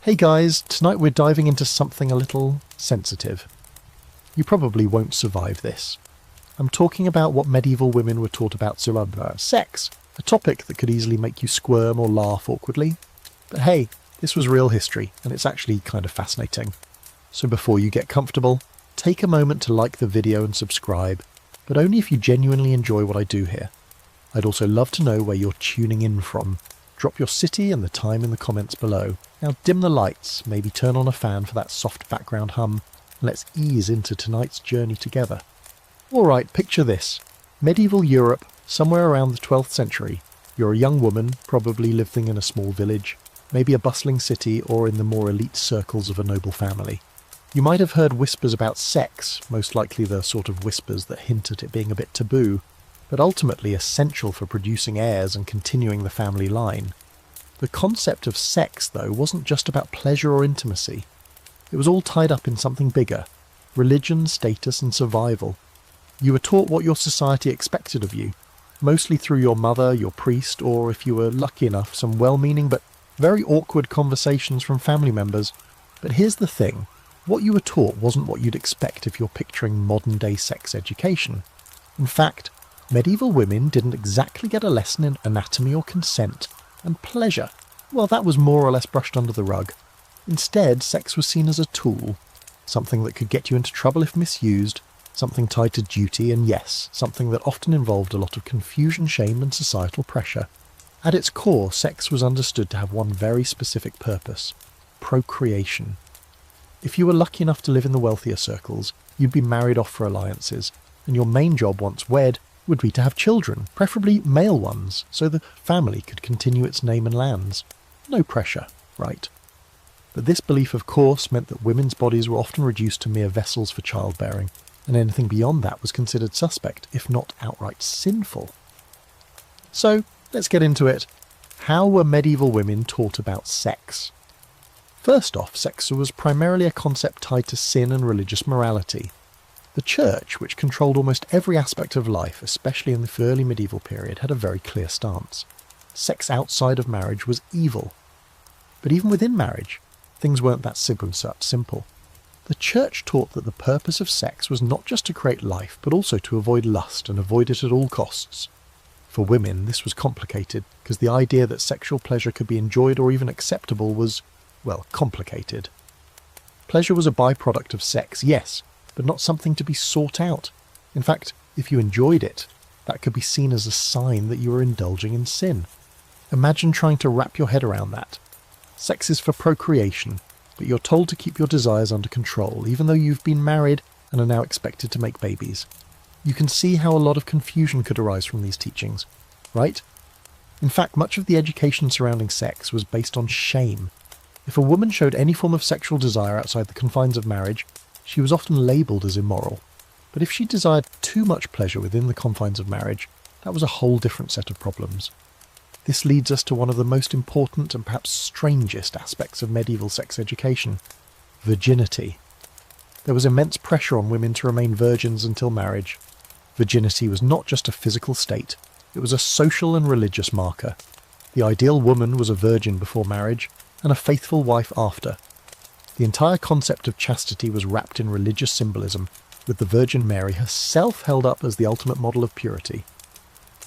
Hey guys, tonight we're diving into something a little sensitive. You probably won't survive this. I'm talking about what medieval women were taught about sex, a topic that could easily make you squirm or laugh awkwardly. But hey, this was real history, and it's actually kind of fascinating. So before you get comfortable, take a moment to like the video and subscribe, but only if you genuinely enjoy what I do here. I'd also love to know where you're tuning in from. Drop your city and the time in the comments below. Now dim the lights, maybe turn on a fan for that soft background hum, and let's ease into tonight's journey together. Alright, picture this. Medieval Europe, somewhere around the 12th century. You're a young woman, probably living in a small village, maybe a bustling city or in the more elite circles of a noble family. You might have heard whispers about sex, most likely the sort of whispers that hint at it being a bit taboo, but ultimately essential for producing heirs and continuing the family line. The concept of sex, though, wasn't just about pleasure or intimacy. It was all tied up in something bigger: religion, status and survival. You were taught what your society expected of you, mostly through your mother, your priest, or, if you were lucky enough, some well-meaning but very awkward conversations from family members. But here's the thing: what you were taught wasn't what you'd expect if you're picturing modern-day sex education. In fact, medieval women didn't exactly get a lesson in anatomy or consent, and pleasure, well, that was more or less brushed under the rug. Instead, sex was seen as a tool, something that could get you into trouble if misused, something tied to duty, and yes, something that often involved a lot of confusion, shame and societal pressure. At its core, sex was understood to have one very specific purpose: procreation. If you were lucky enough to live in the wealthier circles, you'd be married off for alliances, and your main job once wed would be to have children, preferably male ones, so the family could continue its name and lands. No pressure, right? But this belief, of course, meant that women's bodies were often reduced to mere vessels for childbearing, and anything beyond that was considered suspect, if not outright sinful. So, let's get into it. How were medieval women taught about sex? First off, sex was primarily a concept tied to sin and religious morality. The church, which controlled almost every aspect of life, especially in the early medieval period, had a very clear stance. Sex outside of marriage was evil. But even within marriage, things weren't that simple. The church taught that the purpose of sex was not just to create life, but also to avoid lust and avoid it at all costs. For women, this was complicated, because the idea that sexual pleasure could be enjoyed or even acceptable was, well, complicated. Pleasure was a byproduct of sex, yes, but not something to be sought out. In fact, if you enjoyed it, that could be seen as a sign that you were indulging in sin. Imagine trying to wrap your head around that. Sex is for procreation, but you're told to keep your desires under control, even though you've been married and are now expected to make babies. You can see how a lot of confusion could arise from these teachings, right? In fact, much of the education surrounding sex was based on shame. If a woman showed any form of sexual desire outside the confines of marriage, she was often labelled as immoral. But if she desired too much pleasure within the confines of marriage, that was a whole different set of problems. This leads us to one of the most important and perhaps strangest aspects of medieval sex education: virginity. There was immense pressure on women to remain virgins until marriage. Virginity was not just a physical state, it was a social and religious marker. The ideal woman was a virgin before marriage, and a faithful wife after. The entire concept of chastity was wrapped in religious symbolism, with the Virgin Mary herself held up as the ultimate model of purity.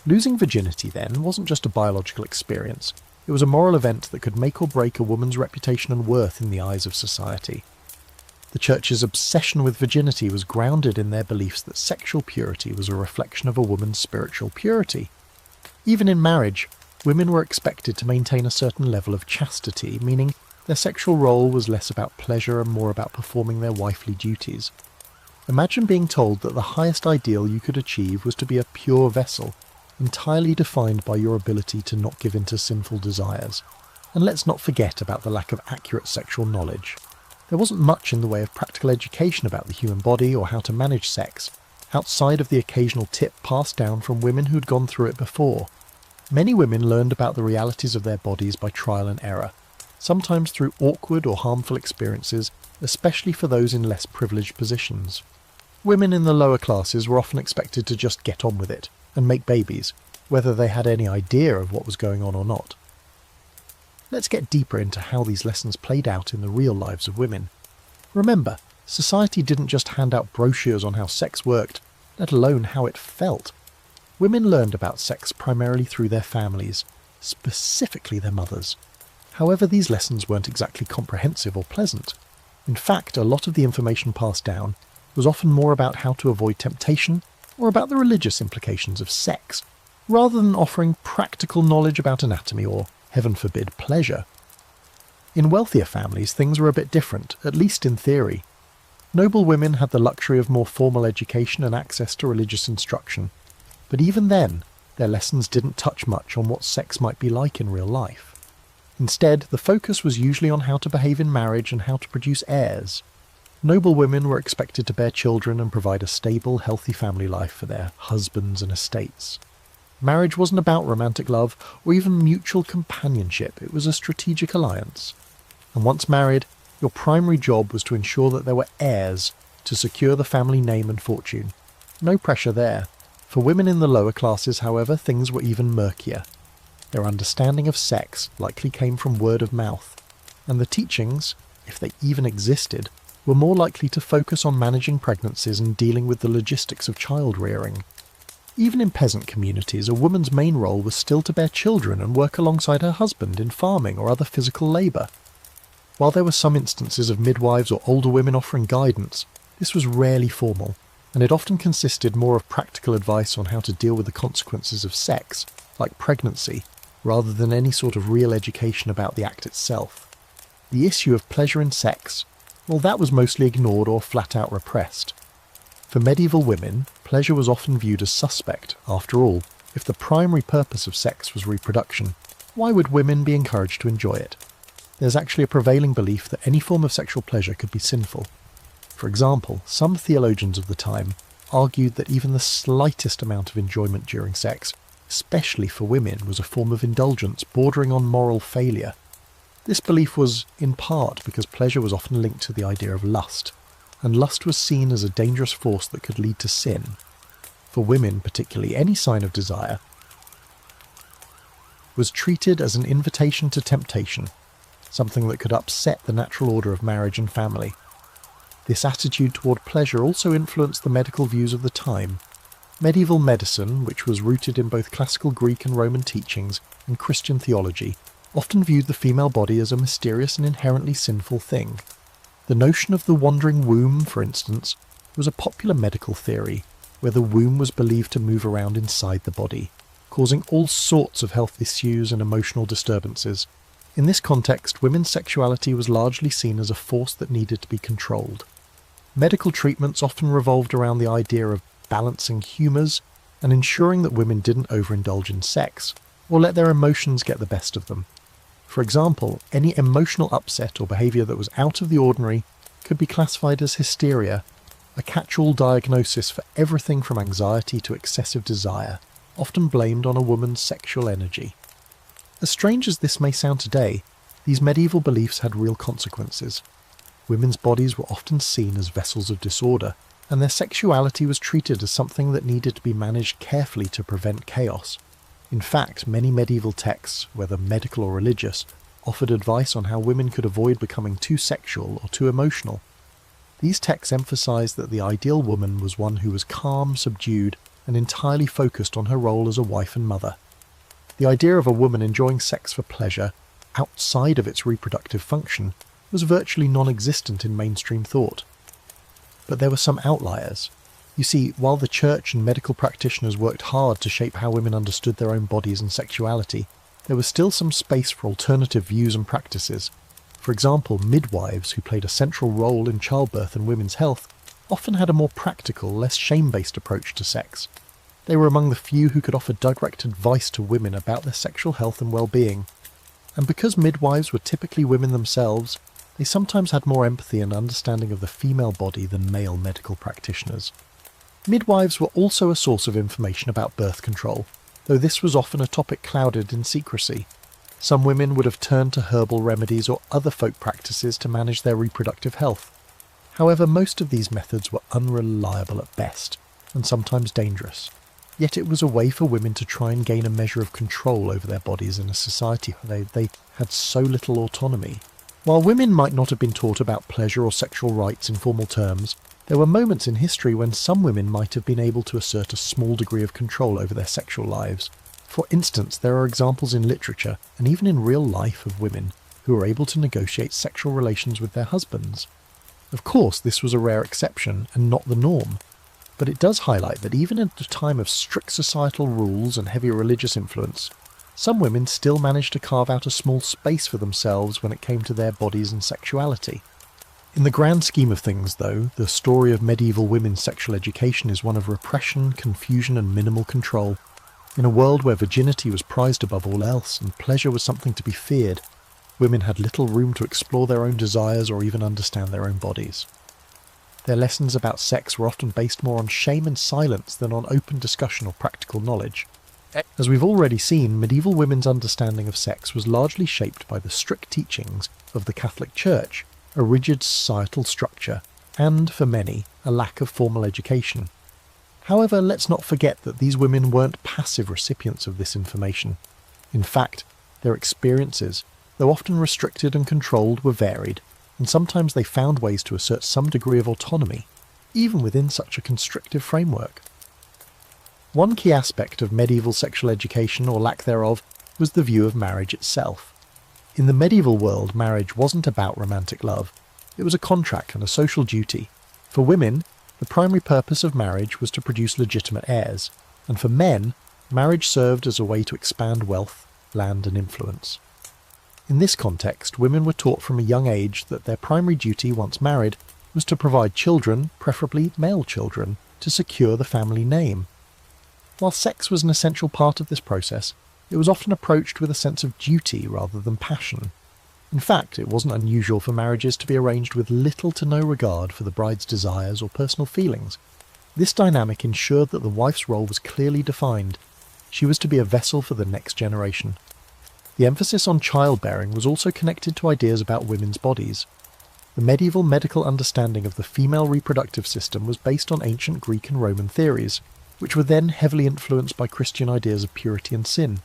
Losing virginity, then, wasn't just a biological experience. It was a moral event that could make or break a woman's reputation and worth in the eyes of society. The Church's obsession with virginity was grounded in their beliefs that sexual purity was a reflection of a woman's spiritual purity. Even in marriage, women were expected to maintain a certain level of chastity, meaning their sexual role was less about pleasure and more about performing their wifely duties. Imagine being told that the highest ideal you could achieve was to be a pure vessel, entirely defined by your ability to not give in to sinful desires. And let's not forget about the lack of accurate sexual knowledge. There wasn't much in the way of practical education about the human body or how to manage sex, outside of the occasional tip passed down from women who'd gone through it before. Many women learned about the realities of their bodies by trial and error, sometimes through awkward or harmful experiences, especially for those in less privileged positions. Women in the lower classes were often expected to just get on with it and make babies, whether they had any idea of what was going on or not. Let's get deeper into how these lessons played out in the real lives of women. Remember, society didn't just hand out brochures on how sex worked, let alone how it felt. Women learned about sex primarily through their families, specifically their mothers. However, these lessons weren't exactly comprehensive or pleasant. In fact, a lot of the information passed down was often more about how to avoid temptation or about the religious implications of sex, rather than offering practical knowledge about anatomy or, heaven forbid, pleasure. In wealthier families, things were a bit different, at least in theory. Noble women had the luxury of more formal education and access to religious instruction, but even then, their lessons didn't touch much on what sex might be like in real life. Instead, the focus was usually on how to behave in marriage and how to produce heirs. Noble women were expected to bear children and provide a stable, healthy family life for their husbands and estates. Marriage wasn't about romantic love or even mutual companionship, it was a strategic alliance. And once married, your primary job was to ensure that there were heirs to secure the family name and fortune. No pressure there. For women in the lower classes, however, things were even murkier. Their understanding of sex likely came from word of mouth, and the teachings, if they even existed, were more likely to focus on managing pregnancies and dealing with the logistics of child rearing. Even in peasant communities, a woman's main role was still to bear children and work alongside her husband in farming or other physical labour. While there were some instances of midwives or older women offering guidance, this was rarely formal, and it often consisted more of practical advice on how to deal with the consequences of sex, like pregnancy, rather than any sort of real education about the act itself. The issue of pleasure in sex, well, that was mostly ignored or flat out repressed. For medieval women, pleasure was often viewed as suspect. After all, if the primary purpose of sex was reproduction, why would women be encouraged to enjoy it? There's actually a prevailing belief that any form of sexual pleasure could be sinful. For example, some theologians of the time argued that even the slightest amount of enjoyment during sex, especially for women, was a form of indulgence bordering on moral failure. This belief was, in part, because pleasure was often linked to the idea of lust, and lust was seen as a dangerous force that could lead to sin. For women particularly, any sign of desire was treated as an invitation to temptation, something that could upset the natural order of marriage and family. This attitude toward pleasure also influenced the medical views of the time. Medieval medicine, which was rooted in both classical Greek and Roman teachings and Christian theology, often viewed the female body as a mysterious and inherently sinful thing. The notion of the wandering womb, for instance, was a popular medical theory, where the womb was believed to move around inside the body, causing all sorts of health issues and emotional disturbances. In this context, women's sexuality was largely seen as a force that needed to be controlled. Medical treatments often revolved around the idea of balancing humours and ensuring that women didn't overindulge in sex, or let their emotions get the best of them. For example, any emotional upset or behaviour that was out of the ordinary could be classified as hysteria, a catch-all diagnosis for everything from anxiety to excessive desire, often blamed on a woman's sexual energy. As strange as this may sound today, these medieval beliefs had real consequences. Women's bodies were often seen as vessels of disorder, and their sexuality was treated as something that needed to be managed carefully to prevent chaos. In fact, many medieval texts, whether medical or religious, offered advice on how women could avoid becoming too sexual or too emotional. These texts emphasized that the ideal woman was one who was calm, subdued, and entirely focused on her role as a wife and mother. The idea of a woman enjoying sex for pleasure, outside of its reproductive function, was virtually non-existent in mainstream thought. But there were some outliers. You see, while the church and medical practitioners worked hard to shape how women understood their own bodies and sexuality, there was still some space for alternative views and practices. For example, midwives, who played a central role in childbirth and women's health, often had a more practical, less shame-based approach to sex. They were among the few who could offer direct advice to women about their sexual health and well-being. And because midwives were typically women themselves, they sometimes had more empathy and understanding of the female body than male medical practitioners. Midwives were also a source of information about birth control, though this was often a topic clouded in secrecy. Some women would have turned to herbal remedies or other folk practices to manage their reproductive health. However, most of these methods were unreliable at best, and sometimes dangerous. Yet it was a way for women to try and gain a measure of control over their bodies in a society where they had so little autonomy. While women might not have been taught about pleasure or sexual rights in formal terms, there were moments in history when some women might have been able to assert a small degree of control over their sexual lives. For instance, there are examples in literature, and even in real life, of women who were able to negotiate sexual relations with their husbands. Of course, this was a rare exception and not the norm, but it does highlight that even at a time of strict societal rules and heavy religious influence, some women still managed to carve out a small space for themselves when it came to their bodies and sexuality. In the grand scheme of things, though, the story of medieval women's sexual education is one of repression, confusion and minimal control. In a world where virginity was prized above all else and pleasure was something to be feared, women had little room to explore their own desires or even understand their own bodies. Their lessons about sex were often based more on shame and silence than on open discussion or practical knowledge. As we've already seen, medieval women's understanding of sex was largely shaped by the strict teachings of the Catholic Church, a rigid societal structure, and, for many, a lack of formal education. However, let's not forget that these women weren't passive recipients of this information. In fact, their experiences, though often restricted and controlled, were varied, and sometimes they found ways to assert some degree of autonomy, even within such a constrictive framework. One key aspect of medieval sexual education, or lack thereof, was the view of marriage itself. In the medieval world, marriage wasn't about romantic love. It was a contract and a social duty. For women, the primary purpose of marriage was to produce legitimate heirs, and for men, marriage served as a way to expand wealth, land and influence. In this context, women were taught from a young age that their primary duty once married was to provide children, preferably male children, to secure the family name. While sex was an essential part of this process, it was often approached with a sense of duty rather than passion. In fact, it wasn't unusual for marriages to be arranged with little to no regard for the bride's desires or personal feelings. This dynamic ensured that the wife's role was clearly defined. She was to be a vessel for the next generation. The emphasis on childbearing was also connected to ideas about women's bodies. The medieval medical understanding of the female reproductive system was based on ancient Greek and Roman theories, which were then heavily influenced by Christian ideas of purity and sin.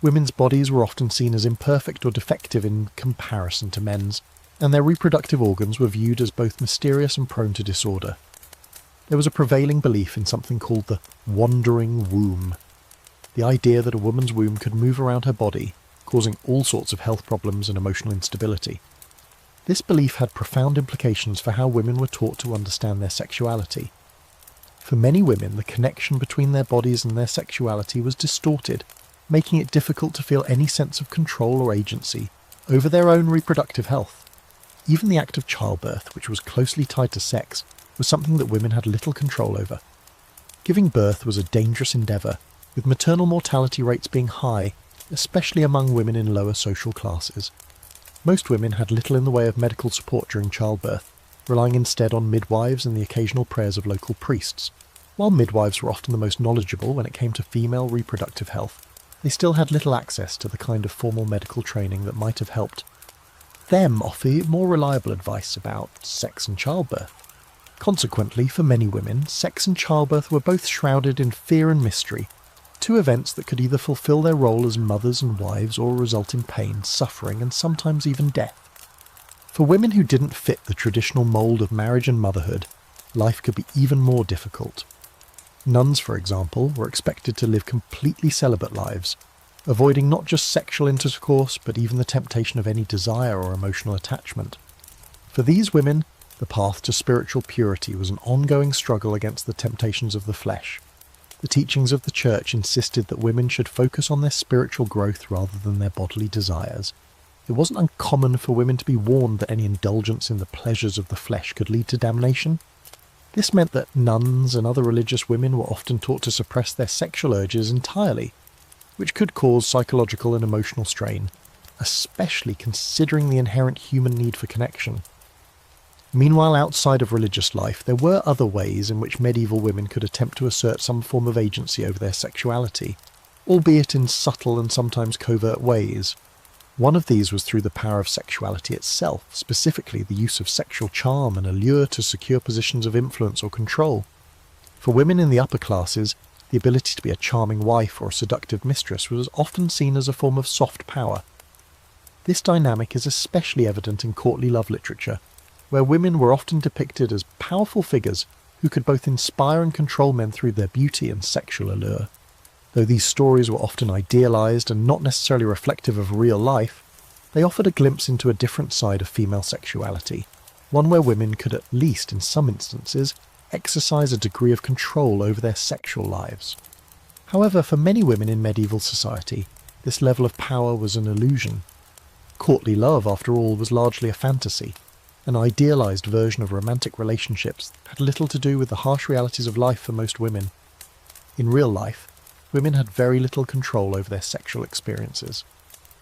Women's bodies were often seen as imperfect or defective in comparison to men's, and their reproductive organs were viewed as both mysterious and prone to disorder. There was a prevailing belief in something called the wandering womb, the idea that a woman's womb could move around her body, causing all sorts of health problems and emotional instability. This belief had profound implications for how women were taught to understand their sexuality. For many women, the connection between their bodies and their sexuality was distorted, making it difficult to feel any sense of control or agency over their own reproductive health. Even the act of childbirth, which was closely tied to sex, was something that women had little control over. Giving birth was a dangerous endeavour, with maternal mortality rates being high, especially among women in lower social classes. Most women had little in the way of medical support during childbirth, relying instead on midwives and the occasional prayers of local priests. While midwives were often the most knowledgeable when it came to female reproductive health, they still had little access to the kind of formal medical training that might have helped them offer more reliable advice about sex and childbirth. Consequently, for many women, sex and childbirth were both shrouded in fear and mystery, two events that could either fulfill their role as mothers and wives or result in pain, suffering, and sometimes even death. For women who didn't fit the traditional mould of marriage and motherhood, life could be even more difficult. Nuns, for example, were expected to live completely celibate lives, avoiding not just sexual intercourse but even the temptation of any desire or emotional attachment. For these women, the path to spiritual purity was an ongoing struggle against the temptations of the flesh. The teachings of the Church insisted that women should focus on their spiritual growth rather than their bodily desires. It wasn't uncommon for women to be warned that any indulgence in the pleasures of the flesh could lead to damnation. This meant that nuns and other religious women were often taught to suppress their sexual urges entirely, which could cause psychological and emotional strain, especially considering the inherent human need for connection. Meanwhile, outside of religious life, there were other ways in which medieval women could attempt to assert some form of agency over their sexuality, albeit in subtle and sometimes covert ways. One of these was through the power of sexuality itself, specifically the use of sexual charm and allure to secure positions of influence or control. For women in the upper classes, The ability to be a charming wife or a seductive mistress was often seen as a form of soft power. This dynamic is especially evident in courtly love literature, where women were often depicted as powerful figures who could both inspire and control men through their beauty and sexual allure. Though these stories were often idealised and not necessarily reflective of real life, they offered a glimpse into a different side of female sexuality, one where women could, at least in some instances, exercise a degree of control over their sexual lives. However, for many women in medieval society, this level of power was an illusion. Courtly love, after all, was largely a fantasy. An idealised version of romantic relationships had little to do with the harsh realities of life for most women. In real life, women had very little control over their sexual experiences.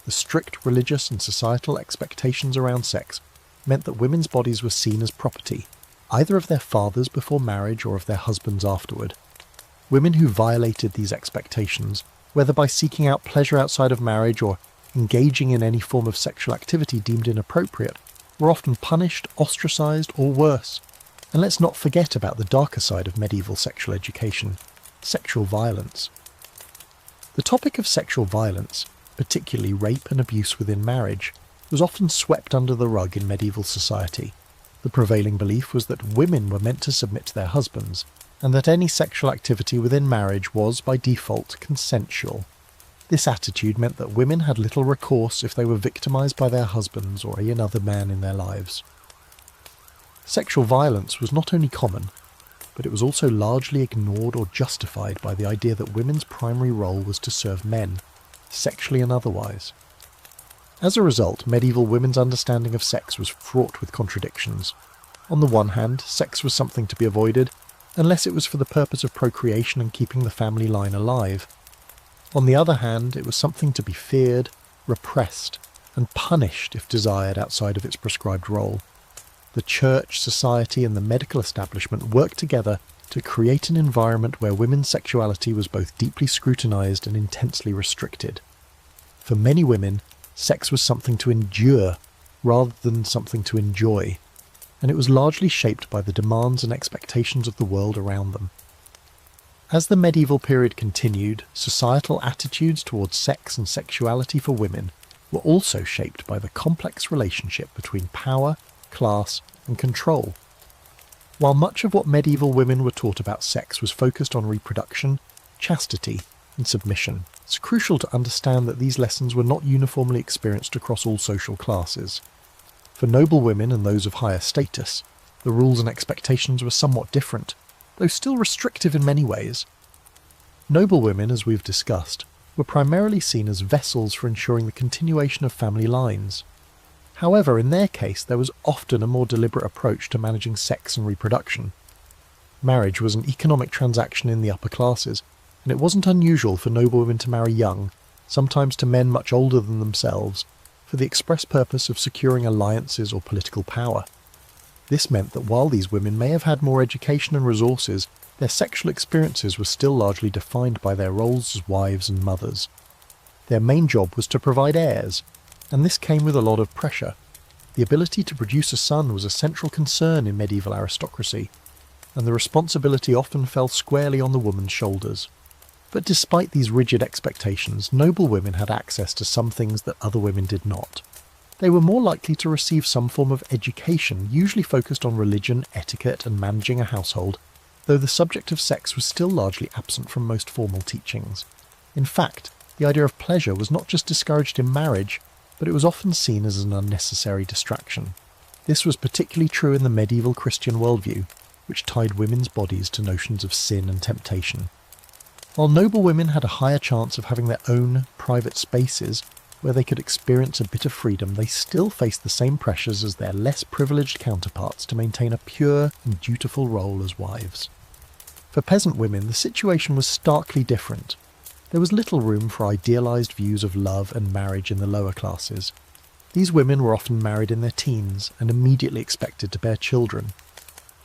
The strict religious and societal expectations around sex meant that women's bodies were seen as property, either of their fathers before marriage or of their husbands afterward. Women who violated these expectations, whether by seeking out pleasure outside of marriage or engaging in any form of sexual activity deemed inappropriate, were often punished, ostracised, or worse. And let's not forget about the darker side of medieval sexual education: sexual violence. The topic of sexual violence, particularly rape and abuse within marriage, was often swept under the rug in medieval society. The prevailing belief was that women were meant to submit to their husbands, and that any sexual activity within marriage was, by default, consensual. This attitude meant that women had little recourse if they were victimised by their husbands or any other man in their lives. Sexual violence was not only common, but it was also largely ignored or justified by the idea that women's primary role was to serve men, sexually and otherwise. As a result, medieval women's understanding of sex was fraught with contradictions. On the one hand, sex was something to be avoided, unless it was for the purpose of procreation and keeping the family line alive. On the other hand, it was something to be feared, repressed, and punished if desired outside of its prescribed role. The church, society, and the medical establishment worked together to create an environment where women's sexuality was both deeply scrutinised and intensely restricted. For many women, sex was something to endure rather than something to enjoy, and it was largely shaped by the demands and expectations of the world around them. As the medieval period continued, societal attitudes towards sex and sexuality for women were also shaped by the complex relationship between power, class, and control. While much of what medieval women were taught about sex was focused on reproduction, chastity, and submission, it's crucial to understand that these lessons were not uniformly experienced across all social classes. For noble women and those of higher status, the rules and expectations were somewhat different, though still restrictive in many ways. Noble women, as we've discussed, were primarily seen as vessels for ensuring the continuation of family lines. However, in their case, there was often a more deliberate approach to managing sex and reproduction. Marriage was an economic transaction in the upper classes, and it wasn't unusual for noble women to marry young, sometimes to men much older than themselves, for the express purpose of securing alliances or political power. This meant that while these women may have had more education and resources, their sexual experiences were still largely defined by their roles as wives and mothers. Their main job was to provide heirs, and this came with a lot of pressure. The ability to produce a son was a central concern in medieval aristocracy, and the responsibility often fell squarely on the woman's shoulders. But despite these rigid expectations, noble women had access to some things that other women did not. They were more likely to receive some form of education, usually focused on religion, etiquette, and managing a household, though the subject of sex was still largely absent from most formal teachings. In fact, the idea of pleasure was not just discouraged in marriage, but it was often seen as an unnecessary distraction. This was particularly true in the medieval Christian worldview, which tied women's bodies to notions of sin and temptation. While noble women had a higher chance of having their own private spaces where they could experience a bit of freedom, they still faced the same pressures as their less privileged counterparts to maintain a pure and dutiful role as wives. For peasant women, the situation was starkly different. There was little room for idealised views of love and marriage in the lower classes. These women were often married in their teens and immediately expected to bear children.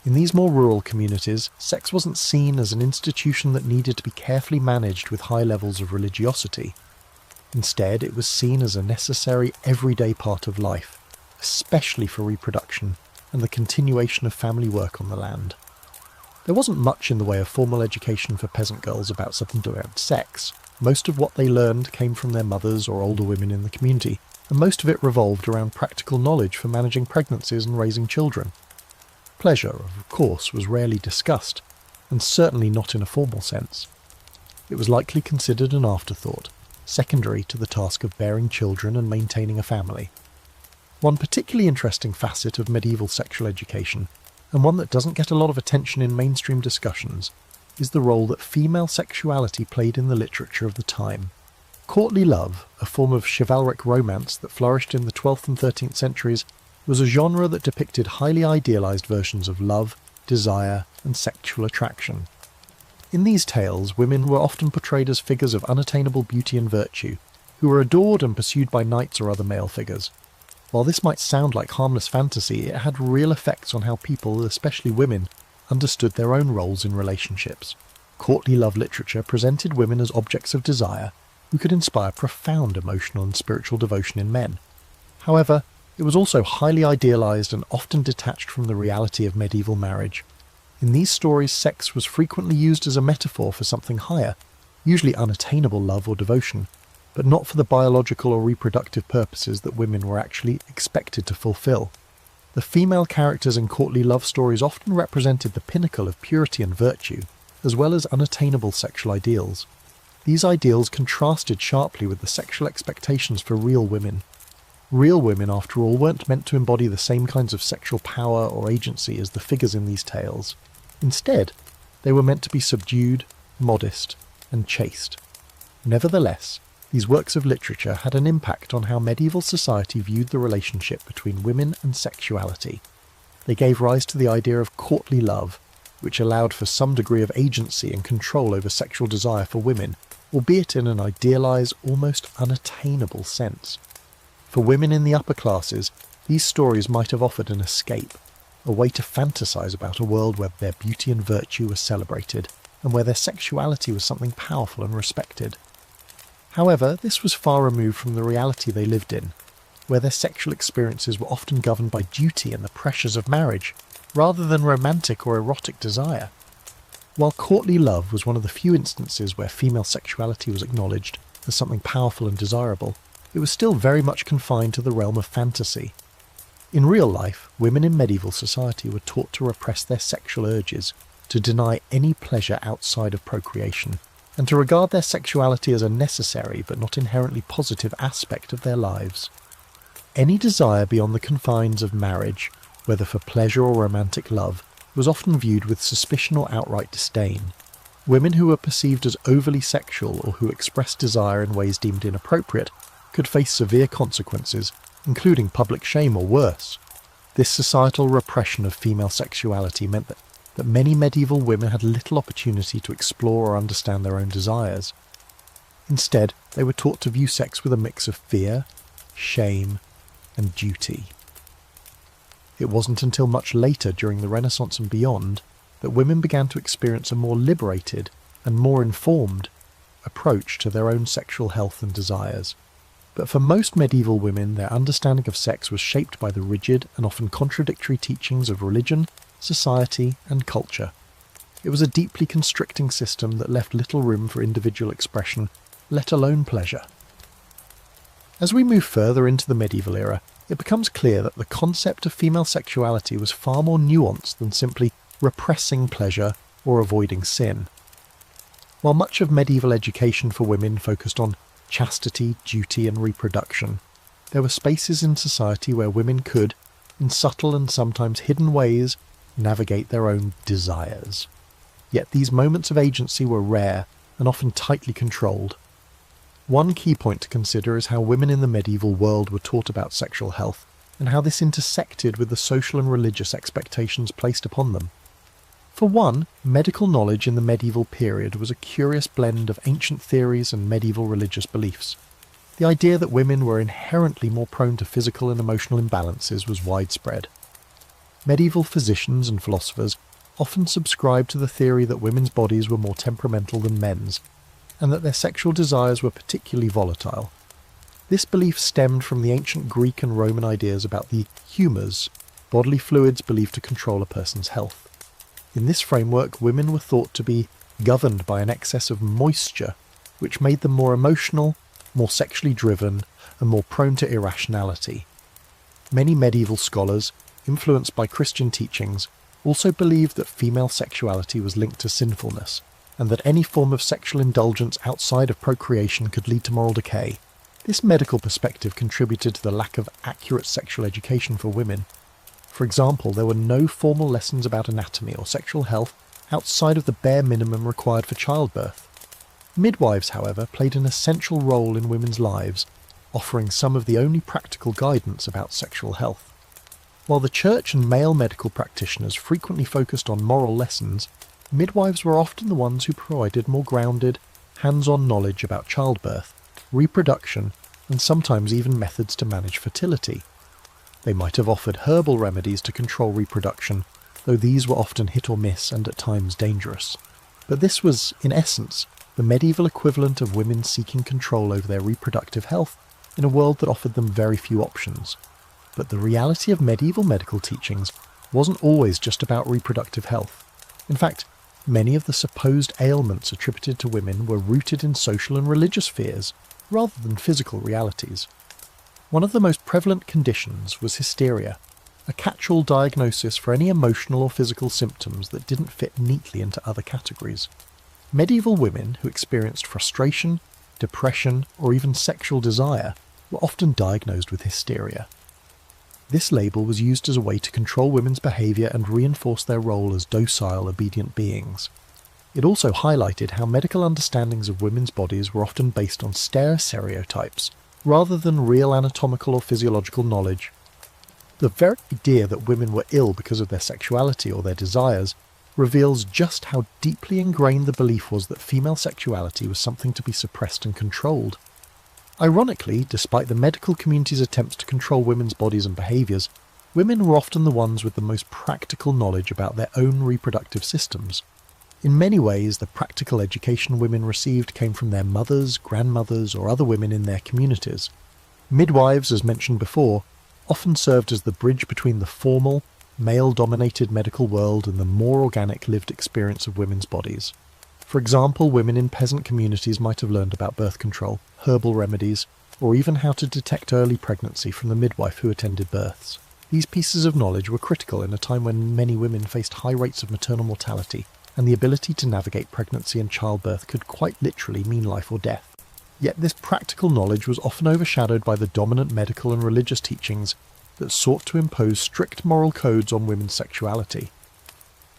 In these more rural communities, sex wasn't seen as an institution that needed to be carefully managed with high levels of religiosity. Instead, it was seen as a necessary everyday part of life, especially for reproduction and the continuation of family work on the land. There wasn't much in the way of formal education for peasant girls about something around sex. Most of what they learned came from their mothers or older women in the community, and most of it revolved around practical knowledge for managing pregnancies and raising children. Pleasure, of course, was rarely discussed, and certainly not in a formal sense. It was likely considered an afterthought, secondary to the task of bearing children and maintaining a family. One particularly interesting facet of medieval sexual education, and one that doesn't get a lot of attention in mainstream discussions, is the role that female sexuality played in the literature of the time. Courtly love, a form of chivalric romance that flourished in the 12th and 13th centuries, was a genre that depicted highly idealised versions of love, desire, and sexual attraction. In these tales, women were often portrayed as figures of unattainable beauty and virtue, who were adored and pursued by knights or other male figures. While this might sound like harmless fantasy, it had real effects on how people, especially women, understood their own roles in relationships. Courtly love literature presented women as objects of desire who could inspire profound emotional and spiritual devotion in men. However, it was also highly idealised and often detached from the reality of medieval marriage. In these stories, sex was frequently used as a metaphor for something higher, usually unattainable love or devotion, but not for the biological or reproductive purposes that women were actually expected to fulfill. The female characters in courtly love stories often represented the pinnacle of purity and virtue, as well as unattainable sexual ideals. These ideals contrasted sharply with the sexual expectations for real women. Real women, after all, weren't meant to embody the same kinds of sexual power or agency as the figures in these tales. Instead, they were meant to be subdued, modest, and chaste. Nevertheless, these works of literature had an impact on how medieval society viewed the relationship between women and sexuality. They gave rise to the idea of courtly love, which allowed for some degree of agency and control over sexual desire for women, albeit in an idealised, almost unattainable sense. For women in the upper classes, these stories might have offered an escape, a way to fantasise about a world where their beauty and virtue were celebrated, and where their sexuality was something powerful and respected. However, this was far removed from the reality they lived in, where their sexual experiences were often governed by duty and the pressures of marriage, rather than romantic or erotic desire. While courtly love was one of the few instances where female sexuality was acknowledged as something powerful and desirable, it was still very much confined to the realm of fantasy. In real life, women in medieval society were taught to repress their sexual urges, to deny any pleasure outside of procreation, and to regard their sexuality as a necessary but not inherently positive aspect of their lives. Any desire beyond the confines of marriage, whether for pleasure or romantic love, was often viewed with suspicion or outright disdain. Women who were perceived as overly sexual or who expressed desire in ways deemed inappropriate could face severe consequences, including public shame or worse. This societal repression of female sexuality meant that many medieval women had little opportunity to explore or understand their own desires. Instead, they were taught to view sex with a mix of fear, shame, and duty. It wasn't until much later, during the Renaissance and beyond, that women began to experience a more liberated and more informed approach to their own sexual health and desires. But for most medieval women, their understanding of sex was shaped by the rigid and often contradictory teachings of religion, society, and culture. It was a deeply constricting system that left little room for individual expression, let alone pleasure. As we move further into the medieval era, it becomes clear that the concept of female sexuality was far more nuanced than simply repressing pleasure or avoiding sin. While much of medieval education for women focused on chastity, duty, and reproduction, there were spaces in society where women could, in subtle and sometimes hidden ways, navigate their own desires. Yet these moments of agency were rare and often tightly controlled. One key point to consider is how women in the medieval world were taught about sexual health, and how this intersected with the social and religious expectations placed upon them. For one, medical knowledge in the medieval period was a curious blend of ancient theories and medieval religious beliefs. The idea that women were inherently more prone to physical and emotional imbalances was widespread. Medieval physicians and philosophers often subscribed to the theory that women's bodies were more temperamental than men's, and that their sexual desires were particularly volatile. This belief stemmed from the ancient Greek and Roman ideas about the humours, bodily fluids believed to control a person's health. In this framework, women were thought to be governed by an excess of moisture, which made them more emotional, more sexually driven, and more prone to irrationality. Many medieval scholars, influenced by Christian teachings, also believed that female sexuality was linked to sinfulness, and that any form of sexual indulgence outside of procreation could lead to moral decay. This medical perspective contributed to the lack of accurate sexual education for women. For example, there were no formal lessons about anatomy or sexual health outside of the bare minimum required for childbirth. Midwives, however, played an essential role in women's lives, offering some of the only practical guidance about sexual health. While the church and male medical practitioners frequently focused on moral lessons, midwives were often the ones who provided more grounded, hands-on knowledge about childbirth, reproduction, and sometimes even methods to manage fertility. They might have offered herbal remedies to control reproduction, though these were often hit or miss and at times dangerous. But this was, in essence, the medieval equivalent of women seeking control over their reproductive health in a world that offered them very few options. But the reality of medieval medical teachings wasn't always just about reproductive health. In fact, many of the supposed ailments attributed to women were rooted in social and religious fears, rather than physical realities. One of the most prevalent conditions was hysteria, a catch-all diagnosis for any emotional or physical symptoms that didn't fit neatly into other categories. Medieval women who experienced frustration, depression, or even sexual desire were often diagnosed with hysteria. This label was used as a way to control women's behaviour and reinforce their role as docile, obedient beings. It also highlighted how medical understandings of women's bodies were often based on stereotypes, rather than real anatomical or physiological knowledge. The very idea that women were ill because of their sexuality or their desires reveals just how deeply ingrained the belief was that female sexuality was something to be suppressed and controlled. Ironically, despite the medical community's attempts to control women's bodies and behaviours, women were often the ones with the most practical knowledge about their own reproductive systems. In many ways, the practical education women received came from their mothers, grandmothers, or other women in their communities. Midwives, as mentioned before, often served as the bridge between the formal, male-dominated medical world and the more organic lived experience of women's bodies. For example, women in peasant communities might have learned about birth control, herbal remedies, or even how to detect early pregnancy from the midwife who attended births. These pieces of knowledge were critical in a time when many women faced high rates of maternal mortality, and the ability to navigate pregnancy and childbirth could quite literally mean life or death. Yet this practical knowledge was often overshadowed by the dominant medical and religious teachings that sought to impose strict moral codes on women's sexuality.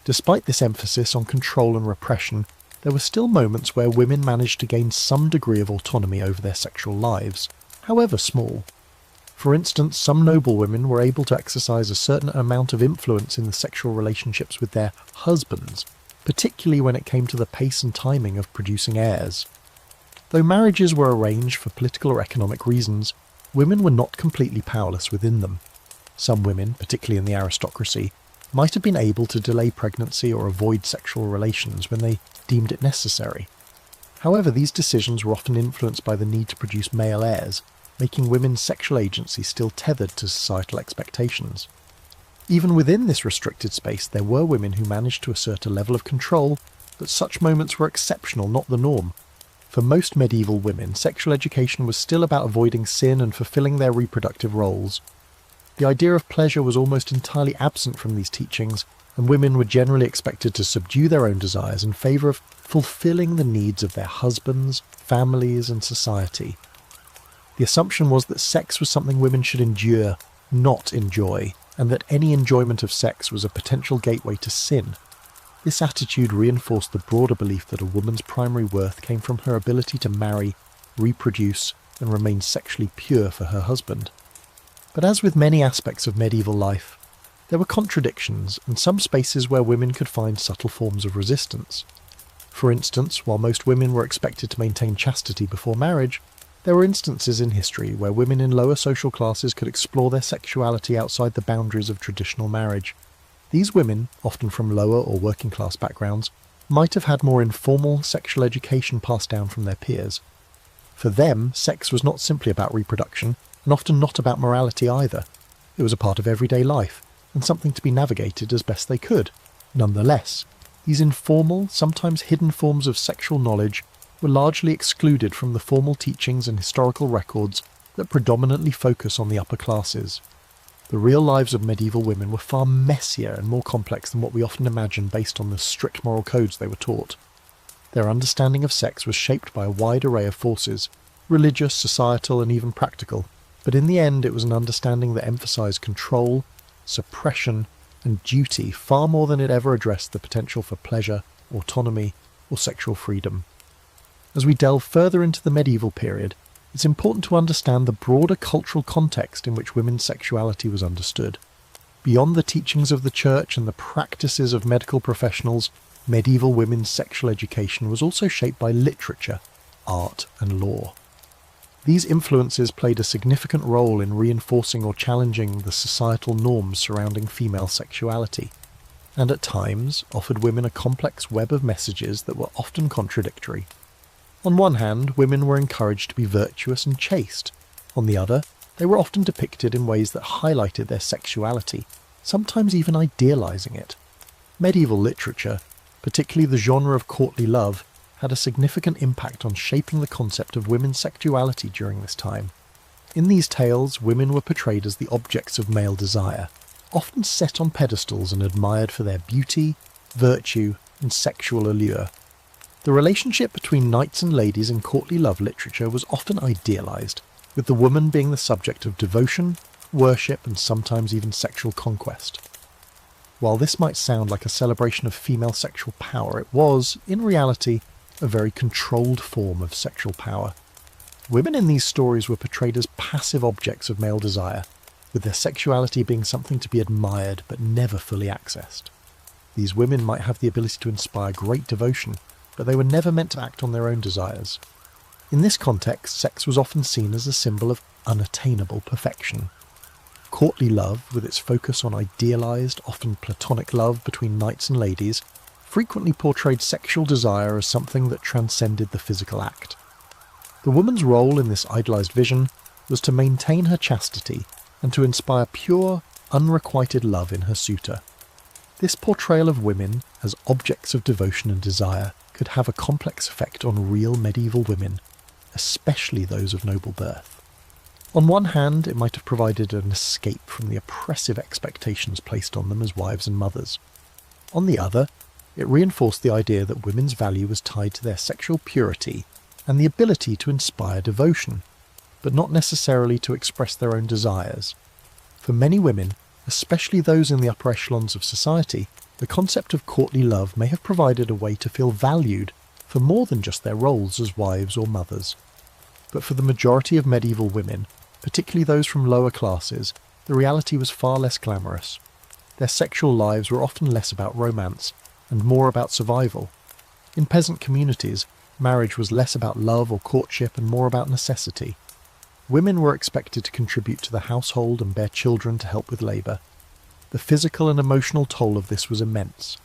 Despite this emphasis on control and repression, there were still moments where women managed to gain some degree of autonomy over their sexual lives, however small. For instance, some noble women were able to exercise a certain amount of influence in the sexual relationships with their husbands, particularly when it came to the pace and timing of producing heirs. Though marriages were arranged for political or economic reasons, women were not completely powerless within them. Some women, particularly in the aristocracy, might have been able to delay pregnancy or avoid sexual relations when they deemed it necessary. However, these decisions were often influenced by the need to produce male heirs, making women's sexual agency still tethered to societal expectations. Even within this restricted space, there were women who managed to assert a level of control, but such moments were exceptional, not the norm. For most medieval women, sexual education was still about avoiding sin and fulfilling their reproductive roles. The idea of pleasure was almost entirely absent from these teachings, and women were generally expected to subdue their own desires in favour of fulfilling the needs of their husbands, families, and society. The assumption was that sex was something women should endure, not enjoy, and that any enjoyment of sex was a potential gateway to sin. This attitude reinforced the broader belief that a woman's primary worth came from her ability to marry, reproduce, and remain sexually pure for her husband. But as with many aspects of medieval life, there were contradictions and some spaces where women could find subtle forms of resistance. For instance, while most women were expected to maintain chastity before marriage, there were instances in history where women in lower social classes could explore their sexuality outside the boundaries of traditional marriage. These women, often from lower or working class backgrounds, might have had more informal sexual education passed down from their peers. For them, sex was not simply about reproduction, and often not about morality either. It was a part of everyday life, and something to be navigated as best they could. Nonetheless, these informal, sometimes hidden forms of sexual knowledge were largely excluded from the formal teachings and historical records that predominantly focus on the upper classes. The real lives of medieval women were far messier and more complex than what we often imagine based on the strict moral codes they were taught. Their understanding of sex was shaped by a wide array of forces, religious, societal, and even practical, but in the end it was an understanding that emphasized control, suppression, and duty far more than it ever addressed the potential for pleasure, autonomy, or sexual freedom. As we delve further into the medieval period, it's important to understand the broader cultural context in which women's sexuality was understood. Beyond the teachings of the church and the practices of medical professionals, medieval women's sexual education was also shaped by literature, art, and law. These influences played a significant role in reinforcing or challenging the societal norms surrounding female sexuality, and at times offered women a complex web of messages that were often contradictory. On one hand, women were encouraged to be virtuous and chaste. On the other, they were often depicted in ways that highlighted their sexuality, sometimes even idealizing it. Medieval literature, particularly the genre of courtly love, had a significant impact on shaping the concept of women's sexuality during this time. In these tales, women were portrayed as the objects of male desire, often set on pedestals and admired for their beauty, virtue, and sexual allure. The relationship between knights and ladies in courtly love literature was often idealized, with the woman being the subject of devotion, worship, and sometimes even sexual conquest. While this might sound like a celebration of female sexual power, it was, in reality, a very controlled form of sexual power. Women in these stories were portrayed as passive objects of male desire, with their sexuality being something to be admired but never fully accessed. These women might have the ability to inspire great devotion, but they were never meant to act on their own desires. In this context, sex was often seen as a symbol of unattainable perfection. Courtly love, with its focus on idealized, often platonic love between knights and ladies, frequently portrayed sexual desire as something that transcended the physical act. The woman's role in this idealized vision was to maintain her chastity and to inspire pure, unrequited love in her suitor. This portrayal of women as objects of devotion and desire could have a complex effect on real medieval women, especially those of noble birth. On one hand, it might have provided an escape from the oppressive expectations placed on them as wives and mothers. On the other, it reinforced the idea that women's value was tied to their sexual purity and the ability to inspire devotion, but not necessarily to express their own desires. For many women, especially those in the upper echelons of society, the concept of courtly love may have provided a way to feel valued for more than just their roles as wives or mothers. But for the majority of medieval women, particularly those from lower classes, the reality was far less glamorous. Their sexual lives were often less about romance and more about survival. In peasant communities, marriage was less about love or courtship and more about necessity. Women were expected to contribute to the household and bear children to help with labour. The physical and emotional toll of this was immense.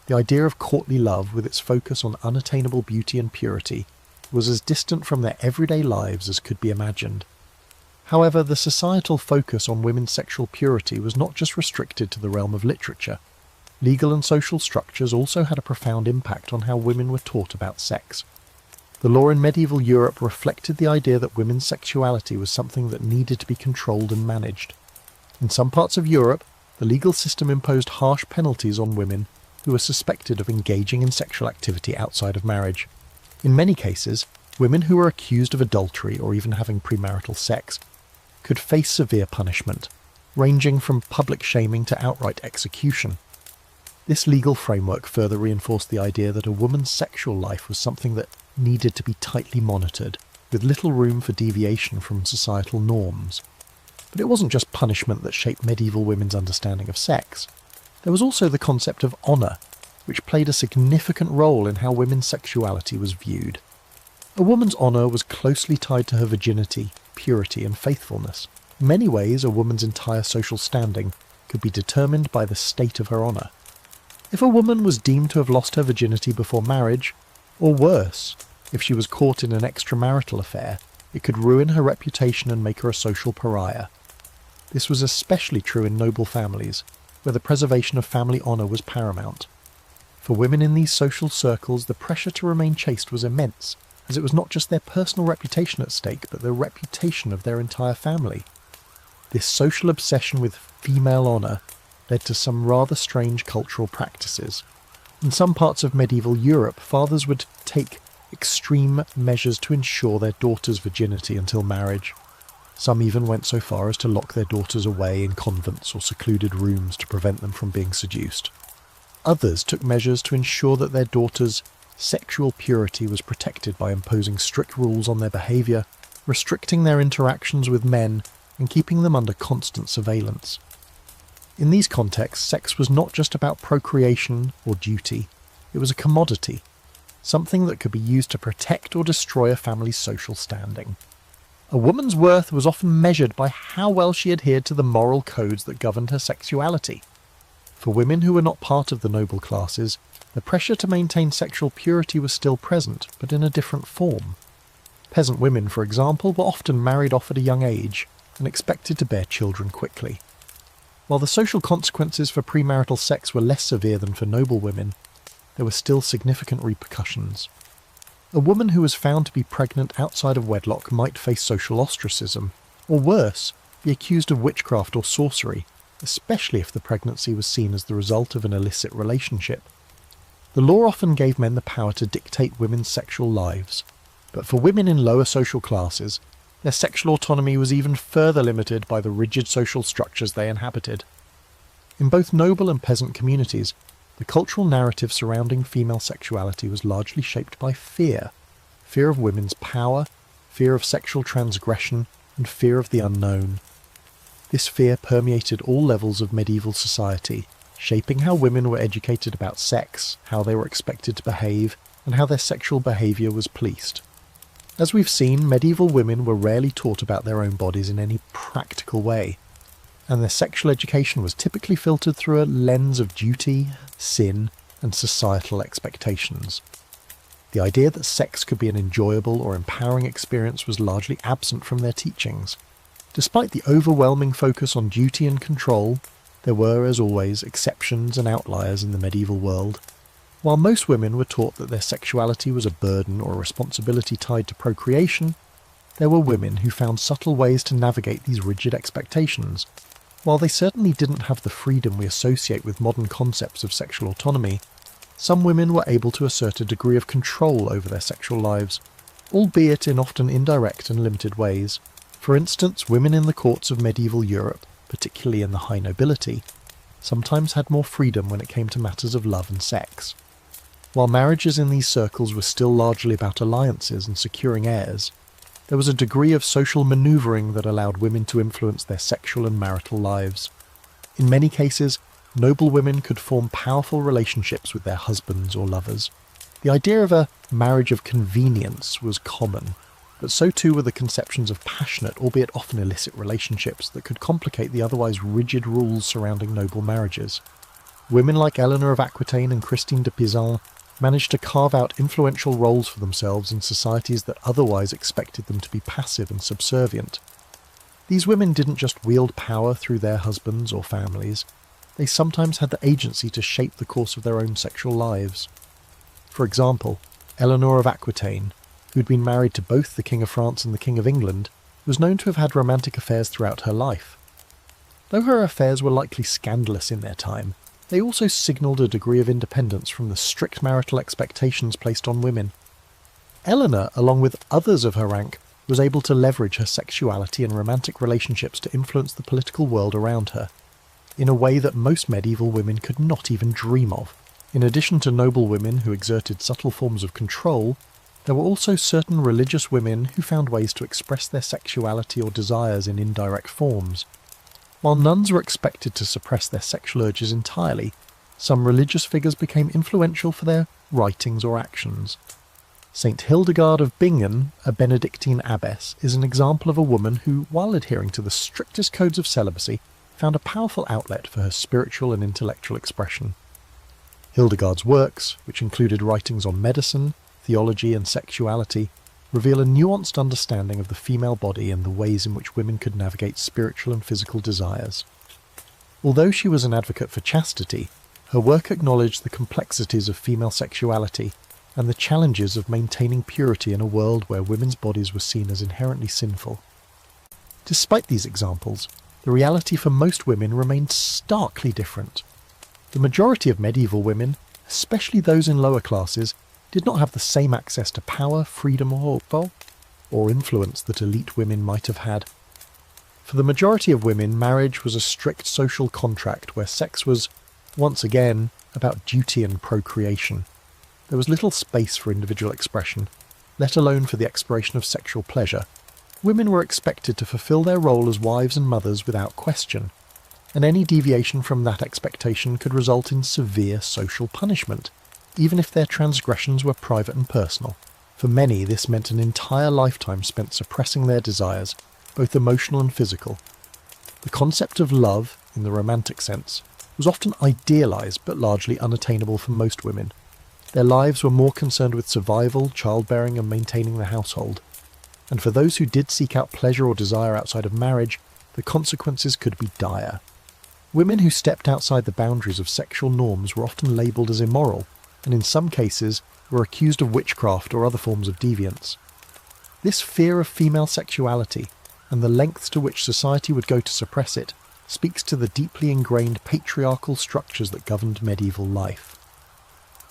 The idea of courtly love, with its focus on unattainable beauty and purity, was as distant from their everyday lives as could be imagined. However, the societal focus on women's sexual purity was not just restricted to the realm of literature. Legal and social structures also had a profound impact on how women were taught about sex. The law in medieval Europe reflected the idea that women's sexuality was something that needed to be controlled and managed. In some parts of Europe, the legal system imposed harsh penalties on women who were suspected of engaging in sexual activity outside of marriage. In many cases, women who were accused of adultery or even having premarital sex could face severe punishment, ranging from public shaming to outright execution. This legal framework further reinforced the idea that a woman's sexual life was something that needed to be tightly monitored, with little room for deviation from societal norms. But it wasn't just punishment that shaped medieval women's understanding of sex. There was also the concept of honour, which played a significant role in how women's sexuality was viewed. A woman's honour was closely tied to her virginity, purity, and faithfulness. In many ways, a woman's entire social standing could be determined by the state of her honour. If a woman was deemed to have lost her virginity before marriage, or worse, if she was caught in an extramarital affair, it could ruin her reputation and make her a social pariah. This was especially true in noble families, where the preservation of family honour was paramount. For women in these social circles, the pressure to remain chaste was immense, as it was not just their personal reputation at stake, but the reputation of their entire family. This social obsession with female honour led to some rather strange cultural practices. In some parts of medieval Europe, fathers would take extreme measures to ensure their daughters' virginity until marriage. Some even went so far as to lock their daughters away in convents or secluded rooms to prevent them from being seduced. Others took measures to ensure that their daughters' sexual purity was protected by imposing strict rules on their behaviour, restricting their interactions with men, and keeping them under constant surveillance. In these contexts, sex was not just about procreation or duty, it was a commodity, something that could be used to protect or destroy a family's social standing. A woman's worth was often measured by how well she adhered to the moral codes that governed her sexuality. For women who were not part of the noble classes, the pressure to maintain sexual purity was still present, but in a different form. Peasant women, for example, were often married off at a young age and expected to bear children quickly. While the social consequences for premarital sex were less severe than for noble women, there were still significant repercussions. A woman who was found to be pregnant outside of wedlock might face social ostracism, or worse, be accused of witchcraft or sorcery, especially if the pregnancy was seen as the result of an illicit relationship. The law often gave men the power to dictate women's sexual lives, but for women in lower social classes, their sexual autonomy was even further limited by the rigid social structures they inhabited. In both noble and peasant communities, the cultural narrative surrounding female sexuality was largely shaped by fear of women's power, fear of sexual transgression, and fear of the unknown. This fear permeated all levels of medieval society, shaping how women were educated about sex, how they were expected to behave, and how their sexual behaviour was policed. As we've seen, medieval women were rarely taught about their own bodies in any practical way, and their sexual education was typically filtered through a lens of duty, sin, and societal expectations. The idea that sex could be an enjoyable or empowering experience was largely absent from their teachings. Despite the overwhelming focus on duty and control, there were, as always, exceptions and outliers in the medieval world. While most women were taught that their sexuality was a burden or a responsibility tied to procreation, there were women who found subtle ways to navigate these rigid expectations. While they certainly didn't have the freedom we associate with modern concepts of sexual autonomy, some women were able to assert a degree of control over their sexual lives, albeit in often indirect and limited ways. For instance, women in the courts of medieval Europe, particularly in the high nobility, sometimes had more freedom when it came to matters of love and sex. While marriages in these circles were still largely about alliances and securing heirs, there was a degree of social manoeuvring that allowed women to influence their sexual and marital lives. In many cases, noble women could form powerful relationships with their husbands or lovers. The idea of a marriage of convenience was common, but so too were the conceptions of passionate, albeit often illicit relationships that could complicate the otherwise rigid rules surrounding noble marriages. Women like Eleanor of Aquitaine and Christine de Pizan managed to carve out influential roles for themselves in societies that otherwise expected them to be passive and subservient. These women didn't just wield power through their husbands or families, they sometimes had the agency to shape the course of their own sexual lives. For example, Eleanor of Aquitaine, who'd been married to both the King of France and the King of England, was known to have had romantic affairs throughout her life. Though her affairs were likely scandalous in their time, they also signalled a degree of independence from the strict marital expectations placed on women. Eleanor, along with others of her rank, was able to leverage her sexuality and romantic relationships to influence the political world around her, in a way that most medieval women could not even dream of. In addition to noble women who exerted subtle forms of control, there were also certain religious women who found ways to express their sexuality or desires in indirect forms. While nuns were expected to suppress their sexual urges entirely, some religious figures became influential for their writings or actions. Saint Hildegard of Bingen, a Benedictine abbess, is an example of a woman who, while adhering to the strictest codes of celibacy, found a powerful outlet for her spiritual and intellectual expression. Hildegard's works, which included writings on medicine, theology and sexuality, reveal a nuanced understanding of the female body and the ways in which women could navigate spiritual and physical desires. Although she was an advocate for chastity, Her work acknowledged the complexities of female sexuality and the challenges of maintaining purity in a world where women's bodies were seen as inherently sinful. Despite these examples, the reality for most women remained starkly different. The majority of medieval women, especially those in lower classes, did not have the same access to power, freedom, or influence that elite women might have had. For the majority of women, marriage was a strict social contract where sex was, once again, about duty and procreation. There was little space for individual expression, let alone for the exploration of sexual pleasure. Women were expected to fulfill their role as wives and mothers without question, and any deviation from that expectation could result in severe social punishment, even if their transgressions were private and personal. For many, this meant an entire lifetime spent suppressing their desires, both emotional and physical. The concept of love, in the romantic sense, was often idealised but largely unattainable for most women. Their lives were more concerned with survival, childbearing and maintaining the household. And for those who did seek out pleasure or desire outside of marriage, the consequences could be dire. Women who stepped outside the boundaries of sexual norms were often labelled as immoral, and in some cases were accused of witchcraft or other forms of deviance. This fear of female sexuality, and the lengths to which society would go to suppress it, speaks to the deeply ingrained patriarchal structures that governed medieval life.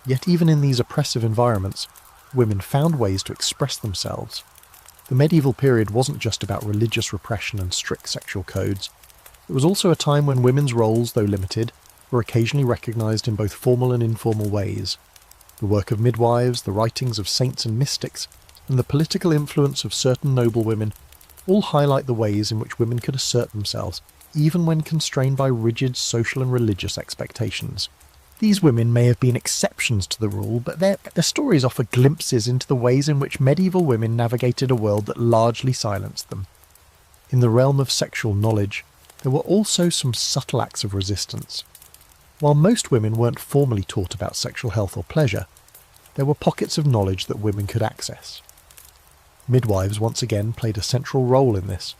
Yet even in these oppressive environments, women found ways to express themselves. The medieval period wasn't just about religious repression and strict sexual codes. It was also a time when women's roles, though limited, were occasionally recognised in both formal and informal ways. The work of midwives, the writings of saints and mystics, and the political influence of certain noblewomen all highlight the ways in which women could assert themselves, even when constrained by rigid social and religious expectations. These women may have been exceptions to the rule, but their stories offer glimpses into the ways in which medieval women navigated a world that largely silenced them. In the realm of sexual knowledge, there were also some subtle acts of resistance. While most women weren't formally taught about sexual health or pleasure, there were pockets of knowledge that women could access. Midwives once again played a central role in this.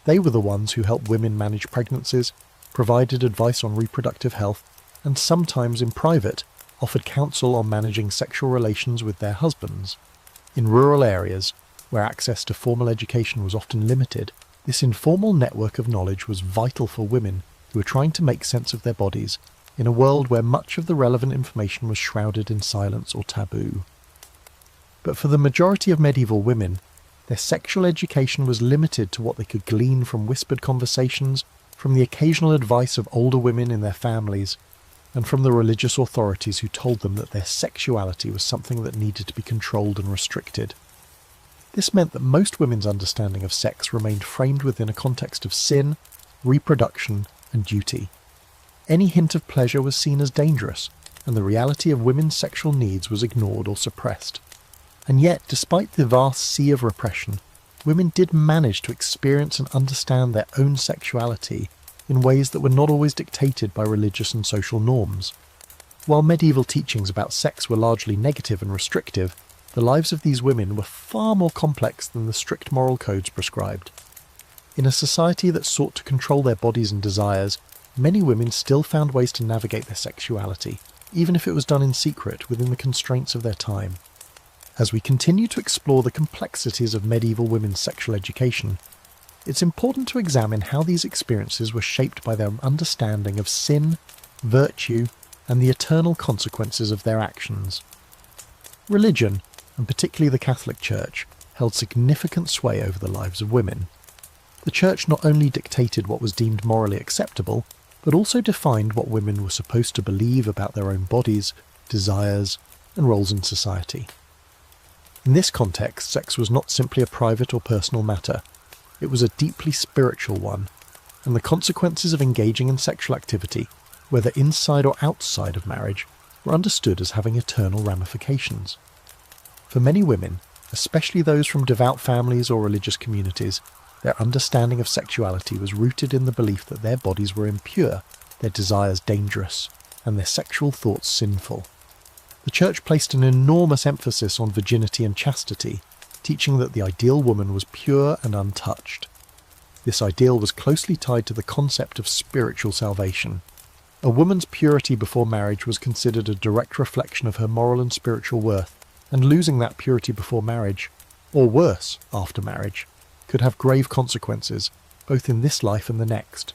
They were the ones who helped women manage pregnancies, provided advice on reproductive health, and sometimes in private offered counsel on managing sexual relations with their husbands. In rural areas, where access to formal education was often limited, this informal network of knowledge was vital for women who were trying to make sense of their bodies in a world where much of the relevant information was shrouded in silence or taboo. But for the majority of medieval women, their sexual education was limited to what they could glean from whispered conversations, from the occasional advice of older women in their families, and from the religious authorities who told them that their sexuality was something that needed to be controlled and restricted. This meant that most women's understanding of sex remained framed within a context of sin, reproduction, and duty. Any hint of pleasure was seen as dangerous, and the reality of women's sexual needs was ignored or suppressed. And yet, despite the vast sea of repression, women did manage to experience and understand their own sexuality in ways that were not always dictated by religious and social norms. While medieval teachings about sex were largely negative and restrictive, the lives of these women were far more complex than the strict moral codes prescribed. In a society that sought to control their bodies and desires, many women still found ways to navigate their sexuality, even if it was done in secret within the constraints of their time. As we continue to explore the complexities of medieval women's sexual education, it's important to examine how these experiences were shaped by their understanding of sin, virtue, and the eternal consequences of their actions. Religion, and particularly the Catholic Church, held significant sway over the lives of women. The Church not only dictated what was deemed morally acceptable, but also defined what women were supposed to believe about their own bodies, desires, and roles in society. In this context, sex was not simply a private or personal matter. It was a deeply spiritual one, and the consequences of engaging in sexual activity, whether inside or outside of marriage, were understood as having eternal ramifications. For many women, especially those from devout families or religious communities, their understanding of sexuality was rooted in the belief that their bodies were impure, their desires dangerous, and their sexual thoughts sinful. The Church placed an enormous emphasis on virginity and chastity, teaching that the ideal woman was pure and untouched. This ideal was closely tied to the concept of spiritual salvation. A woman's purity before marriage was considered a direct reflection of her moral and spiritual worth, and losing that purity before marriage, or worse, after marriage, could have grave consequences, both in this life and the next.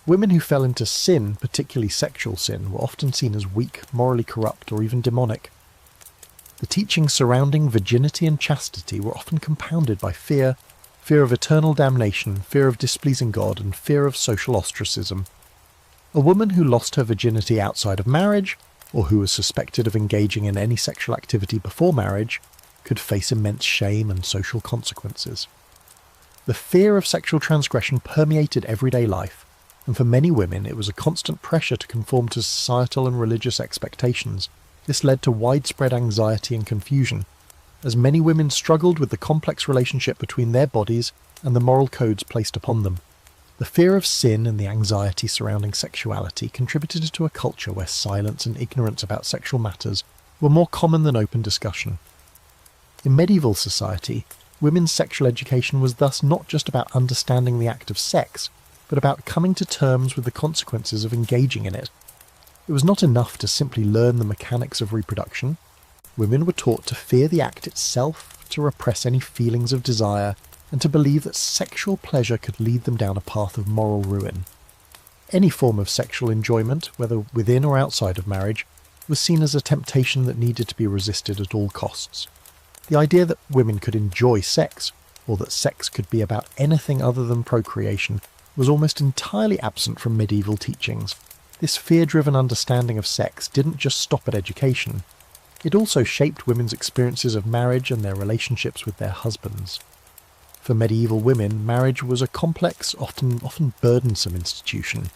Women who fell into sin, particularly sexual sin, were often seen as weak, morally corrupt, or even demonic. The teachings surrounding virginity and chastity were often compounded by fear of eternal damnation, fear of displeasing God, and fear of social ostracism. A woman who lost her virginity outside of marriage, or who was suspected of engaging in any sexual activity before marriage, could face immense shame and social consequences. The fear of sexual transgression permeated everyday life, and for many women it was a constant pressure to conform to societal and religious expectations. This led to widespread anxiety and confusion, as many women struggled with the complex relationship between their bodies and the moral codes placed upon them. The fear of sin and the anxiety surrounding sexuality contributed to a culture where silence and ignorance about sexual matters were more common than open discussion. In medieval society, women's sexual education was thus not just about understanding the act of sex, but about coming to terms with the consequences of engaging in it. It was not enough to simply learn the mechanics of reproduction. Women were taught to fear the act itself, to repress any feelings of desire, and to believe that sexual pleasure could lead them down a path of moral ruin. Any form of sexual enjoyment, whether within or outside of marriage, was seen as a temptation that needed to be resisted at all costs. The idea that women could enjoy sex, or that sex could be about anything other than procreation, was almost entirely absent from medieval teachings. This fear-driven understanding of sex didn't just stop at education. It also shaped women's experiences of marriage and their relationships with their husbands. For medieval women, marriage was a complex, often burdensome institution.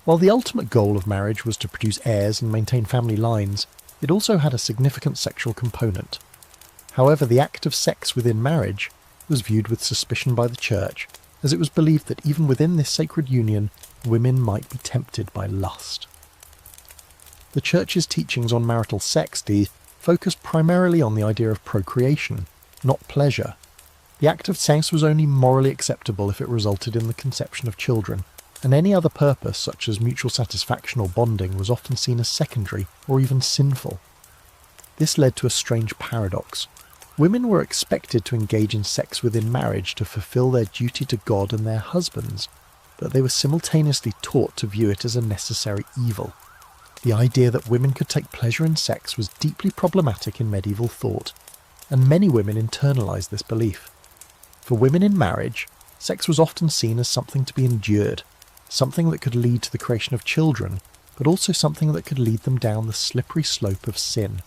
While the ultimate goal of marriage was to produce heirs and maintain family lines, it also had a significant sexual component. However, the act of sex within marriage was viewed with suspicion by the Church, as it was believed that even within this sacred union, women might be tempted by lust. The Church's teachings on marital sex focused primarily on the idea of procreation, not pleasure. The act of sex was only morally acceptable if it resulted in the conception of children, and any other purpose, such as mutual satisfaction or bonding, was often seen as secondary or even sinful. This led to a strange paradox. Women were expected to engage in sex within marriage to fulfill their duty to God and their husbands, but they were simultaneously taught to view it as a necessary evil. The idea that women could take pleasure in sex was deeply problematic in medieval thought, and many women internalized this belief. For women in marriage, sex was often seen as something to be endured, something that could lead to the creation of children, but also something that could lead them down the slippery slope of sin.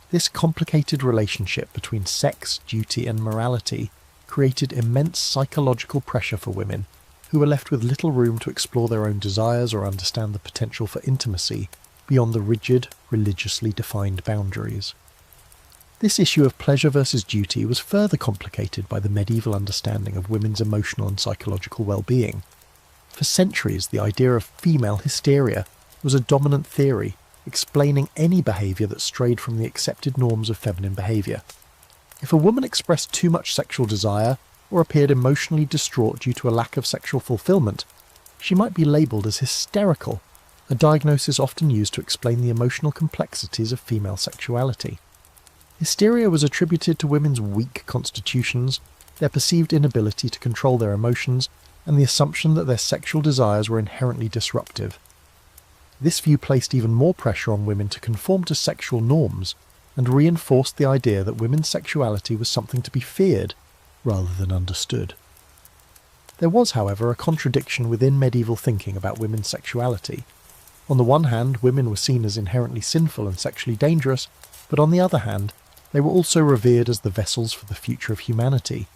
This complicated relationship between sex, duty, and morality created immense psychological pressure for women, who were left with little room to explore their own desires or understand the potential for intimacy beyond the rigid, religiously defined boundaries. This issue of pleasure versus duty was further complicated by the medieval understanding of women's emotional and psychological well-being. For centuries, the idea of female hysteria was a dominant theory, explaining any behaviour that strayed from the accepted norms of feminine behaviour. If a woman expressed too much sexual desire, or appeared emotionally distraught due to a lack of sexual fulfillment, she might be labelled as hysterical, a diagnosis often used to explain the emotional complexities of female sexuality. Hysteria was attributed to women's weak constitutions, their perceived inability to control their emotions, and the assumption that their sexual desires were inherently disruptive. This view placed even more pressure on women to conform to sexual norms, and reinforced the idea that women's sexuality was something to be feared, rather than understood. There was, however, a contradiction within medieval thinking about women's sexuality. On the one hand, women were seen as inherently sinful and sexually dangerous, but on the other hand, they were also revered as the vessels for the future of humanity.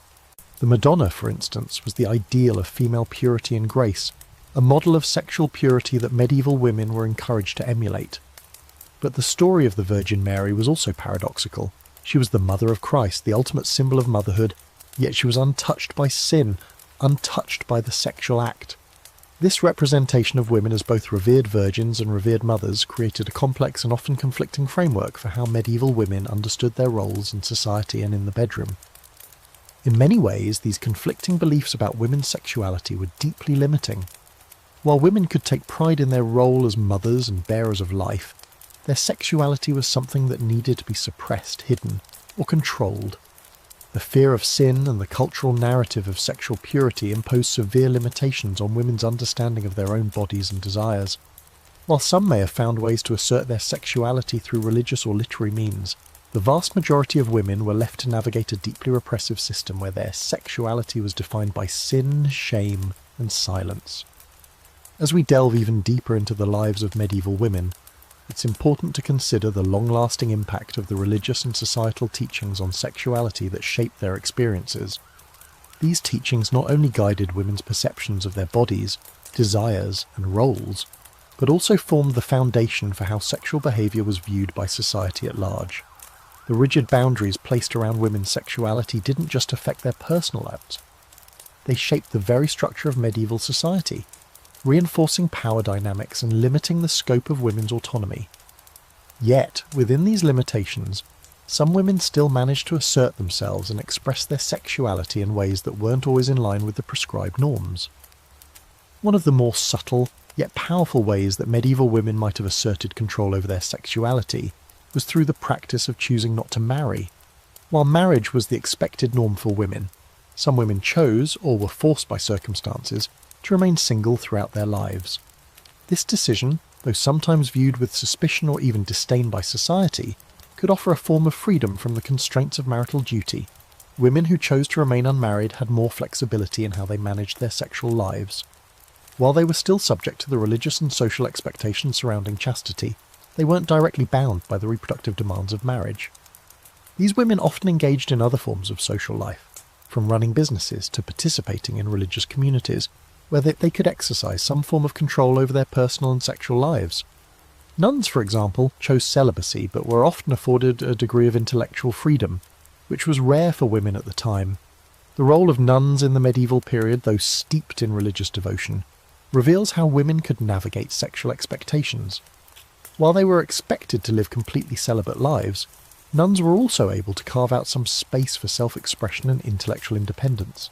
The Madonna, for instance, was the ideal of female purity and grace, a model of sexual purity that medieval women were encouraged to emulate. But the story of the Virgin Mary was also paradoxical. She was the mother of Christ, the ultimate symbol of motherhood, yet she was untouched by sin, untouched by the sexual act. This representation of women as both revered virgins and revered mothers created a complex and often conflicting framework for how medieval women understood their roles in society and in the bedroom. In many ways, these conflicting beliefs about women's sexuality were deeply limiting. While women could take pride in their role as mothers and bearers of life, their sexuality was something that needed to be suppressed, hidden, or controlled. The fear of sin and the cultural narrative of sexual purity imposed severe limitations on women's understanding of their own bodies and desires. While some may have found ways to assert their sexuality through religious or literary means, the vast majority of women were left to navigate a deeply repressive system where their sexuality was defined by sin, shame, and silence. As we delve even deeper into the lives of medieval women, it's important to consider the long-lasting impact of the religious and societal teachings on sexuality that shaped their experiences. These teachings not only guided women's perceptions of their bodies, desires, and roles, but also formed the foundation for how sexual behaviour was viewed by society at large. The rigid boundaries placed around women's sexuality didn't just affect their personal lives. They shaped the very structure of medieval society, reinforcing power dynamics and limiting the scope of women's autonomy. Yet, within these limitations, some women still managed to assert themselves and express their sexuality in ways that weren't always in line with the prescribed norms. One of the more subtle, yet powerful ways that medieval women might have asserted control over their sexuality was through the practice of choosing not to marry. While marriage was the expected norm for women, some women chose, or were forced by circumstances, to remain single throughout their lives. This decision, though sometimes viewed with suspicion or even disdain by society, could offer a form of freedom from the constraints of marital duty. Women who chose to remain unmarried had more flexibility in how they managed their sexual lives. While they were still subject to the religious and social expectations surrounding chastity, they weren't directly bound by the reproductive demands of marriage. These women often engaged in other forms of social life, from running businesses to participating in religious communities, where they could exercise some form of control over their personal and sexual lives. Nuns, for example, chose celibacy but were often afforded a degree of intellectual freedom, which was rare for women at the time. The role of nuns in the medieval period, though steeped in religious devotion, reveals how women could navigate sexual expectations. While they were expected to live completely celibate lives, nuns were also able to carve out some space for self-expression and intellectual independence.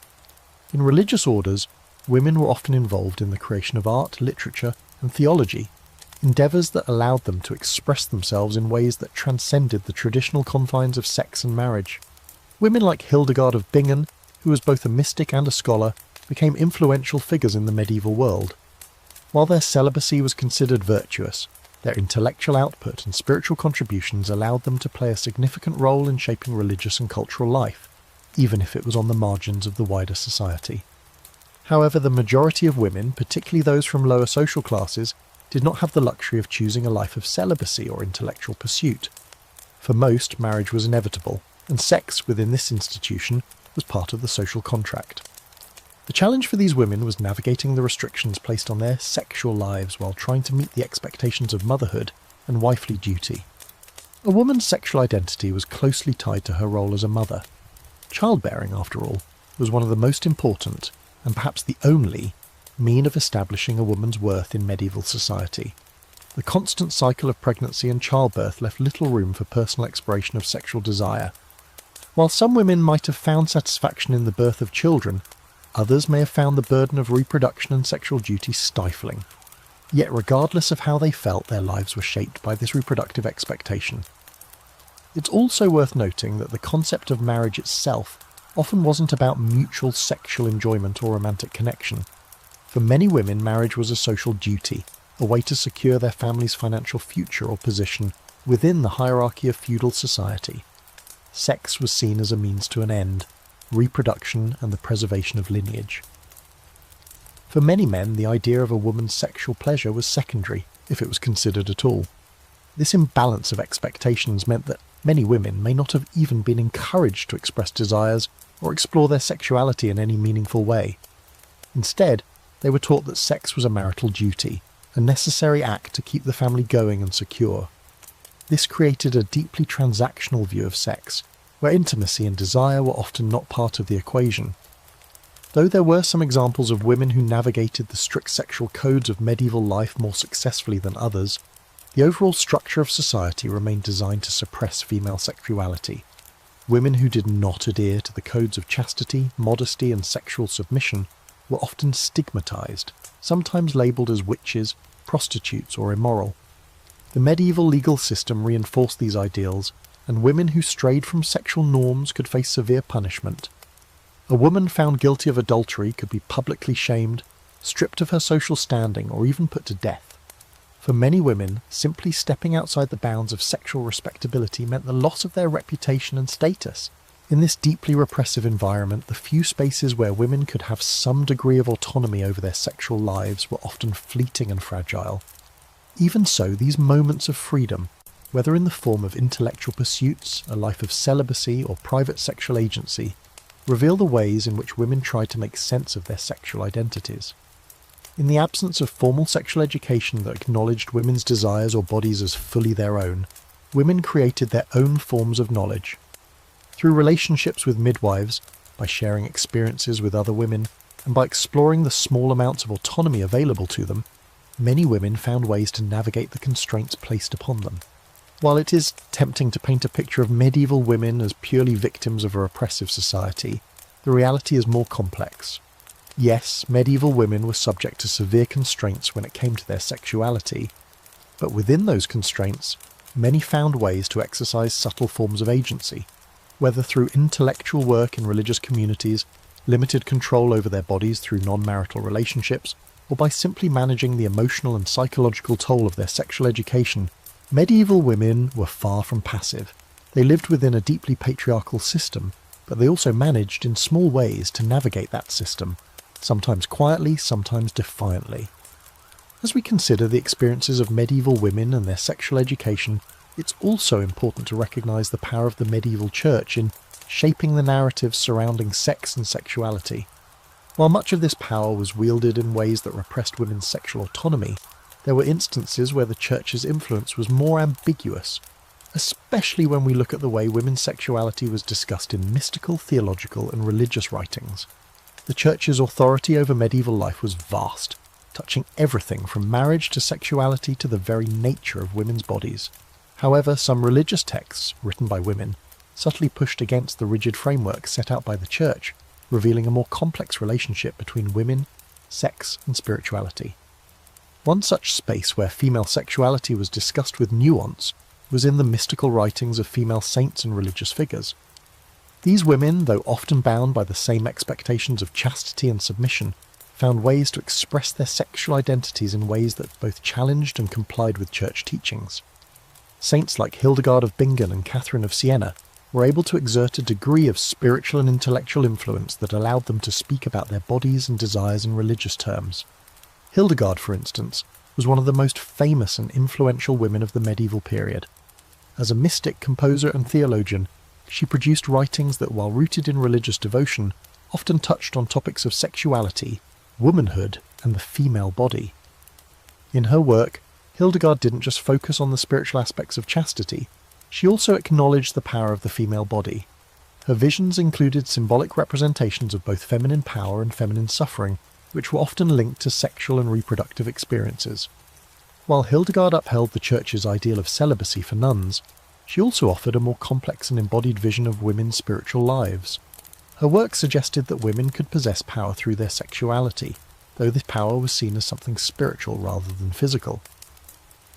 In religious orders, women were often involved in the creation of art, literature, and theology, endeavours that allowed them to express themselves in ways that transcended the traditional confines of sex and marriage. Women like Hildegard of Bingen, who was both a mystic and a scholar, became influential figures in the medieval world. While their celibacy was considered virtuous, their intellectual output and spiritual contributions allowed them to play a significant role in shaping religious and cultural life, even if it was on the margins of the wider society. However, the majority of women, particularly those from lower social classes, did not have the luxury of choosing a life of celibacy or intellectual pursuit. For most, marriage was inevitable, and sex within this institution was part of the social contract. The challenge for these women was navigating the restrictions placed on their sexual lives while trying to meet the expectations of motherhood and wifely duty. A woman's sexual identity was closely tied to her role as a mother. Childbearing, after all, was one of the most important, and perhaps the only, mean of establishing a woman's worth in medieval society. The constant cycle of pregnancy and childbirth left little room for personal exploration of sexual desire. While some women might have found satisfaction in the birth of children, others may have found the burden of reproduction and sexual duty stifling. Yet regardless of how they felt, their lives were shaped by this reproductive expectation. It's also worth noting that the concept of marriage itself often wasn't about mutual sexual enjoyment or romantic connection. For many women, marriage was a social duty, a way to secure their family's financial future or position within the hierarchy of feudal society. Sex was seen as a means to an end, reproduction and the preservation of lineage. For many men, the idea of a woman's sexual pleasure was secondary, if it was considered at all. This imbalance of expectations meant that many women may not have even been encouraged to express desires or explore their sexuality in any meaningful way. Instead, they were taught that sex was a marital duty, a necessary act to keep the family going and secure. This created a deeply transactional view of sex, where intimacy and desire were often not part of the equation. Though there were some examples of women who navigated the strict sexual codes of medieval life more successfully than others, the overall structure of society remained designed to suppress female sexuality. Women who did not adhere to the codes of chastity, modesty, and sexual submission were often stigmatized, sometimes labelled as witches, prostitutes, or immoral. The medieval legal system reinforced these ideals, and women who strayed from sexual norms could face severe punishment. A woman found guilty of adultery could be publicly shamed, stripped of her social standing, or even put to death. For many women, simply stepping outside the bounds of sexual respectability meant the loss of their reputation and status. In this deeply repressive environment, the few spaces where women could have some degree of autonomy over their sexual lives were often fleeting and fragile. Even so, these moments of freedom, whether in the form of intellectual pursuits, a life of celibacy, or private sexual agency, reveal the ways in which women tried to make sense of their sexual identities. In the absence of formal sexual education that acknowledged women's desires or bodies as fully their own, women created their own forms of knowledge. Through relationships with midwives, by sharing experiences with other women, and by exploring the small amounts of autonomy available to them, many women found ways to navigate the constraints placed upon them. While it is tempting to paint a picture of medieval women as purely victims of a repressive society, the reality is more complex. Yes, medieval women were subject to severe constraints when it came to their sexuality, but within those constraints, many found ways to exercise subtle forms of agency, whether through intellectual work in religious communities, limited control over their bodies through non-marital relationships, or by simply managing the emotional and psychological toll of their sexual education. Medieval women were far from passive. They lived within a deeply patriarchal system, but they also managed in small ways to navigate that system, sometimes quietly, sometimes defiantly. As we consider the experiences of medieval women and their sexual education, it's also important to recognise the power of the medieval church in shaping the narratives surrounding sex and sexuality. While much of this power was wielded in ways that repressed women's sexual autonomy, there were instances where the church's influence was more ambiguous, especially when we look at the way women's sexuality was discussed in mystical, theological, and religious writings. The church's authority over medieval life was vast, touching everything from marriage to sexuality to the very nature of women's bodies. However, some religious texts, written by women, subtly pushed against the rigid framework set out by the church, revealing a more complex relationship between women, sex, and spirituality. One such space where female sexuality was discussed with nuance was in the mystical writings of female saints and religious figures. These women, though often bound by the same expectations of chastity and submission, found ways to express their sexual identities in ways that both challenged and complied with church teachings. Saints like Hildegard of Bingen and Catherine of Siena were able to exert a degree of spiritual and intellectual influence that allowed them to speak about their bodies and desires in religious terms. Hildegard, for instance, was one of the most famous and influential women of the medieval period. As a mystic, composer, and theologian, she produced writings that, while rooted in religious devotion, often touched on topics of sexuality, womanhood, and the female body. In her work, Hildegard didn't just focus on the spiritual aspects of chastity, she also acknowledged the power of the female body. Her visions included symbolic representations of both feminine power and feminine suffering, which were often linked to sexual and reproductive experiences. While Hildegard upheld the Church's ideal of celibacy for nuns, she also offered a more complex and embodied vision of women's spiritual lives. Her work suggested that women could possess power through their sexuality, though this power was seen as something spiritual rather than physical.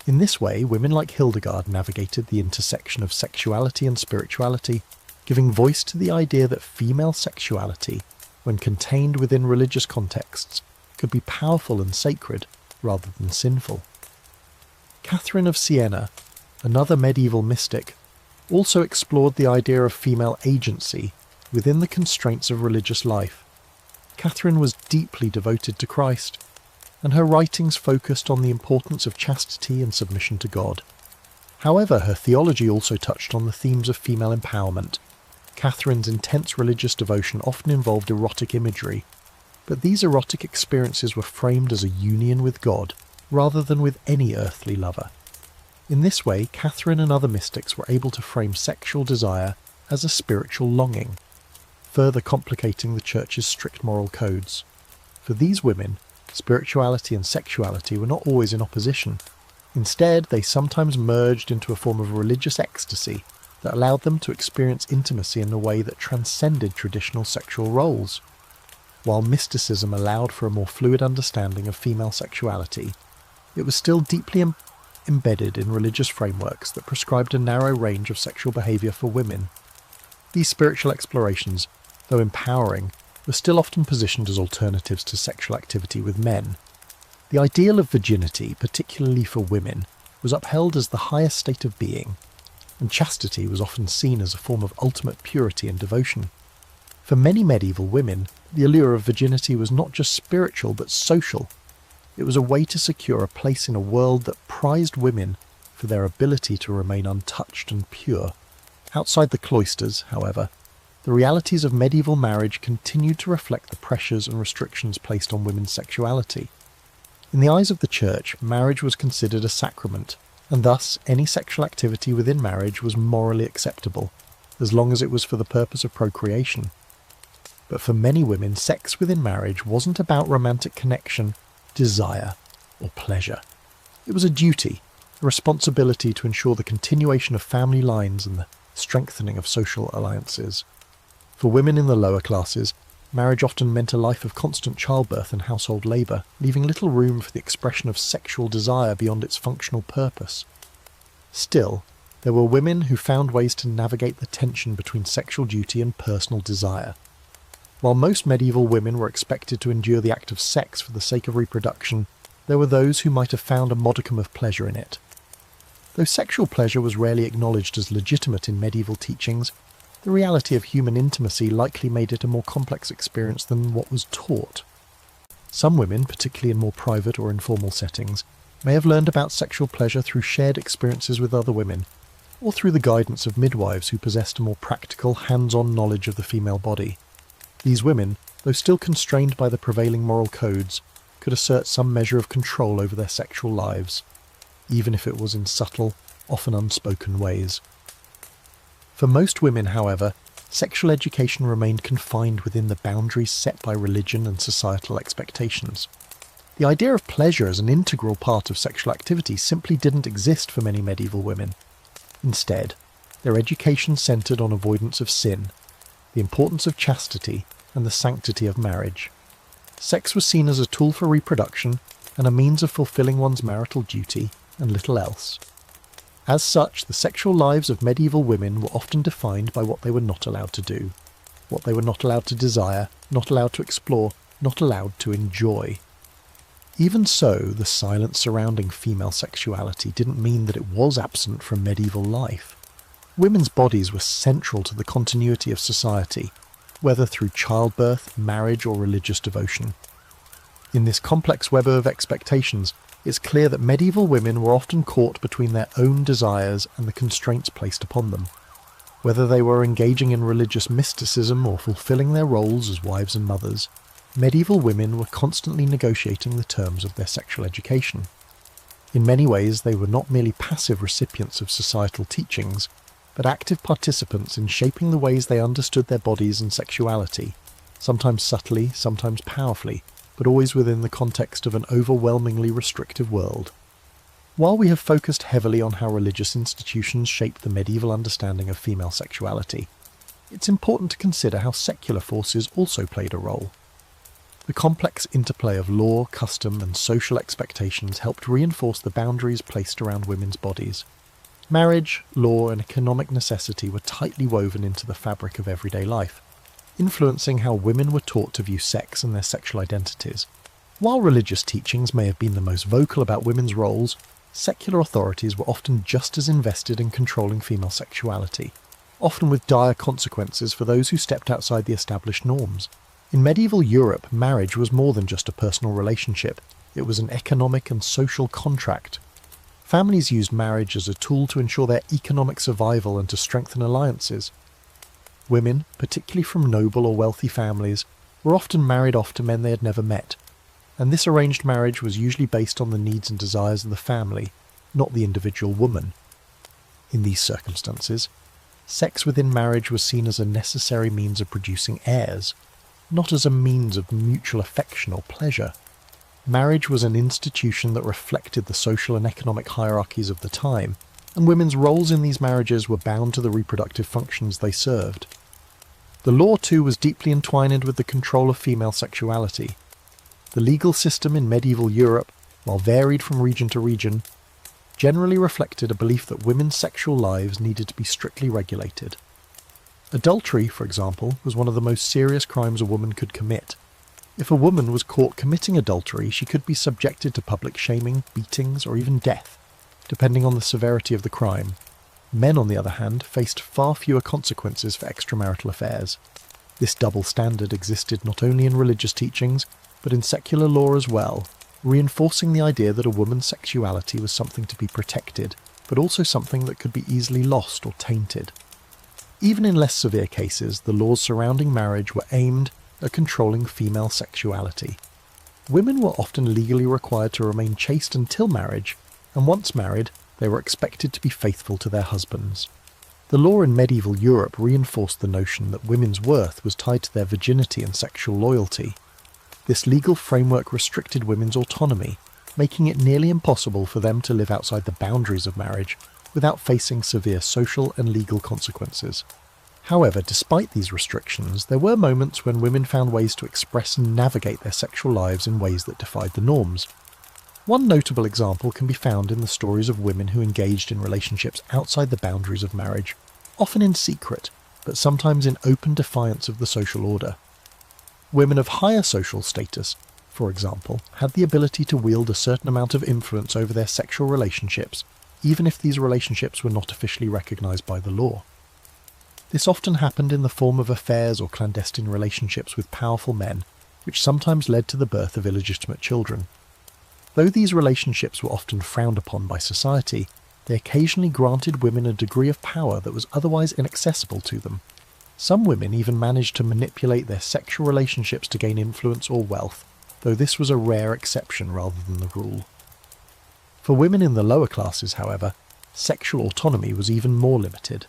In this way, women like Hildegard navigated the intersection of sexuality and spirituality, giving voice to the idea that female sexuality, when contained within religious contexts, could be powerful and sacred rather than sinful. Catherine of Siena, another medieval mystic, also explored the idea of female agency within the constraints of religious life. Catherine was deeply devoted to Christ, and her writings focused on the importance of chastity and submission to God. However, her theology also touched on the themes of female empowerment. Catherine's intense religious devotion often involved erotic imagery, but these erotic experiences were framed as a union with God, rather than with any earthly lover. In this way, Catherine and other mystics were able to frame sexual desire as a spiritual longing, further complicating the Church's strict moral codes. For these women, spirituality and sexuality were not always in opposition. Instead, they sometimes merged into a form of religious ecstasy that allowed them to experience intimacy in a way that transcended traditional sexual roles. While mysticism allowed for a more fluid understanding of female sexuality, it was still deeply embedded in religious frameworks that prescribed a narrow range of sexual behaviour for women. These spiritual explorations, though empowering, were still often positioned as alternatives to sexual activity with men. The ideal of virginity, particularly for women, was upheld as the highest state of being, and chastity was often seen as a form of ultimate purity and devotion. For many medieval women, the allure of virginity was not just spiritual but social. It was a way to secure a place in a world that prized women for their ability to remain untouched and pure. Outside the cloisters, however, the realities of medieval marriage continued to reflect the pressures and restrictions placed on women's sexuality. In the eyes of the Church, marriage was considered a sacrament, and thus any sexual activity within marriage was morally acceptable, as long as it was for the purpose of procreation. But for many women, sex within marriage wasn't about romantic connection, desire, or pleasure. It was a duty, a responsibility to ensure the continuation of family lines and the strengthening of social alliances. For women in the lower classes, marriage often meant a life of constant childbirth and household labour, leaving little room for the expression of sexual desire beyond its functional purpose. Still, there were women who found ways to navigate the tension between sexual duty and personal desire. While most medieval women were expected to endure the act of sex for the sake of reproduction, there were those who might have found a modicum of pleasure in it. Though sexual pleasure was rarely acknowledged as legitimate in medieval teachings, the reality of human intimacy likely made it a more complex experience than what was taught. Some women, particularly in more private or informal settings, may have learned about sexual pleasure through shared experiences with other women, or through the guidance of midwives who possessed a more practical, hands-on knowledge of the female body. These women, though still constrained by the prevailing moral codes, could assert some measure of control over their sexual lives, even if it was in subtle, often unspoken ways. For most women, however, sexual education remained confined within the boundaries set by religion and societal expectations. The idea of pleasure as an integral part of sexual activity simply didn't exist for many medieval women. Instead, their education centred on avoidance of sin, the importance of chastity, and the sanctity of marriage. Sex was seen as a tool for reproduction and a means of fulfilling one's marital duty, and little else. As such, the sexual lives of medieval women were often defined by what they were not allowed to do, what they were not allowed to desire, not allowed to explore, not allowed to enjoy. Even so, the silence surrounding female sexuality didn't mean that it was absent from medieval life. Women's bodies were central to the continuity of society, whether through childbirth, marriage, or religious devotion. In this complex web of expectations, it's clear that medieval women were often caught between their own desires and the constraints placed upon them. Whether they were engaging in religious mysticism or fulfilling their roles as wives and mothers, medieval women were constantly negotiating the terms of their sexual education. In many ways, they were not merely passive recipients of societal teachings, but active participants in shaping the ways they understood their bodies and sexuality, sometimes subtly, sometimes powerfully, but always within the context of an overwhelmingly restrictive world. While we have focused heavily on how religious institutions shaped the medieval understanding of female sexuality, it's important to consider how secular forces also played a role. The complex interplay of law, custom, and social expectations helped reinforce the boundaries placed around women's bodies. Marriage, law, and economic necessity were tightly woven into the fabric of everyday life, influencing how women were taught to view sex and their sexual identities. While religious teachings may have been the most vocal about women's roles, secular authorities were often just as invested in controlling female sexuality, often with dire consequences for those who stepped outside the established norms. In medieval Europe, marriage was more than just a personal relationship. It was an economic and social contract. Families used marriage as a tool to ensure their economic survival and to strengthen alliances. Women, particularly from noble or wealthy families, were often married off to men they had never met, and this arranged marriage was usually based on the needs and desires of the family, not the individual woman. In these circumstances, sex within marriage was seen as a necessary means of producing heirs, not as a means of mutual affection or pleasure. Marriage was an institution that reflected the social and economic hierarchies of the time, and women's roles in these marriages were bound to the reproductive functions they served. The law too was deeply entwined with the control of female sexuality. The legal system in medieval Europe, while varied from region to region, generally reflected a belief that women's sexual lives needed to be strictly regulated. Adultery, for example, was one of the most serious crimes a woman could commit. If a woman was caught committing adultery, she could be subjected to public shaming, beatings, or even death, depending on the severity of the crime. Men, on the other hand, faced far fewer consequences for extramarital affairs. This double standard existed not only in religious teachings, but in secular law as well, reinforcing the idea that a woman's sexuality was something to be protected, but also something that could be easily lost or tainted. Even in less severe cases, the laws surrounding marriage were aimed at controlling female sexuality. Women were often legally required to remain chaste until marriage, and once married, they were expected to be faithful to their husbands. The law in medieval Europe reinforced the notion that women's worth was tied to their virginity and sexual loyalty. This legal framework restricted women's autonomy, making it nearly impossible for them to live outside the boundaries of marriage without facing severe social and legal consequences. However, despite these restrictions, there were moments when women found ways to express and navigate their sexual lives in ways that defied the norms. One notable example can be found in the stories of women who engaged in relationships outside the boundaries of marriage, often in secret, but sometimes in open defiance of the social order. Women of higher social status, for example, had the ability to wield a certain amount of influence over their sexual relationships, even if these relationships were not officially recognised by the law. This often happened in the form of affairs or clandestine relationships with powerful men, which sometimes led to the birth of illegitimate children. Though these relationships were often frowned upon by society, they occasionally granted women a degree of power that was otherwise inaccessible to them. Some women even managed to manipulate their sexual relationships to gain influence or wealth, though this was a rare exception rather than the rule. For women in the lower classes, however, sexual autonomy was even more limited.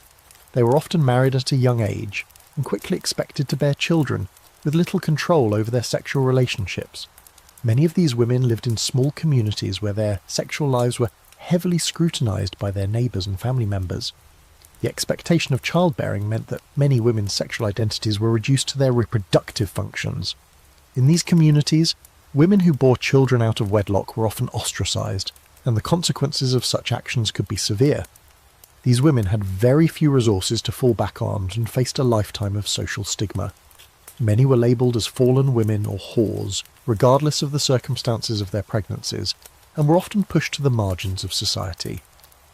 They were often married at a young age, and quickly expected to bear children, with little control over their sexual relationships. Many of these women lived in small communities where their sexual lives were heavily scrutinised by their neighbours and family members. The expectation of childbearing meant that many women's sexual identities were reduced to their reproductive functions. In these communities, women who bore children out of wedlock were often ostracised, and the consequences of such actions could be severe. These women had very few resources to fall back on and faced a lifetime of social stigma. Many were labelled as fallen women or whores, regardless of the circumstances of their pregnancies, and were often pushed to the margins of society.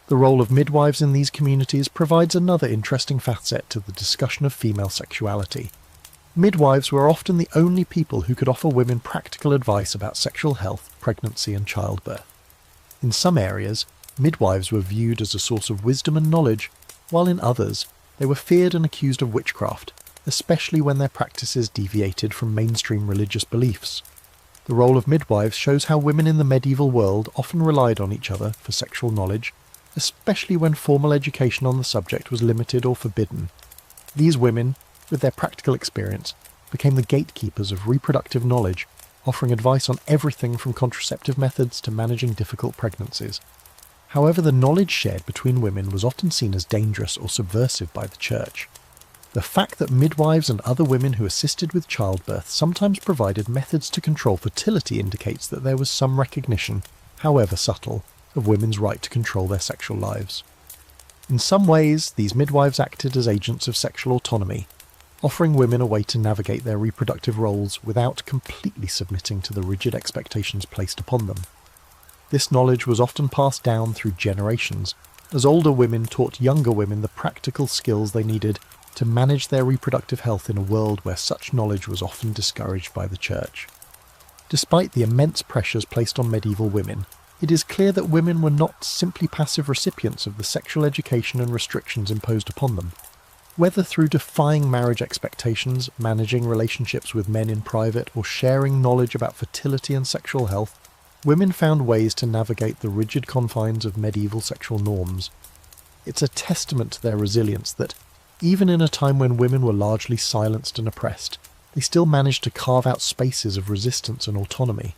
The role of midwives in these communities provides another interesting facet to the discussion of female sexuality. Midwives were often the only people who could offer women practical advice about sexual health, pregnancy and childbirth. In some areas, midwives were viewed as a source of wisdom and knowledge, while in others, they were feared and accused of witchcraft, especially when their practices deviated from mainstream religious beliefs. The role of midwives shows how women in the medieval world often relied on each other for sexual knowledge, especially when formal education on the subject was limited or forbidden. These women, with their practical experience, became the gatekeepers of reproductive knowledge, offering advice on everything from contraceptive methods to managing difficult pregnancies. However, the knowledge shared between women was often seen as dangerous or subversive by the church. The fact that midwives and other women who assisted with childbirth sometimes provided methods to control fertility indicates that there was some recognition, however subtle, of women's right to control their sexual lives. In some ways, these midwives acted as agents of sexual autonomy, offering women a way to navigate their reproductive roles without completely submitting to the rigid expectations placed upon them. This knowledge was often passed down through generations, as older women taught younger women the practical skills they needed to manage their reproductive health in a world where such knowledge was often discouraged by the church. Despite the immense pressures placed on medieval women, it is clear that women were not simply passive recipients of the sexual education and restrictions imposed upon them. Whether through defying marriage expectations, managing relationships with men in private, or sharing knowledge about fertility and sexual health, women found ways to navigate the rigid confines of medieval sexual norms. It's a testament to their resilience that, even in a time when women were largely silenced and oppressed, they still managed to carve out spaces of resistance and autonomy.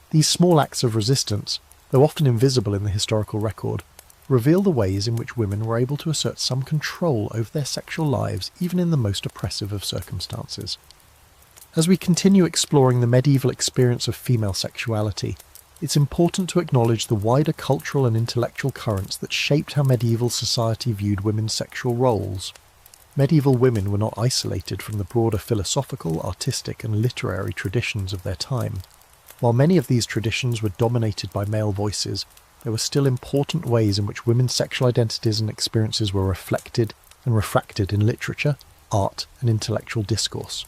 These small acts of resistance, though often invisible in the historical record, reveal the ways in which women were able to assert some control over their sexual lives even in the most oppressive of circumstances. As we continue exploring the medieval experience of female sexuality, it's important to acknowledge the wider cultural and intellectual currents that shaped how medieval society viewed women's sexual roles. Medieval women were not isolated from the broader philosophical, artistic, and literary traditions of their time. While many of these traditions were dominated by male voices, there were still important ways in which women's sexual identities and experiences were reflected and refracted in literature, art, and intellectual discourse.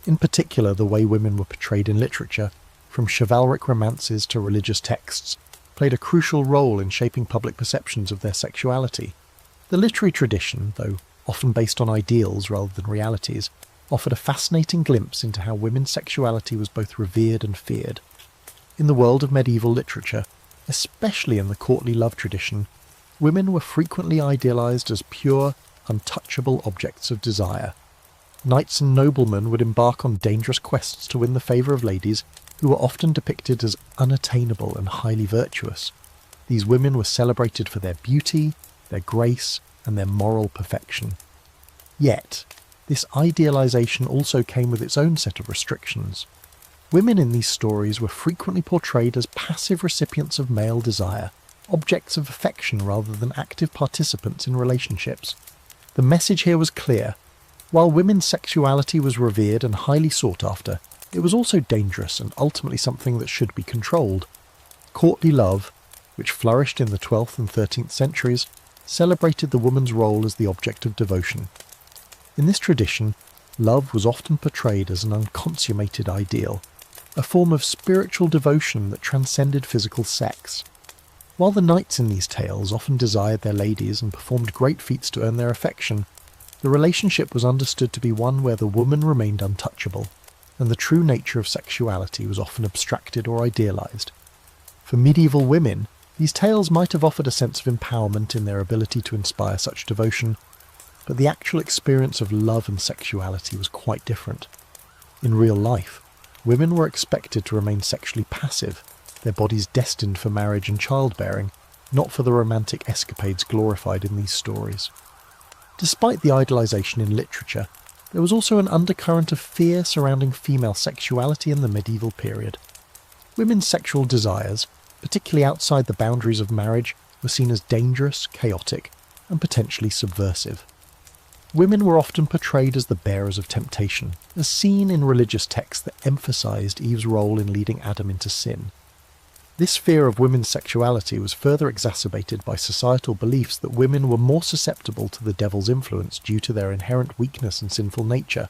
In particular, the way women were portrayed in literature, from chivalric romances to religious texts, played a crucial role in shaping public perceptions of their sexuality. The literary tradition, though often based on ideals rather than realities, offered a fascinating glimpse into how women's sexuality was both revered and feared. In the world of medieval literature, especially in the courtly love tradition, women were frequently idealized as pure, untouchable objects of desire. Knights and noblemen would embark on dangerous quests to win the favour of ladies who were often depicted as unattainable and highly virtuous. These women were celebrated for their beauty, their grace, and their moral perfection. Yet, this idealization also came with its own set of restrictions. Women in these stories were frequently portrayed as passive recipients of male desire, objects of affection rather than active participants in relationships. The message here was clear. While women's sexuality was revered and highly sought after, it was also dangerous and ultimately something that should be controlled. Courtly love, which flourished in the 12th and 13th centuries, celebrated the woman's role as the object of devotion. In this tradition, love was often portrayed as an unconsummated ideal, a form of spiritual devotion that transcended physical sex. While the knights in these tales often desired their ladies and performed great feats to earn their affection, the relationship was understood to be one where the woman remained untouchable, and the true nature of sexuality was often abstracted or idealized. For medieval women, these tales might have offered a sense of empowerment in their ability to inspire such devotion, but the actual experience of love and sexuality was quite different. In real life, women were expected to remain sexually passive, their bodies destined for marriage and childbearing, not for the romantic escapades glorified in these stories. Despite the idealization in literature, there was also an undercurrent of fear surrounding female sexuality in the medieval period. Women's sexual desires, particularly outside the boundaries of marriage, were seen as dangerous, chaotic, and potentially subversive. Women were often portrayed as the bearers of temptation, as seen in religious texts that emphasized Eve's role in leading Adam into sin. This fear of women's sexuality was further exacerbated by societal beliefs that women were more susceptible to the devil's influence due to their inherent weakness and sinful nature.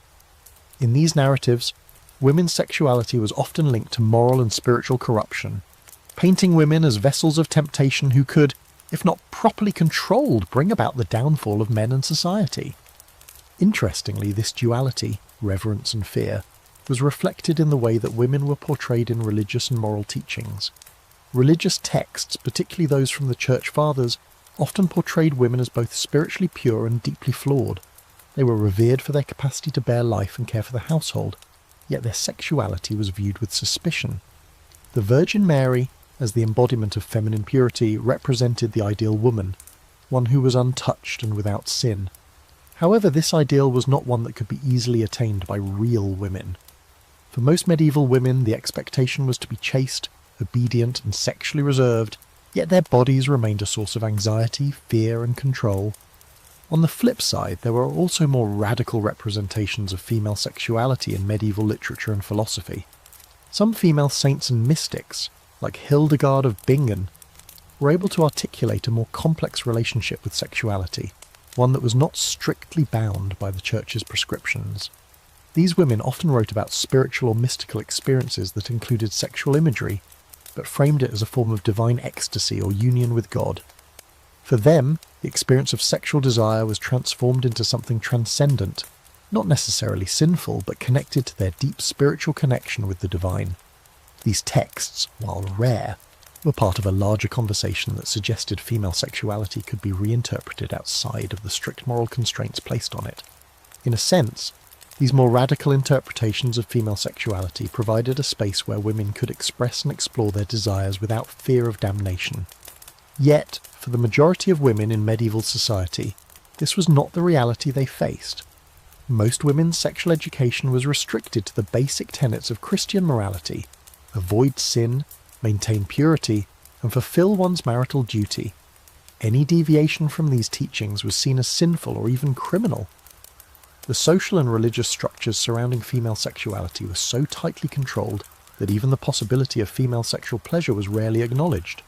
In these narratives, women's sexuality was often linked to moral and spiritual corruption, painting women as vessels of temptation who could, if not properly controlled, bring about the downfall of men and society. Interestingly, this duality, reverence and fear, was reflected in the way that women were portrayed in religious and moral teachings. Religious texts, particularly those from the Church Fathers, often portrayed women as both spiritually pure and deeply flawed. They were revered for their capacity to bear life and care for the household, yet their sexuality was viewed with suspicion. The Virgin Mary, as the embodiment of feminine purity, represented the ideal woman, one who was untouched and without sin. However, this ideal was not one that could be easily attained by real women. For most medieval women, the expectation was to be chaste, obedient, and sexually reserved, yet their bodies remained a source of anxiety, fear, and control. On the flip side, there were also more radical representations of female sexuality in medieval literature and philosophy. Some female saints and mystics, like Hildegard of Bingen, were able to articulate a more complex relationship with sexuality, one that was not strictly bound by the Church's prescriptions. These women often wrote about spiritual or mystical experiences that included sexual imagery, but framed it as a form of divine ecstasy or union with God. For them, the experience of sexual desire was transformed into something transcendent, not necessarily sinful, but connected to their deep spiritual connection with the divine. These texts, while rare, were part of a larger conversation that suggested female sexuality could be reinterpreted outside of the strict moral constraints placed on it. In a sense, these more radical interpretations of female sexuality provided a space where women could express and explore their desires without fear of damnation. Yet, for the majority of women in medieval society, this was not the reality they faced. Most women's sexual education was restricted to the basic tenets of Christian morality: avoid sin, maintain purity, and fulfill one's marital duty. Any deviation from these teachings was seen as sinful or even criminal. The social and religious structures surrounding female sexuality were so tightly controlled that even the possibility of female sexual pleasure was rarely acknowledged.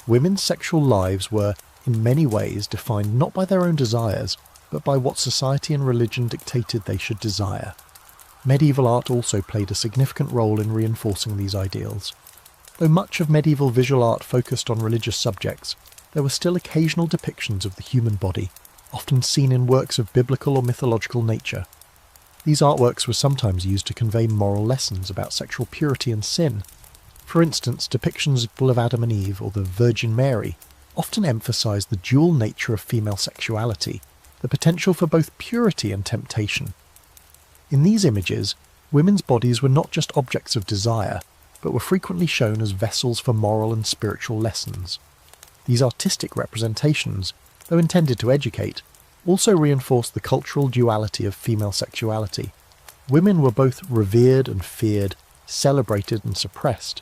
Women's sexual lives were, in many ways, defined not by their own desires, but by what society and religion dictated they should desire. Medieval art also played a significant role in reinforcing these ideals. Though much of medieval visual art focused on religious subjects, there were still occasional depictions of the human body, often seen in works of biblical or mythological nature. These artworks were sometimes used to convey moral lessons about sexual purity and sin. For instance, depictions of Adam and Eve or the Virgin Mary often emphasized the dual nature of female sexuality, the potential for both purity and temptation. In these images, women's bodies were not just objects of desire, but were frequently shown as vessels for moral and spiritual lessons. These artistic representations, though intended to educate, also reinforced the cultural duality of female sexuality. Women were both revered and feared, celebrated and suppressed.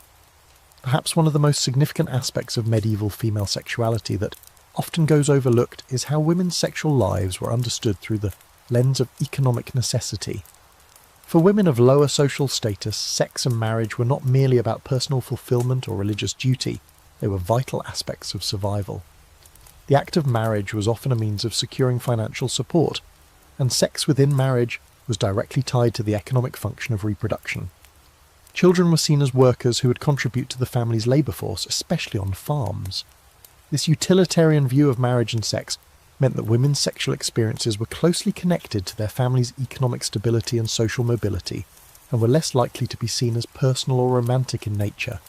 Perhaps one of the most significant aspects of medieval female sexuality that often goes overlooked is how women's sexual lives were understood through the lens of economic necessity. For women of lower social status, sex and marriage were not merely about personal fulfillment or religious duty, they were vital aspects of survival. The act of marriage was often a means of securing financial support, and sex within marriage was directly tied to the economic function of reproduction. Children were seen as workers who would contribute to the family's labour force, especially on farms. This utilitarian view of marriage and sex meant that women's sexual experiences were closely connected to their family's economic stability and social mobility, and were less likely to be seen as personal or romantic in nature.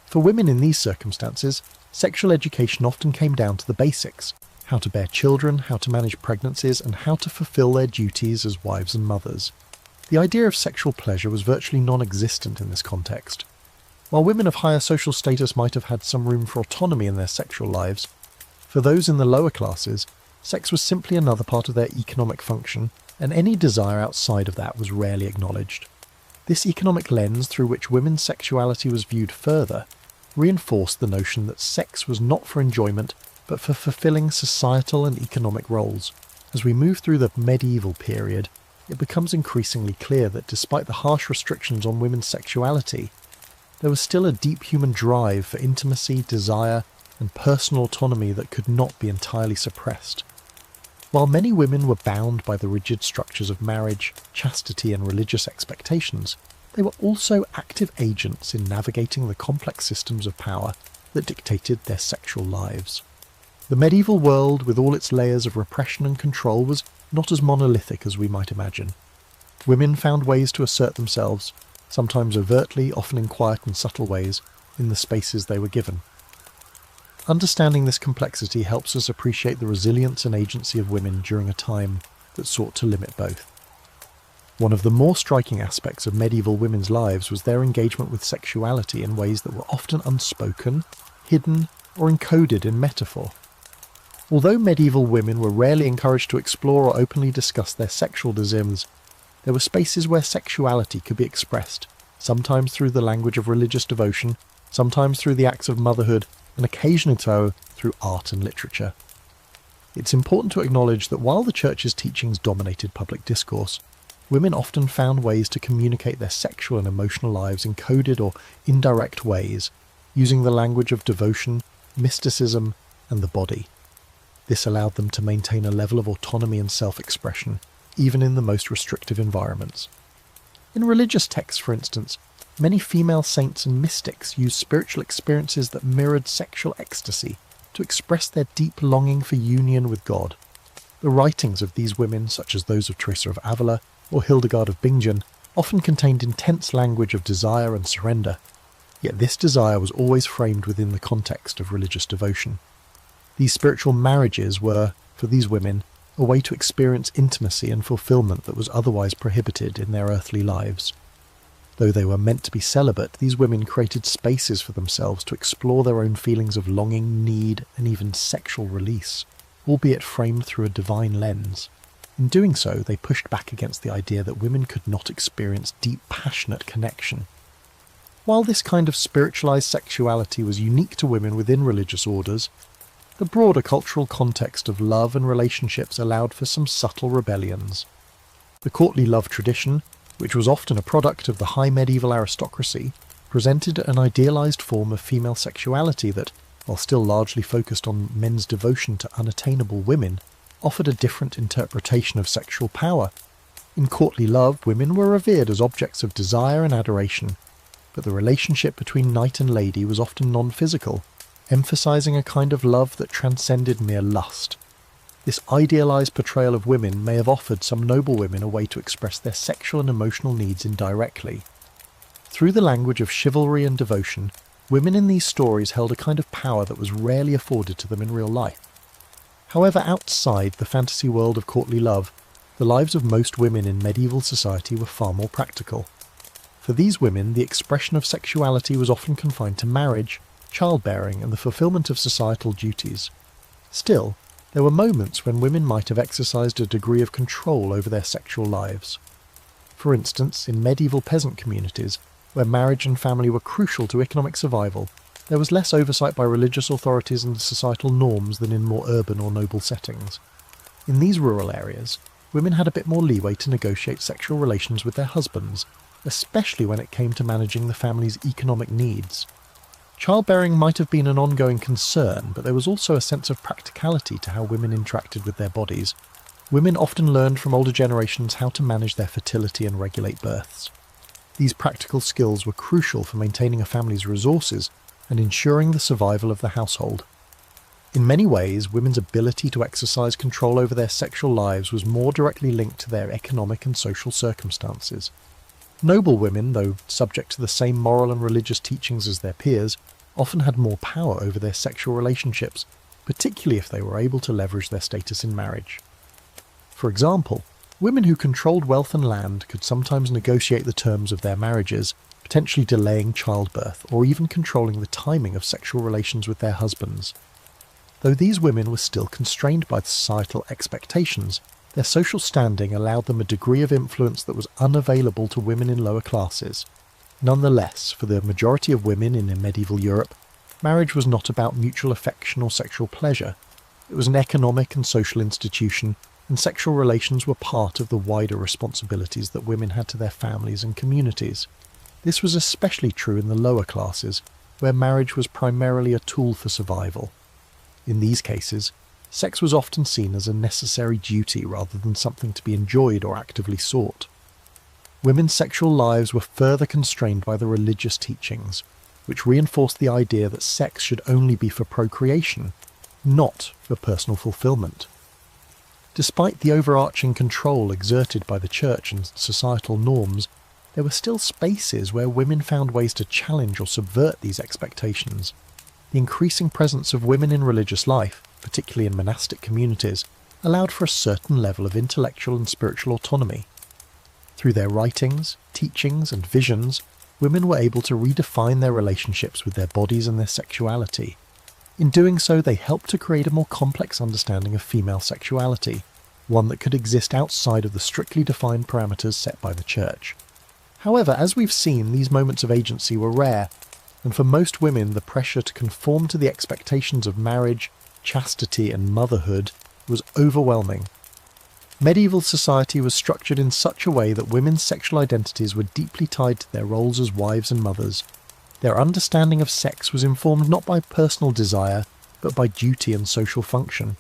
For women in these circumstances, sexual education often came down to the basics: how to bear children, how to manage pregnancies, and how to fulfill their duties as wives and mothers. The idea of sexual pleasure was virtually non-existent in this context. While women of higher social status might have had some room for autonomy in their sexual lives, for those in the lower classes, sex was simply another part of their economic function, and any desire outside of that was rarely acknowledged. This economic lens through which women's sexuality was viewed further reinforced the notion that sex was not for enjoyment, but for fulfilling societal and economic roles. As we move through the medieval period, it becomes increasingly clear that despite the harsh restrictions on women's sexuality, there was still a deep human drive for intimacy, desire, and personal autonomy that could not be entirely suppressed. While many women were bound by the rigid structures of marriage, chastity, and religious expectations, they were also active agents in navigating the complex systems of power that dictated their sexual lives. The medieval world, with all its layers of repression and control, was not as monolithic as we might imagine. Women found ways to assert themselves, sometimes overtly, often in quiet and subtle ways, in the spaces they were given. Understanding this complexity helps us appreciate the resilience and agency of women during a time that sought to limit both. One of the more striking aspects of medieval women's lives was their engagement with sexuality in ways that were often unspoken, hidden, or encoded in metaphor. Although medieval women were rarely encouraged to explore or openly discuss their sexual desires, there were spaces where sexuality could be expressed, sometimes through the language of religious devotion, sometimes through the acts of motherhood, and occasionally through art and literature. It's important to acknowledge that while the Church's teachings dominated public discourse, women often found ways to communicate their sexual and emotional lives in coded or indirect ways, using the language of devotion, mysticism, and the body. This allowed them to maintain a level of autonomy and self-expression, even in the most restrictive environments. In religious texts, for instance, many female saints and mystics used spiritual experiences that mirrored sexual ecstasy to express their deep longing for union with God. The writings of these women, such as those of Teresa of Avila or Hildegard of Bingen, often contained intense language of desire and surrender, yet this desire was always framed within the context of religious devotion. These spiritual marriages were, for these women, a way to experience intimacy and fulfillment that was otherwise prohibited in their earthly lives. Though they were meant to be celibate, these women created spaces for themselves to explore their own feelings of longing, need, and even sexual release, albeit framed through a divine lens. In doing so, they pushed back against the idea that women could not experience deep, passionate connection. While this kind of spiritualized sexuality was unique to women within religious orders, the broader cultural context of love and relationships allowed for some subtle rebellions. The courtly love tradition, which was often a product of the high medieval aristocracy, presented an idealized form of female sexuality that, while still largely focused on men's devotion to unattainable women, offered a different interpretation of sexual power. In courtly love, women were revered as objects of desire and adoration, but the relationship between knight and lady was often non-physical, emphasizing a kind of love that transcended mere lust. This idealized portrayal of women may have offered some noble women a way to express their sexual and emotional needs indirectly. Through the language of chivalry and devotion, women in these stories held a kind of power that was rarely afforded to them in real life. However, outside the fantasy world of courtly love, the lives of most women in medieval society were far more practical. For these women, the expression of sexuality was often confined to marriage, childbearing, and the fulfillment of societal duties. Still, there were moments when women might have exercised a degree of control over their sexual lives. For instance, in medieval peasant communities, where marriage and family were crucial to economic survival, there was less oversight by religious authorities and societal norms than in more urban or noble settings. In these rural areas, women had a bit more leeway to negotiate sexual relations with their husbands, especially when it came to managing the family's economic needs. Childbearing might have been an ongoing concern, but there was also a sense of practicality to how women interacted with their bodies. Women often learned from older generations how to manage their fertility and regulate births. These practical skills were crucial for maintaining a family's resources and ensuring the survival of the household. In many ways, women's ability to exercise control over their sexual lives was more directly linked to their economic and social circumstances. Noble women, though subject to the same moral and religious teachings as their peers, often had more power over their sexual relationships, particularly if they were able to leverage their status in marriage. For example, women who controlled wealth and land could sometimes negotiate the terms of their marriages, potentially delaying childbirth or even controlling the timing of sexual relations with their husbands. Though these women were still constrained by societal expectations, their social standing allowed them a degree of influence that was unavailable to women in lower classes. Nonetheless, for the majority of women in medieval Europe, marriage was not about mutual affection or sexual pleasure. It was an economic and social institution, and sexual relations were part of the wider responsibilities that women had to their families and communities. This was especially true in the lower classes, where marriage was primarily a tool for survival. In these cases, sex was often seen as a necessary duty rather than something to be enjoyed or actively sought. Women's sexual lives were further constrained by the religious teachings, which reinforced the idea that sex should only be for procreation, not for personal fulfillment. Despite the overarching control exerted by the church and societal norms, there were still spaces where women found ways to challenge or subvert these expectations. The increasing presence of women in religious life, particularly in monastic communities, allowed for a certain level of intellectual and spiritual autonomy. Through their writings, teachings, and visions, women were able to redefine their relationships with their bodies and their sexuality. In doing so, they helped to create a more complex understanding of female sexuality, one that could exist outside of the strictly defined parameters set by the church. However, as we've seen, these moments of agency were rare, and for most women the pressure to conform to the expectations of marriage, chastity, and motherhood was overwhelming. Medieval society was structured in such a way that women's sexual identities were deeply tied to their roles as wives and mothers. Their understanding of sex was informed not by personal desire, but by duty and social function.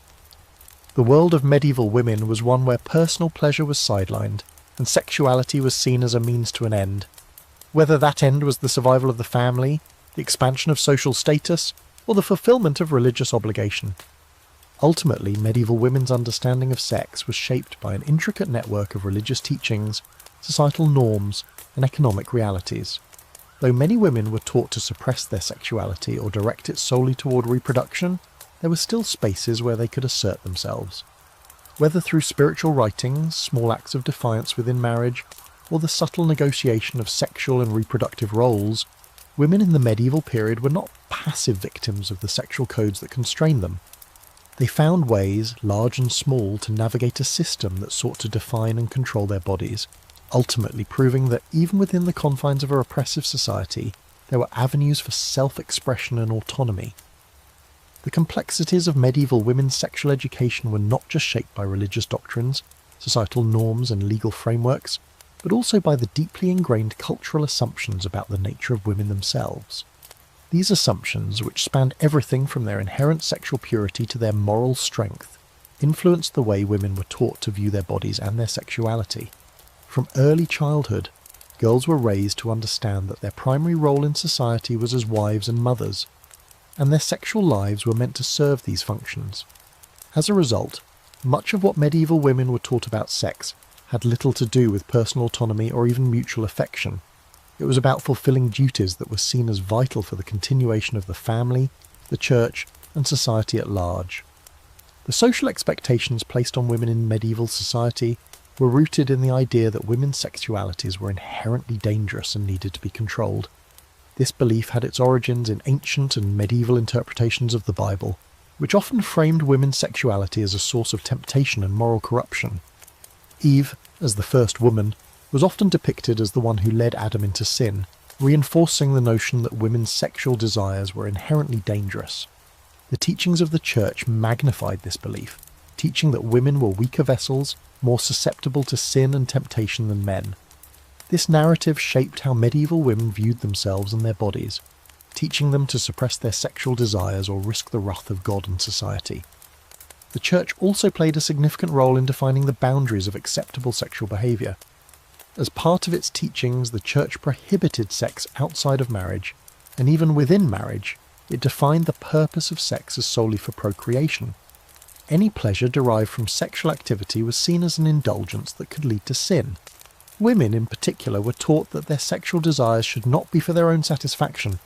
The world of medieval women was one where personal pleasure was sidelined, and sexuality was seen as a means to an end. Whether that end was the survival of the family, the expansion of social status, or the fulfillment of religious obligation. Ultimately, medieval women's understanding of sex was shaped by an intricate network of religious teachings, societal norms, and economic realities. Though many women were taught to suppress their sexuality or direct it solely toward reproduction, there were still spaces where they could assert themselves. Whether through spiritual writings, small acts of defiance within marriage, or the subtle negotiation of sexual and reproductive roles, women in the medieval period were not passive victims of the sexual codes that constrained them. They found ways, large and small, to navigate a system that sought to define and control their bodies, ultimately proving that even within the confines of a repressive society, there were avenues for self-expression and autonomy. The complexities of medieval women's sexual education were not just shaped by religious doctrines, societal norms and legal frameworks, but also by the deeply ingrained cultural assumptions about the nature of women themselves. These assumptions, which spanned everything from their inherent sexual purity to their moral strength, influenced the way women were taught to view their bodies and their sexuality. From early childhood, girls were raised to understand that their primary role in society was as wives and mothers, and their sexual lives were meant to serve these functions. As a result, much of what medieval women were taught about sex had little to do with personal autonomy or even mutual affection. It was about fulfilling duties that were seen as vital for the continuation of the family, the church, and society at large. The social expectations placed on women in medieval society were rooted in the idea that women's sexualities were inherently dangerous and needed to be controlled. This belief had its origins in ancient and medieval interpretations of the Bible, which often framed women's sexuality as a source of temptation and moral corruption. Eve, as the first woman, was often depicted as the one who led Adam into sin, reinforcing the notion that women's sexual desires were inherently dangerous. The teachings of the Church magnified this belief, teaching that women were weaker vessels, more susceptible to sin and temptation than men. This narrative shaped how medieval women viewed themselves and their bodies, teaching them to suppress their sexual desires or risk the wrath of God and society. The Church also played a significant role in defining the boundaries of acceptable sexual behaviour. As part of its teachings, the Church prohibited sex outside of marriage, and even within marriage, it defined the purpose of sex as solely for procreation. Any pleasure derived from sexual activity was seen as an indulgence that could lead to sin. Women, in particular, were taught that their sexual desires should not be for their own satisfaction,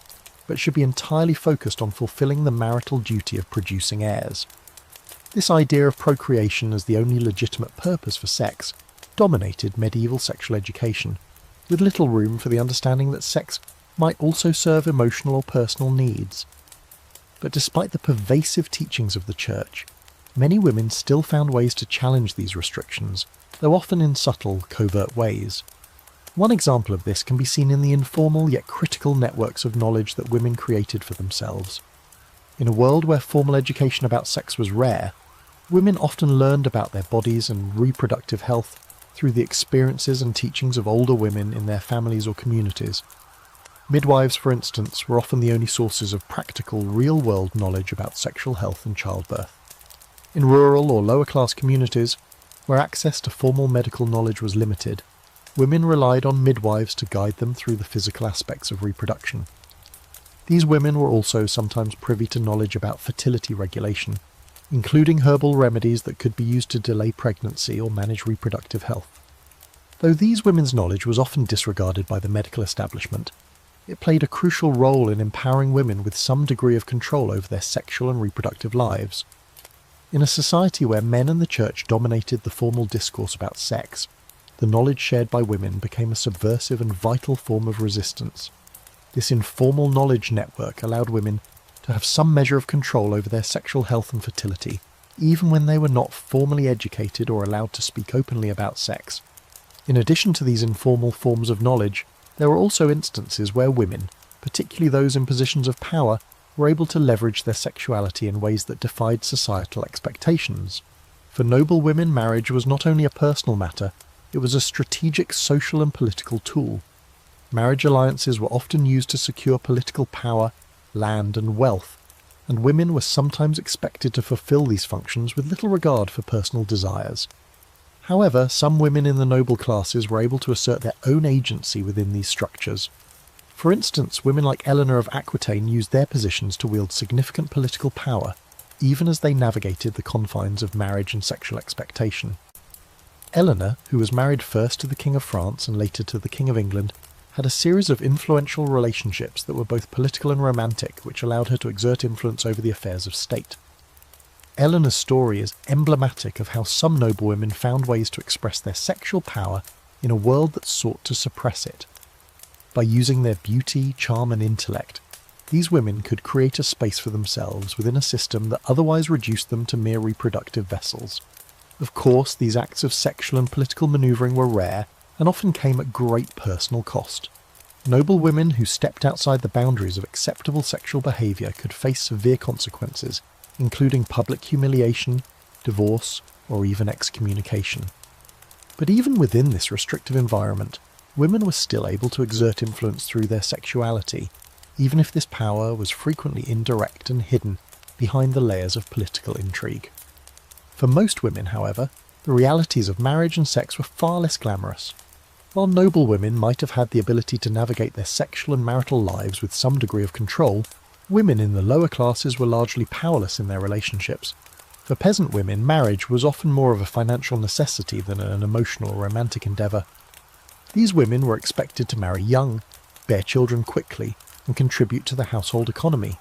but should be entirely focused on fulfilling the marital duty of producing heirs. This idea of procreation as the only legitimate purpose for sex dominated medieval sexual education, with little room for the understanding that sex might also serve emotional or personal needs. But despite the pervasive teachings of the Church, many women still found ways to challenge these restrictions, though often in subtle, covert ways. One example of this can be seen in the informal yet critical networks of knowledge that women created for themselves. In a world where formal education about sex was rare, women often learned about their bodies and reproductive health through the experiences and teachings of older women in their families or communities. Midwives, for instance, were often the only sources of practical, real-world knowledge about sexual health and childbirth. In rural or lower-class communities, where access to formal medical knowledge was limited, women relied on midwives to guide them through the physical aspects of reproduction. These women were also sometimes privy to knowledge about fertility regulation, including herbal remedies that could be used to delay pregnancy or manage reproductive health. Though these women's knowledge was often disregarded by the medical establishment, it played a crucial role in empowering women with some degree of control over their sexual and reproductive lives. In a society where men and the Church dominated the formal discourse about sex, the knowledge shared by women became a subversive and vital form of resistance. This informal knowledge network allowed women to have some measure of control over their sexual health and fertility, even when they were not formally educated or allowed to speak openly about sex. In addition to these informal forms of knowledge, there were also instances where women, particularly those in positions of power, were able to leverage their sexuality in ways that defied societal expectations. For noble women, marriage was not only a personal matter, it was a strategic social and political tool. Marriage alliances were often used to secure political power, land and wealth, and women were sometimes expected to fulfill these functions with little regard for personal desires. However, some women in the noble classes were able to assert their own agency within these structures. For instance, women like Eleanor of Aquitaine used their positions to wield significant political power, even as they navigated the confines of marriage and sexual expectation. Eleanor, who was married first to the King of France and later to the King of England, had a series of influential relationships that were both political and romantic, which allowed her to exert influence over the affairs of state. Eleanor's story is emblematic of how some noble women found ways to express their sexual power in a world that sought to suppress it. By using their beauty, charm and intellect, these women could create a space for themselves within a system that otherwise reduced them to mere reproductive vessels. Of course, these acts of sexual and political manoeuvring were rare and often came at great personal cost. Noble women who stepped outside the boundaries of acceptable sexual behaviour could face severe consequences, including public humiliation, divorce, or even excommunication. But even within this restrictive environment, women were still able to exert influence through their sexuality, even if this power was frequently indirect and hidden behind the layers of political intrigue. For most women, however, the realities of marriage and sex were far less glamorous. While noble women might have had the ability to navigate their sexual and marital lives with some degree of control, women in the lower classes were largely powerless in their relationships. For peasant women, marriage was often more of a financial necessity than an emotional or romantic endeavour. These women were expected to marry young, bear children quickly, and contribute to the household economy.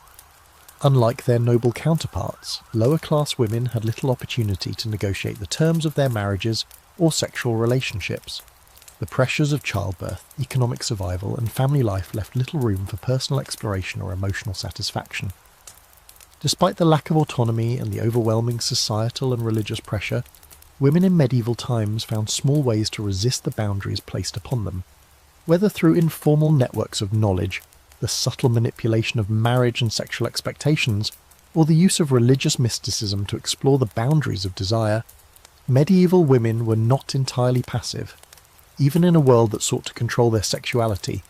Unlike their noble counterparts, lower-class women had little opportunity to negotiate the terms of their marriages or sexual relationships. The pressures of childbirth, economic survival, and family life left little room for personal exploration or emotional satisfaction. Despite the lack of autonomy and the overwhelming societal and religious pressure, women in medieval times found small ways to resist the boundaries placed upon them, whether through informal networks of knowledge, the subtle manipulation of marriage and sexual expectations, or the use of religious mysticism to explore the boundaries of desire. Medieval women were not entirely passive. Even in a world that sought to control their sexuality,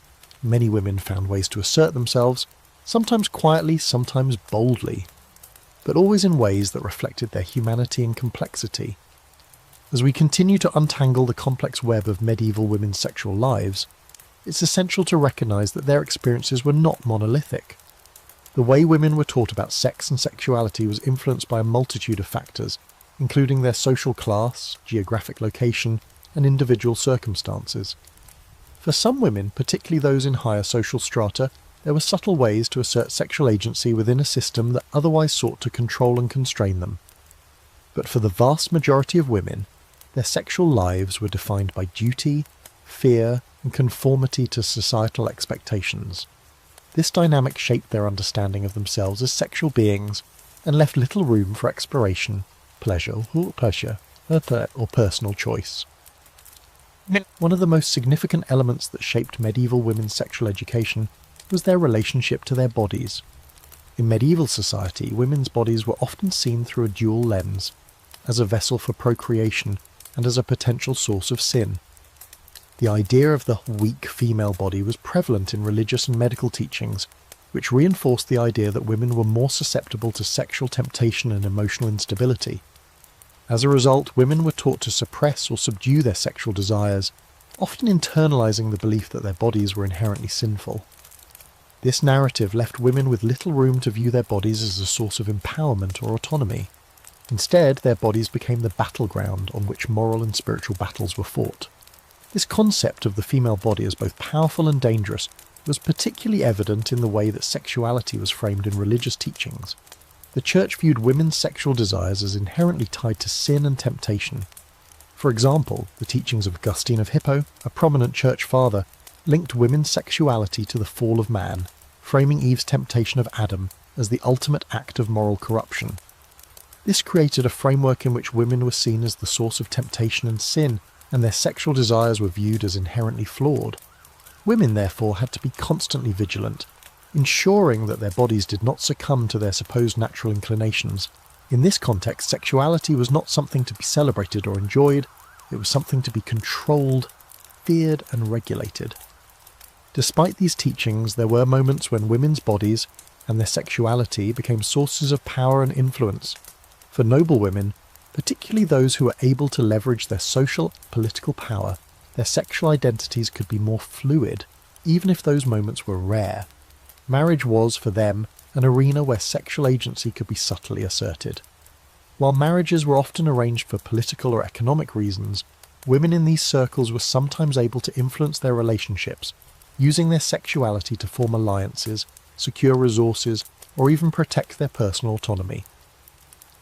many women found ways to assert themselves, sometimes quietly, sometimes boldly, but always in ways that reflected their humanity and complexity. As we continue to untangle the complex web of medieval women's sexual lives, it's essential to recognise that their experiences were not monolithic. The way women were taught about sex and sexuality was influenced by a multitude of factors, including their social class, geographic location, and individual circumstances. For some women, particularly those in higher social strata, there were subtle ways to assert sexual agency within a system that otherwise sought to control and constrain them. But for the vast majority of women, their sexual lives were defined by duty, fear, and conformity to societal expectations. This dynamic shaped their understanding of themselves as sexual beings and left little room for exploration, pleasure, or personal choice. One of the most significant elements that shaped medieval women's sexual education was their relationship to their bodies. In medieval society, women's bodies were often seen through a dual lens, as a vessel for procreation and as a potential source of sin. The idea of the weak female body was prevalent in religious and medical teachings, which reinforced the idea that women were more susceptible to sexual temptation and emotional instability. As a result, women were taught to suppress or subdue their sexual desires, often internalizing the belief that their bodies were inherently sinful. This narrative left women with little room to view their bodies as a source of empowerment or autonomy. Instead, their bodies became the battleground on which moral and spiritual battles were fought. This concept of the female body as both powerful and dangerous was particularly evident in the way that sexuality was framed in religious teachings. The Church viewed women's sexual desires as inherently tied to sin and temptation. For example, the teachings of Augustine of Hippo, a prominent Church father, linked women's sexuality to the fall of man, framing Eve's temptation of Adam as the ultimate act of moral corruption. This created a framework in which women were seen as the source of temptation and sin, and their sexual desires were viewed as inherently flawed. Women, therefore, had to be constantly vigilant, ensuring that their bodies did not succumb to their supposed natural inclinations. In this context, sexuality was not something to be celebrated or enjoyed, it was something to be controlled, feared, and regulated. Despite these teachings, there were moments when women's bodies and their sexuality became sources of power and influence. For noble women, particularly those who were able to leverage their social, political power, their sexual identities could be more fluid, even if those moments were rare. Marriage was, for them, an arena where sexual agency could be subtly asserted. While marriages were often arranged for political or economic reasons, women in these circles were sometimes able to influence their relationships, using their sexuality to form alliances, secure resources, or even protect their personal autonomy.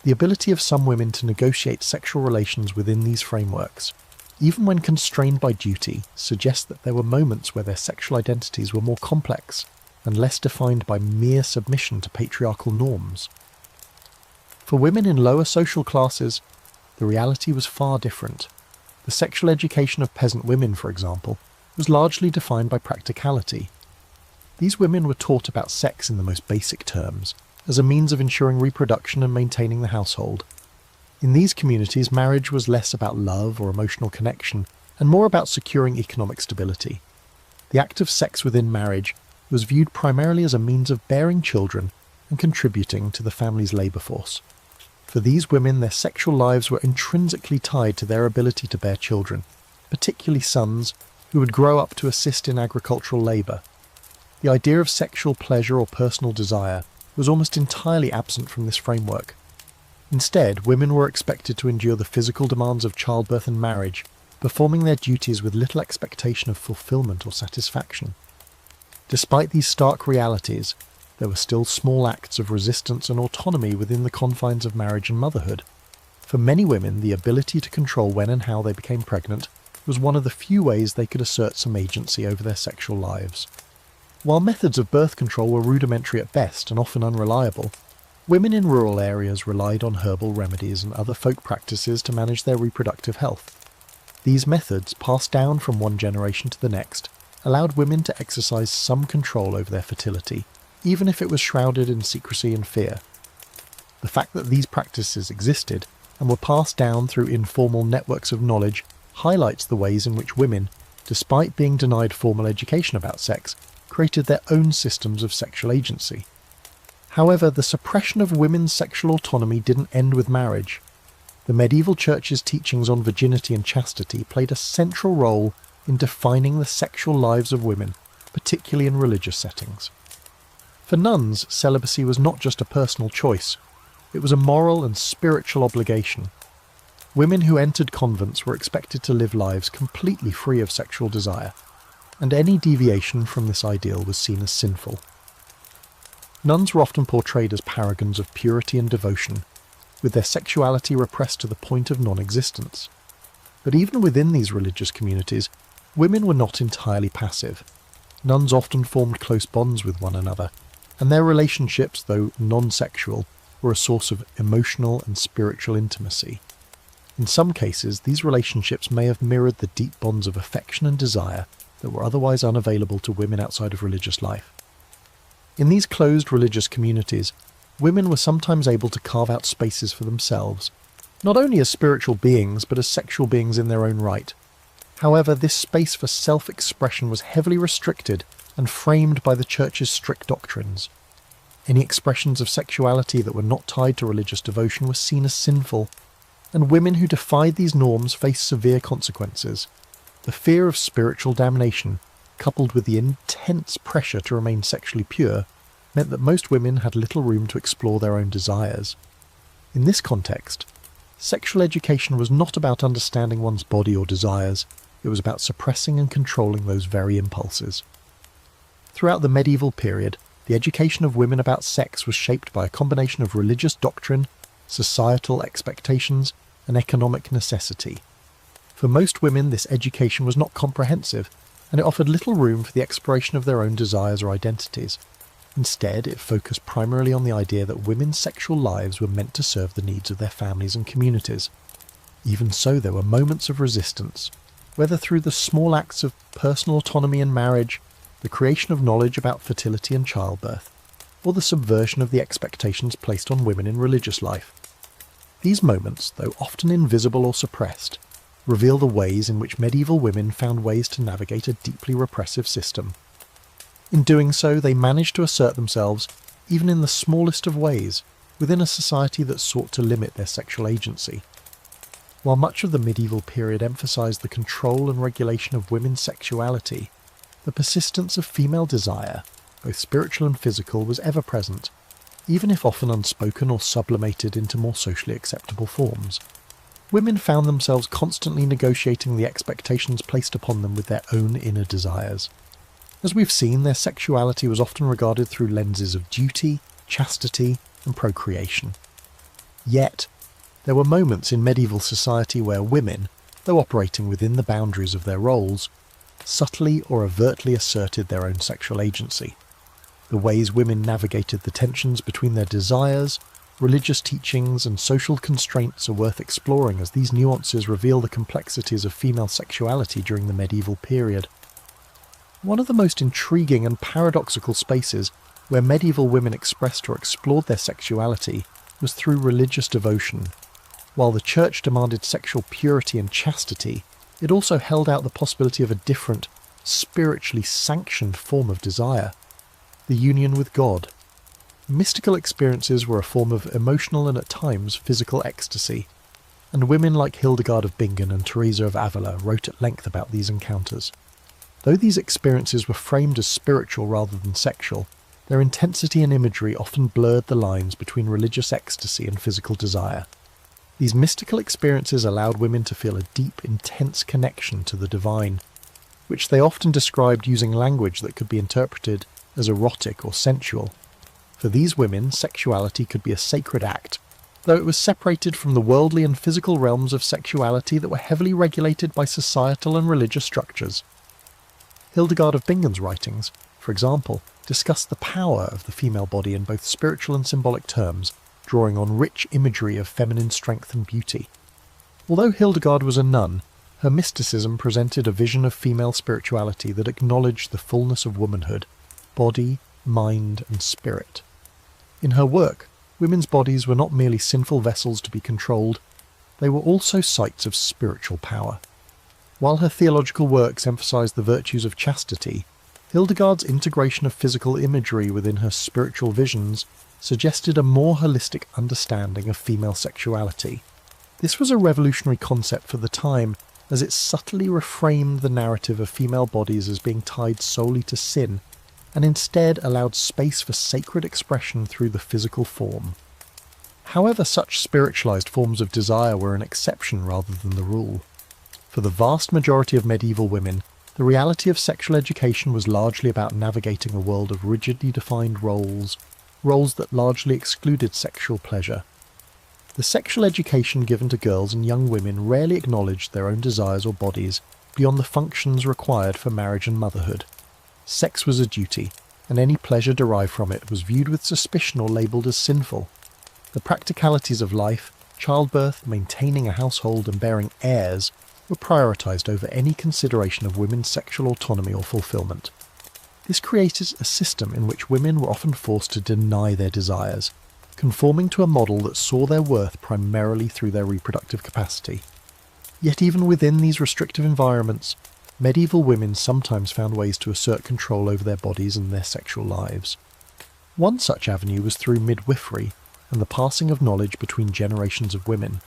The ability of some women to negotiate sexual relations within these frameworks even when constrained by duty, suggest that there were moments where their sexual identities were more complex and less defined by mere submission to patriarchal norms. For women in lower social classes, the reality was far different. The sexual education of peasant women, for example, was largely defined by practicality. These women were taught about sex in the most basic terms, as a means of ensuring reproduction and maintaining the household. In these communities, marriage was less about love or emotional connection, and more about securing economic stability. The act of sex within marriage was viewed primarily as a means of bearing children and contributing to the family's labour force. For these women, their sexual lives were intrinsically tied to their ability to bear children, particularly sons who would grow up to assist in agricultural labour. The idea of sexual pleasure or personal desire was almost entirely absent from this framework. Instead, women were expected to endure the physical demands of childbirth and marriage, performing their duties with little expectation of fulfilment or satisfaction. Despite these stark realities, there were still small acts of resistance and autonomy within the confines of marriage and motherhood. For many women, the ability to control when and how they became pregnant was one of the few ways they could assert some agency over their sexual lives. While methods of birth control were rudimentary at best and often unreliable, women in rural areas relied on herbal remedies and other folk practices to manage their reproductive health. These methods, passed down from one generation to the next, allowed women to exercise some control over their fertility, even if it was shrouded in secrecy and fear. The fact that these practices existed and were passed down through informal networks of knowledge highlights the ways in which women, despite being denied formal education about sex, created their own systems of sexual agency. However, the suppression of women's sexual autonomy didn't end with marriage. The medieval church's teachings on virginity and chastity played a central role in defining the sexual lives of women, particularly in religious settings. For nuns, celibacy was not just a personal choice, it was a moral and spiritual obligation. Women who entered convents were expected to live lives completely free of sexual desire, and any deviation from this ideal was seen as sinful. Nuns were often portrayed as paragons of purity and devotion, with their sexuality repressed to the point of non-existence. But even within these religious communities, women were not entirely passive. Nuns often formed close bonds with one another, and their relationships, though non-sexual, were a source of emotional and spiritual intimacy. In some cases, these relationships may have mirrored the deep bonds of affection and desire that were otherwise unavailable to women outside of religious life. In these closed religious communities, women were sometimes able to carve out spaces for themselves, not only as spiritual beings, but as sexual beings in their own right. However, this space for self-expression was heavily restricted and framed by the Church's strict doctrines. Any expressions of sexuality that were not tied to religious devotion were seen as sinful, and women who defied these norms faced severe consequences. The fear of spiritual damnation, coupled with the intense pressure to remain sexually pure, meant that most women had little room to explore their own desires. In this context, sexual education was not about understanding one's body or desires, it was about suppressing and controlling those very impulses. Throughout the medieval period, the education of women about sex was shaped by a combination of religious doctrine, societal expectations, and economic necessity. For most women, this education was not comprehensive, and it offered little room for the exploration of their own desires or identities. Instead, it focused primarily on the idea that women's sexual lives were meant to serve the needs of their families and communities. Even so, there were moments of resistance, whether through the small acts of personal autonomy in marriage, the creation of knowledge about fertility and childbirth, or the subversion of the expectations placed on women in religious life. These moments, though often invisible or suppressed, reveal the ways in which medieval women found ways to navigate a deeply repressive system. In doing so, they managed to assert themselves, even in the smallest of ways, within a society that sought to limit their sexual agency. While much of the medieval period emphasized the control and regulation of women's sexuality, the persistence of female desire, both spiritual and physical, was ever present, even if often unspoken or sublimated into more socially acceptable forms. Women found themselves constantly negotiating the expectations placed upon them with their own inner desires. As we've seen, their sexuality was often regarded through lenses of duty, chastity, and procreation. Yet, there were moments in medieval society where women, though operating within the boundaries of their roles, subtly or overtly asserted their own sexual agency. The ways women navigated the tensions between their desires, religious teachings, and social constraints are worth exploring, as these nuances reveal the complexities of female sexuality during the medieval period. One of the most intriguing and paradoxical spaces where medieval women expressed or explored their sexuality was through religious devotion. While the church demanded sexual purity and chastity, it also held out the possibility of a different, spiritually sanctioned form of desire: the union with God. Mystical experiences were a form of emotional and at times physical ecstasy, and women like Hildegard of Bingen and Teresa of Avila wrote at length about these encounters. Though these experiences were framed as spiritual rather than sexual, their intensity and imagery often blurred the lines between religious ecstasy and physical desire. These mystical experiences allowed women to feel a deep, intense connection to the divine, which they often described using language that could be interpreted as erotic or sensual. For these women, sexuality could be a sacred act, though it was separated from the worldly and physical realms of sexuality that were heavily regulated by societal and religious structures. Hildegard of Bingen's writings, for example, discuss the power of the female body in both spiritual and symbolic terms, drawing on rich imagery of feminine strength and beauty. Although Hildegard was a nun, her mysticism presented a vision of female spirituality that acknowledged the fullness of womanhood, body, mind, and spirit. In her work, women's bodies were not merely sinful vessels to be controlled, they were also sites of spiritual power. While her theological works emphasized the virtues of chastity, Hildegard's integration of physical imagery within her spiritual visions suggested a more holistic understanding of female sexuality. This was a revolutionary concept for the time, as it subtly reframed the narrative of female bodies as being tied solely to sin, and instead allowed space for sacred expression through the physical form. However, such spiritualized forms of desire were an exception rather than the rule. For the vast majority of medieval women, the reality of sexual education was largely about navigating a world of rigidly defined roles that largely excluded sexual pleasure. The sexual education given to girls and young women rarely acknowledged their own desires or bodies beyond the functions required for marriage and motherhood. Sex was a duty, and any pleasure derived from it was viewed with suspicion or labelled as sinful. The practicalities of life, childbirth, maintaining a household, and bearing heirs were prioritised over any consideration of women's sexual autonomy or fulfilment. This created a system in which women were often forced to deny their desires, conforming to a model that saw their worth primarily through their reproductive capacity. Yet even within these restrictive environments, medieval women sometimes found ways to assert control over their bodies and their sexual lives. One such avenue was through midwifery and the passing of knowledge between generations of women.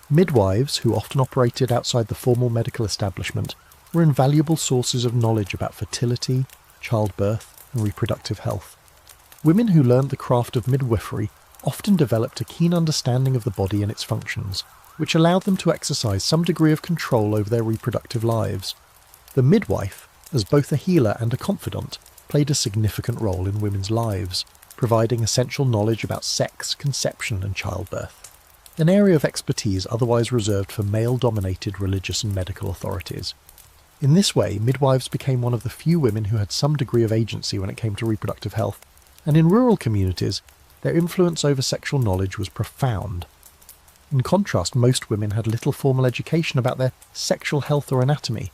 Midwives, who often operated outside the formal medical establishment, were invaluable sources of knowledge about fertility, childbirth, and reproductive health. Women who learned the craft of midwifery often developed a keen understanding of the body and its functions, which allowed them to exercise some degree of control over their reproductive lives. The midwife, as both a healer and a confidant, played a significant role in women's lives, providing essential knowledge about sex, conception, and childbirth, an area of expertise otherwise reserved for male-dominated religious and medical authorities. In this way, midwives became one of the few women who had some degree of agency when it came to reproductive health, and in rural communities, their influence over sexual knowledge was profound. In contrast, most women had little formal education about their sexual health or anatomy,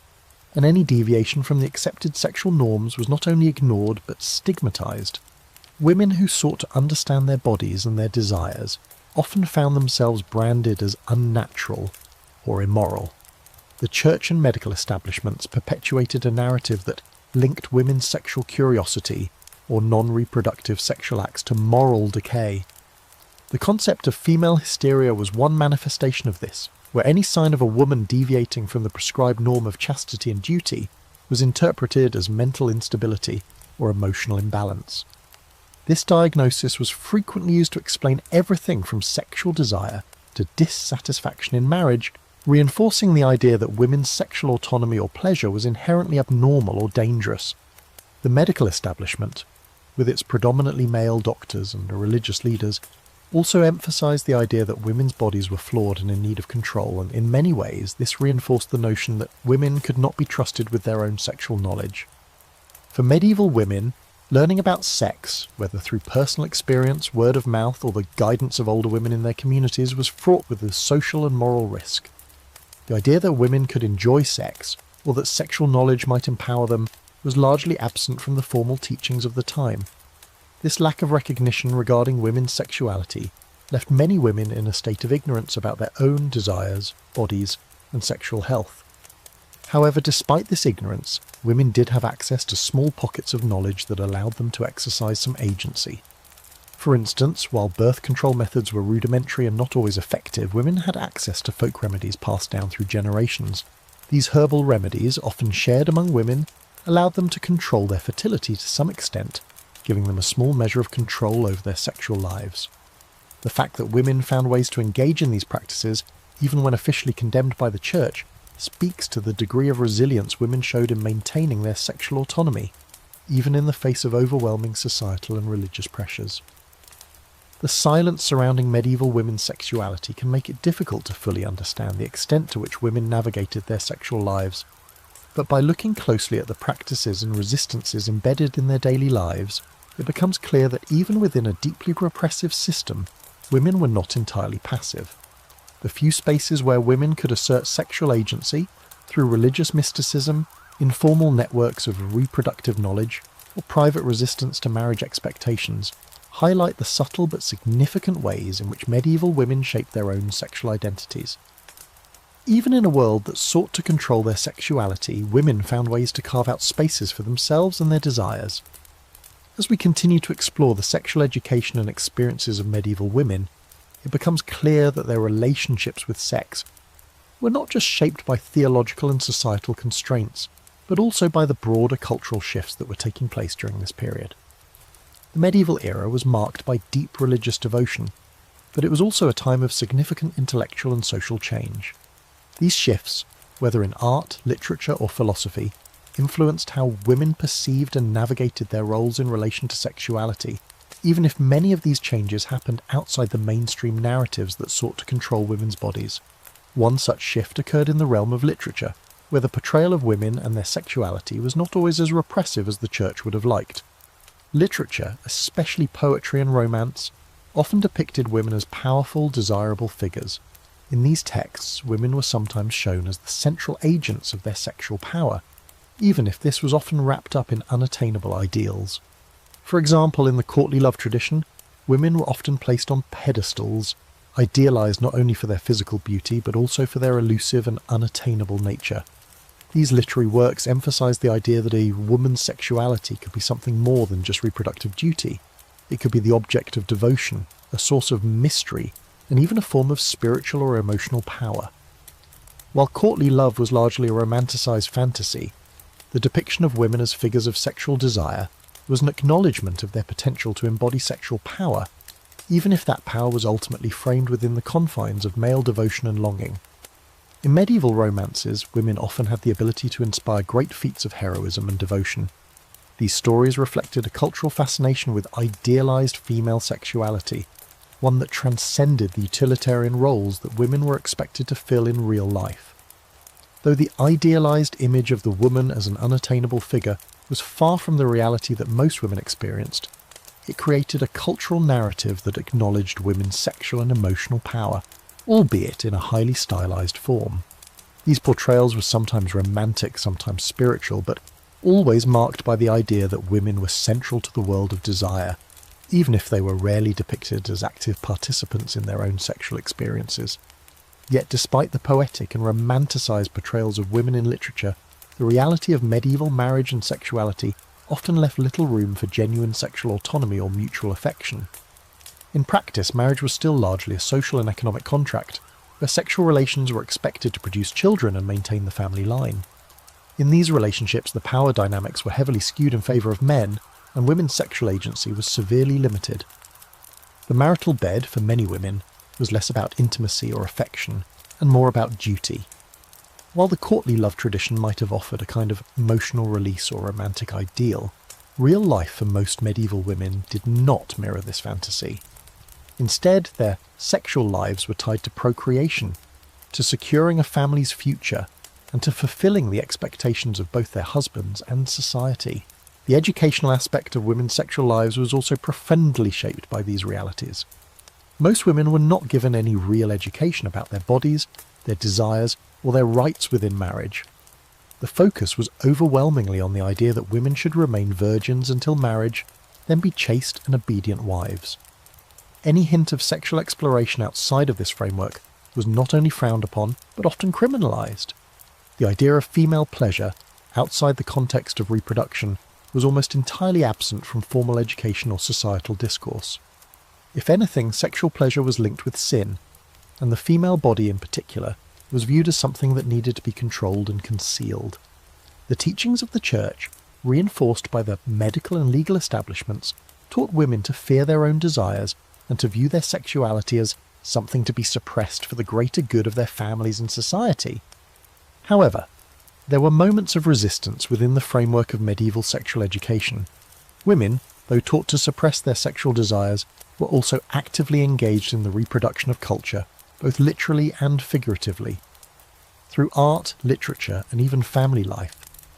and any deviation from the accepted sexual norms was not only ignored but stigmatized. Women who sought to understand their bodies and their desires often found themselves branded as unnatural or immoral. The church and medical establishments perpetuated a narrative that linked women's sexual curiosity or non-reproductive sexual acts to moral decay. The concept of female hysteria was one manifestation of this, where any sign of a woman deviating from the prescribed norm of chastity and duty was interpreted as mental instability or emotional imbalance. This diagnosis was frequently used to explain everything from sexual desire to dissatisfaction in marriage, reinforcing the idea that women's sexual autonomy or pleasure was inherently abnormal or dangerous. The medical establishment, with its predominantly male doctors and religious leaders, also emphasised the idea that women's bodies were flawed and in need of control, and in many ways this reinforced the notion that women could not be trusted with their own sexual knowledge. For medieval women, learning about sex, whether through personal experience, word of mouth, or the guidance of older women in their communities, was fraught with a social and moral risk. The idea that women could enjoy sex, or that sexual knowledge might empower them, was largely absent from the formal teachings of the time. This lack of recognition regarding women's sexuality left many women in a state of ignorance about their own desires, bodies, and sexual health. However, despite this ignorance, women did have access to small pockets of knowledge that allowed them to exercise some agency. For instance, while birth control methods were rudimentary and not always effective, women had access to folk remedies passed down through generations. These herbal remedies, often shared among women, allowed them to control their fertility to some extent, giving them a small measure of control over their sexual lives. The fact that women found ways to engage in these practices, even when officially condemned by the church, speaks to the degree of resilience women showed in maintaining their sexual autonomy, even in the face of overwhelming societal and religious pressures. The silence surrounding medieval women's sexuality can make it difficult to fully understand the extent to which women navigated their sexual lives, but by looking closely at the practices and resistances embedded in their daily lives, it becomes clear that even within a deeply repressive system, women were not entirely passive. The few spaces where women could assert sexual agency, through religious mysticism, informal networks of reproductive knowledge, or private resistance to marriage expectations, highlight the subtle but significant ways in which medieval women shaped their own sexual identities. Even in a world that sought to control their sexuality, women found ways to carve out spaces for themselves and their desires. As we continue to explore the sexual education and experiences of medieval women, it becomes clear that their relationships with sex were not just shaped by theological and societal constraints, but also by the broader cultural shifts that were taking place during this period. The medieval era was marked by deep religious devotion, but it was also a time of significant intellectual and social change. These shifts, whether in art, literature, or philosophy, influenced how women perceived and navigated their roles in relation to sexuality, even if many of these changes happened outside the mainstream narratives that sought to control women's bodies. One such shift occurred in the realm of literature, where the portrayal of women and their sexuality was not always as repressive as the church would have liked. Literature, especially poetry and romance, often depicted women as powerful, desirable figures. In these texts, women were sometimes shown as the central agents of their sexual power, even if this was often wrapped up in unattainable ideals. For example, in the courtly love tradition, women were often placed on pedestals, idealized not only for their physical beauty, but also for their elusive and unattainable nature. These literary works emphasized the idea that a woman's sexuality could be something more than just reproductive duty. It could be the object of devotion, a source of mystery, and even a form of spiritual or emotional power. While courtly love was largely a romanticized fantasy, the depiction of women as figures of sexual desire was an acknowledgement of their potential to embody sexual power, even if that power was ultimately framed within the confines of male devotion and longing. In medieval romances, women often had the ability to inspire great feats of heroism and devotion. These stories reflected a cultural fascination with idealized female sexuality, one that transcended the utilitarian roles that women were expected to fill in real life. Though the idealized image of the woman as an unattainable figure was far from the reality that most women experienced, it created a cultural narrative that acknowledged women's sexual and emotional power, albeit in a highly stylized form. These portrayals were sometimes romantic, sometimes spiritual, but always marked by the idea that women were central to the world of desire, even if they were rarely depicted as active participants in their own sexual experiences. Yet despite the poetic and romanticized portrayals of women in literature, the reality of medieval marriage and sexuality often left little room for genuine sexual autonomy or mutual affection. In practice, marriage was still largely a social and economic contract, where sexual relations were expected to produce children and maintain the family line. In these relationships, the power dynamics were heavily skewed in favour of men, and women's sexual agency was severely limited. The marital bed, for many women, was less about intimacy or affection, and more about duty. While the courtly love tradition might have offered a kind of emotional release or romantic ideal, real life for most medieval women did not mirror this fantasy. Instead, their sexual lives were tied to procreation, to securing a family's future, and to fulfilling the expectations of both their husbands and society. The educational aspect of women's sexual lives was also profoundly shaped by these realities. Most women were not given any real education about their bodies, their desires, or their rights within marriage. The focus was overwhelmingly on the idea that women should remain virgins until marriage, then be chaste and obedient wives. Any hint of sexual exploration outside of this framework was not only frowned upon, but often criminalised. The idea of female pleasure, outside the context of reproduction, was almost entirely absent from formal education or societal discourse. If anything, sexual pleasure was linked with sin, and the female body in particular was viewed as something that needed to be controlled and concealed. The teachings of the Church, reinforced by the medical and legal establishments, taught women to fear their own desires and to view their sexuality as something to be suppressed for the greater good of their families and society. However, there were moments of resistance within the framework of medieval sexual education. Women, though taught to suppress their sexual desires, were also actively engaged in the reproduction of culture, both literally and figuratively. Through art, literature, and even family life,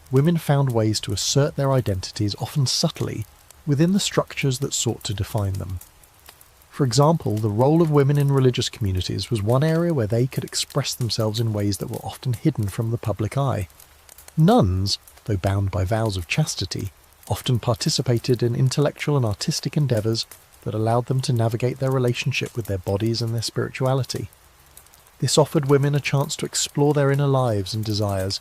women found ways to assert their identities, often subtly, within the structures that sought to define them. For example, the role of women in religious communities was one area where they could express themselves in ways that were often hidden from the public eye. Nuns, though bound by vows of chastity, often participated in intellectual and artistic endeavours that allowed them to navigate their relationship with their bodies and their spirituality. This offered women a chance to explore their inner lives and desires,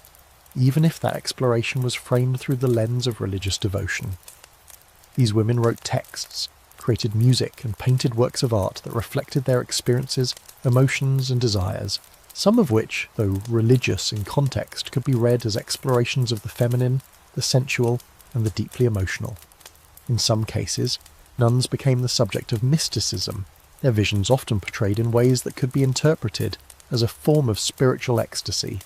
even if that exploration was framed through the lens of religious devotion. These women wrote texts, created music, and painted works of art that reflected their experiences, emotions, and desires, some of which, though religious in context, could be read as explorations of the feminine, the sensual, and the deeply emotional. In some cases, nuns became the subject of mysticism, their visions often portrayed in ways that could be interpreted as a form of spiritual ecstasy.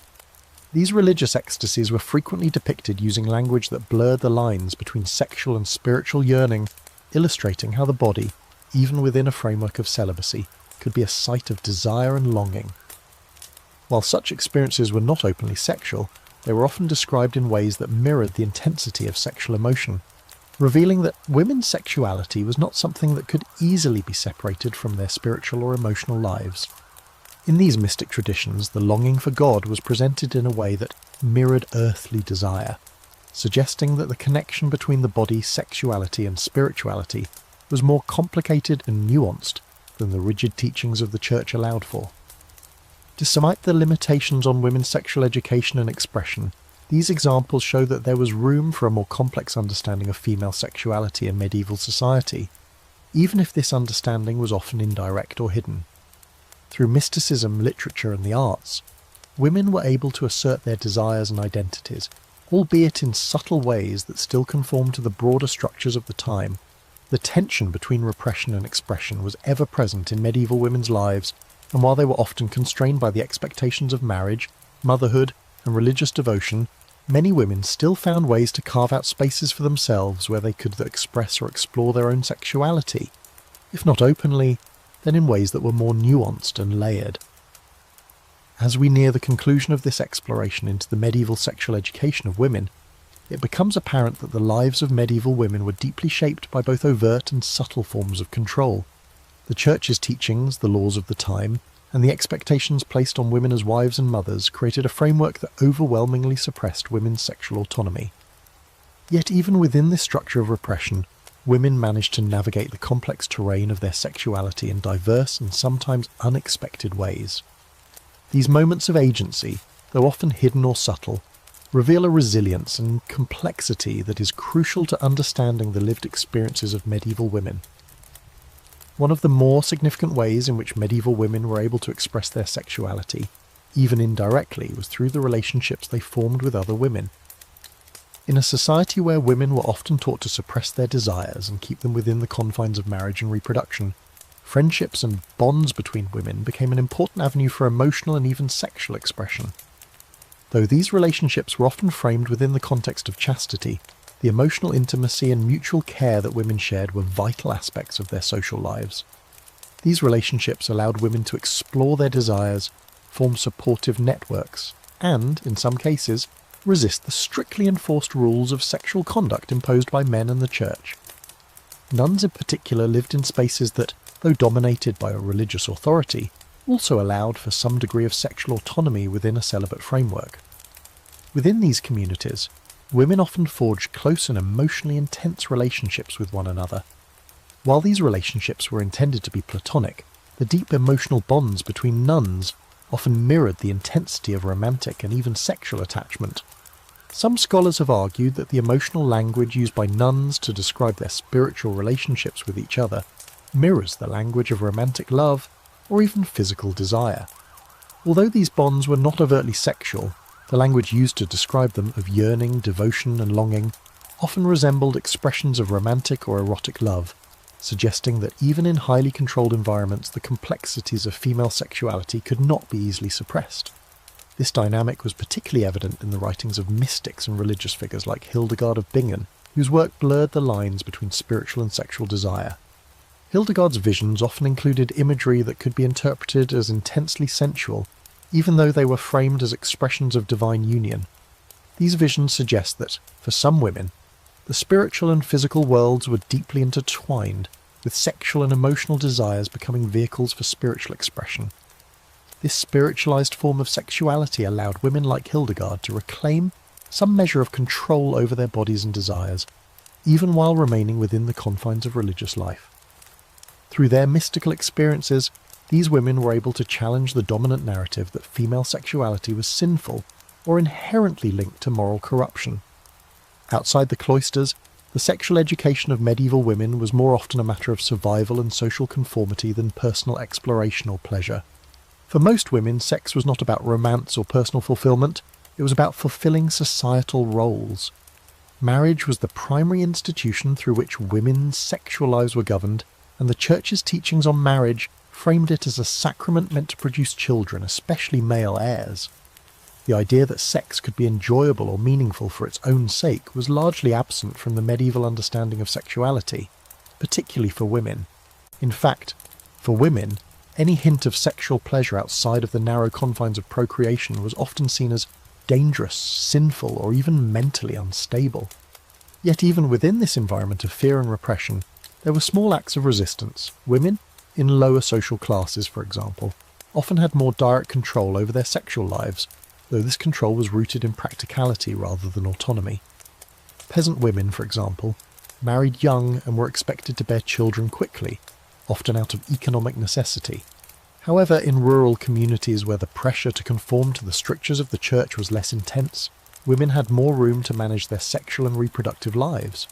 These religious ecstasies were frequently depicted using language that blurred the lines between sexual and spiritual yearning, illustrating how the body, even within a framework of celibacy, could be a site of desire and longing. While such experiences were not openly sexual, they were often described in ways that mirrored the intensity of sexual emotion, revealing that women's sexuality was not something that could easily be separated from their spiritual or emotional lives. In these mystic traditions, the longing for God was presented in a way that mirrored earthly desire, suggesting that the connection between the body, sexuality, and spirituality was more complicated and nuanced than the rigid teachings of the Church allowed for. Despite the limitations on women's sexual education and expression, these examples show that there was room for a more complex understanding of female sexuality in medieval society, even if this understanding was often indirect or hidden. Through mysticism, literature, and the arts, women were able to assert their desires and identities, albeit in subtle ways that still conformed to the broader structures of the time. The tension between repression and expression was ever present in medieval women's lives, and while they were often constrained by the expectations of marriage, motherhood, and religious devotion, many women still found ways to carve out spaces for themselves where they could express or explore their own sexuality, if not openly, then in ways that were more nuanced and layered. As we near the conclusion of this exploration into the medieval sexual education of women, it becomes apparent that the lives of medieval women were deeply shaped by both overt and subtle forms of control. The Church's teachings, the laws of the time, and the expectations placed on women as wives and mothers created a framework that overwhelmingly suppressed women's sexual autonomy. Yet even within this structure of repression, women managed to navigate the complex terrain of their sexuality in diverse and sometimes unexpected ways. These moments of agency, though often hidden or subtle, reveal a resilience and complexity that is crucial to understanding the lived experiences of medieval women. One of the more significant ways in which medieval women were able to express their sexuality, even indirectly, was through the relationships they formed with other women. In a society where women were often taught to suppress their desires and keep them within the confines of marriage and reproduction, friendships and bonds between women became an important avenue for emotional and even sexual expression. Though these relationships were often framed within the context of chastity, the emotional intimacy and mutual care that women shared were vital aspects of their social lives. These relationships allowed women to explore their desires, form supportive networks, and, in some cases, resist the strictly enforced rules of sexual conduct imposed by men and the church. Nuns in particular lived in spaces that, though dominated by a religious authority, also allowed for some degree of sexual autonomy within a celibate framework. Within these communities, women often forged close and emotionally intense relationships with one another. While these relationships were intended to be platonic, the deep emotional bonds between nuns often mirrored the intensity of romantic and even sexual attachment. Some scholars have argued that the emotional language used by nuns to describe their spiritual relationships with each other mirrors the language of romantic love or even physical desire. Although these bonds were not overtly sexual, the language used to describe them of yearning, devotion and longing often resembled expressions of romantic or erotic love, suggesting that even in highly controlled environments the complexities of female sexuality could not be easily suppressed. This dynamic was particularly evident in the writings of mystics and religious figures like Hildegard of Bingen, whose work blurred the lines between spiritual and sexual desire. Hildegard's visions often included imagery that could be interpreted as intensely sensual, even though they were framed as expressions of divine union. These visions suggest that, for some women, the spiritual and physical worlds were deeply intertwined, with sexual and emotional desires becoming vehicles for spiritual expression. This spiritualized form of sexuality allowed women like Hildegard to reclaim some measure of control over their bodies and desires, even while remaining within the confines of religious life. Through their mystical experiences, these women were able to challenge the dominant narrative that female sexuality was sinful or inherently linked to moral corruption. Outside the cloisters, the sexual education of medieval women was more often a matter of survival and social conformity than personal exploration or pleasure. For most women, sex was not about romance or personal fulfillment, it was about fulfilling societal roles. Marriage was the primary institution through which women's sexual lives were governed, and the Church's teachings on marriage framed it as a sacrament meant to produce children, especially male heirs. The idea that sex could be enjoyable or meaningful for its own sake was largely absent from the medieval understanding of sexuality, particularly for women. In fact, for women, any hint of sexual pleasure outside of the narrow confines of procreation was often seen as dangerous, sinful, or even mentally unstable. Yet even within this environment of fear and repression, there were small acts of resistance. Women, in lower social classes for example, often had more direct control over their sexual lives, though this control was rooted in practicality rather than autonomy. Peasant women, for example, married young and were expected to bear children quickly, often out of economic necessity. However, in rural communities where the pressure to conform to the strictures of the church was less intense, women had more room to manage their sexual and reproductive lives.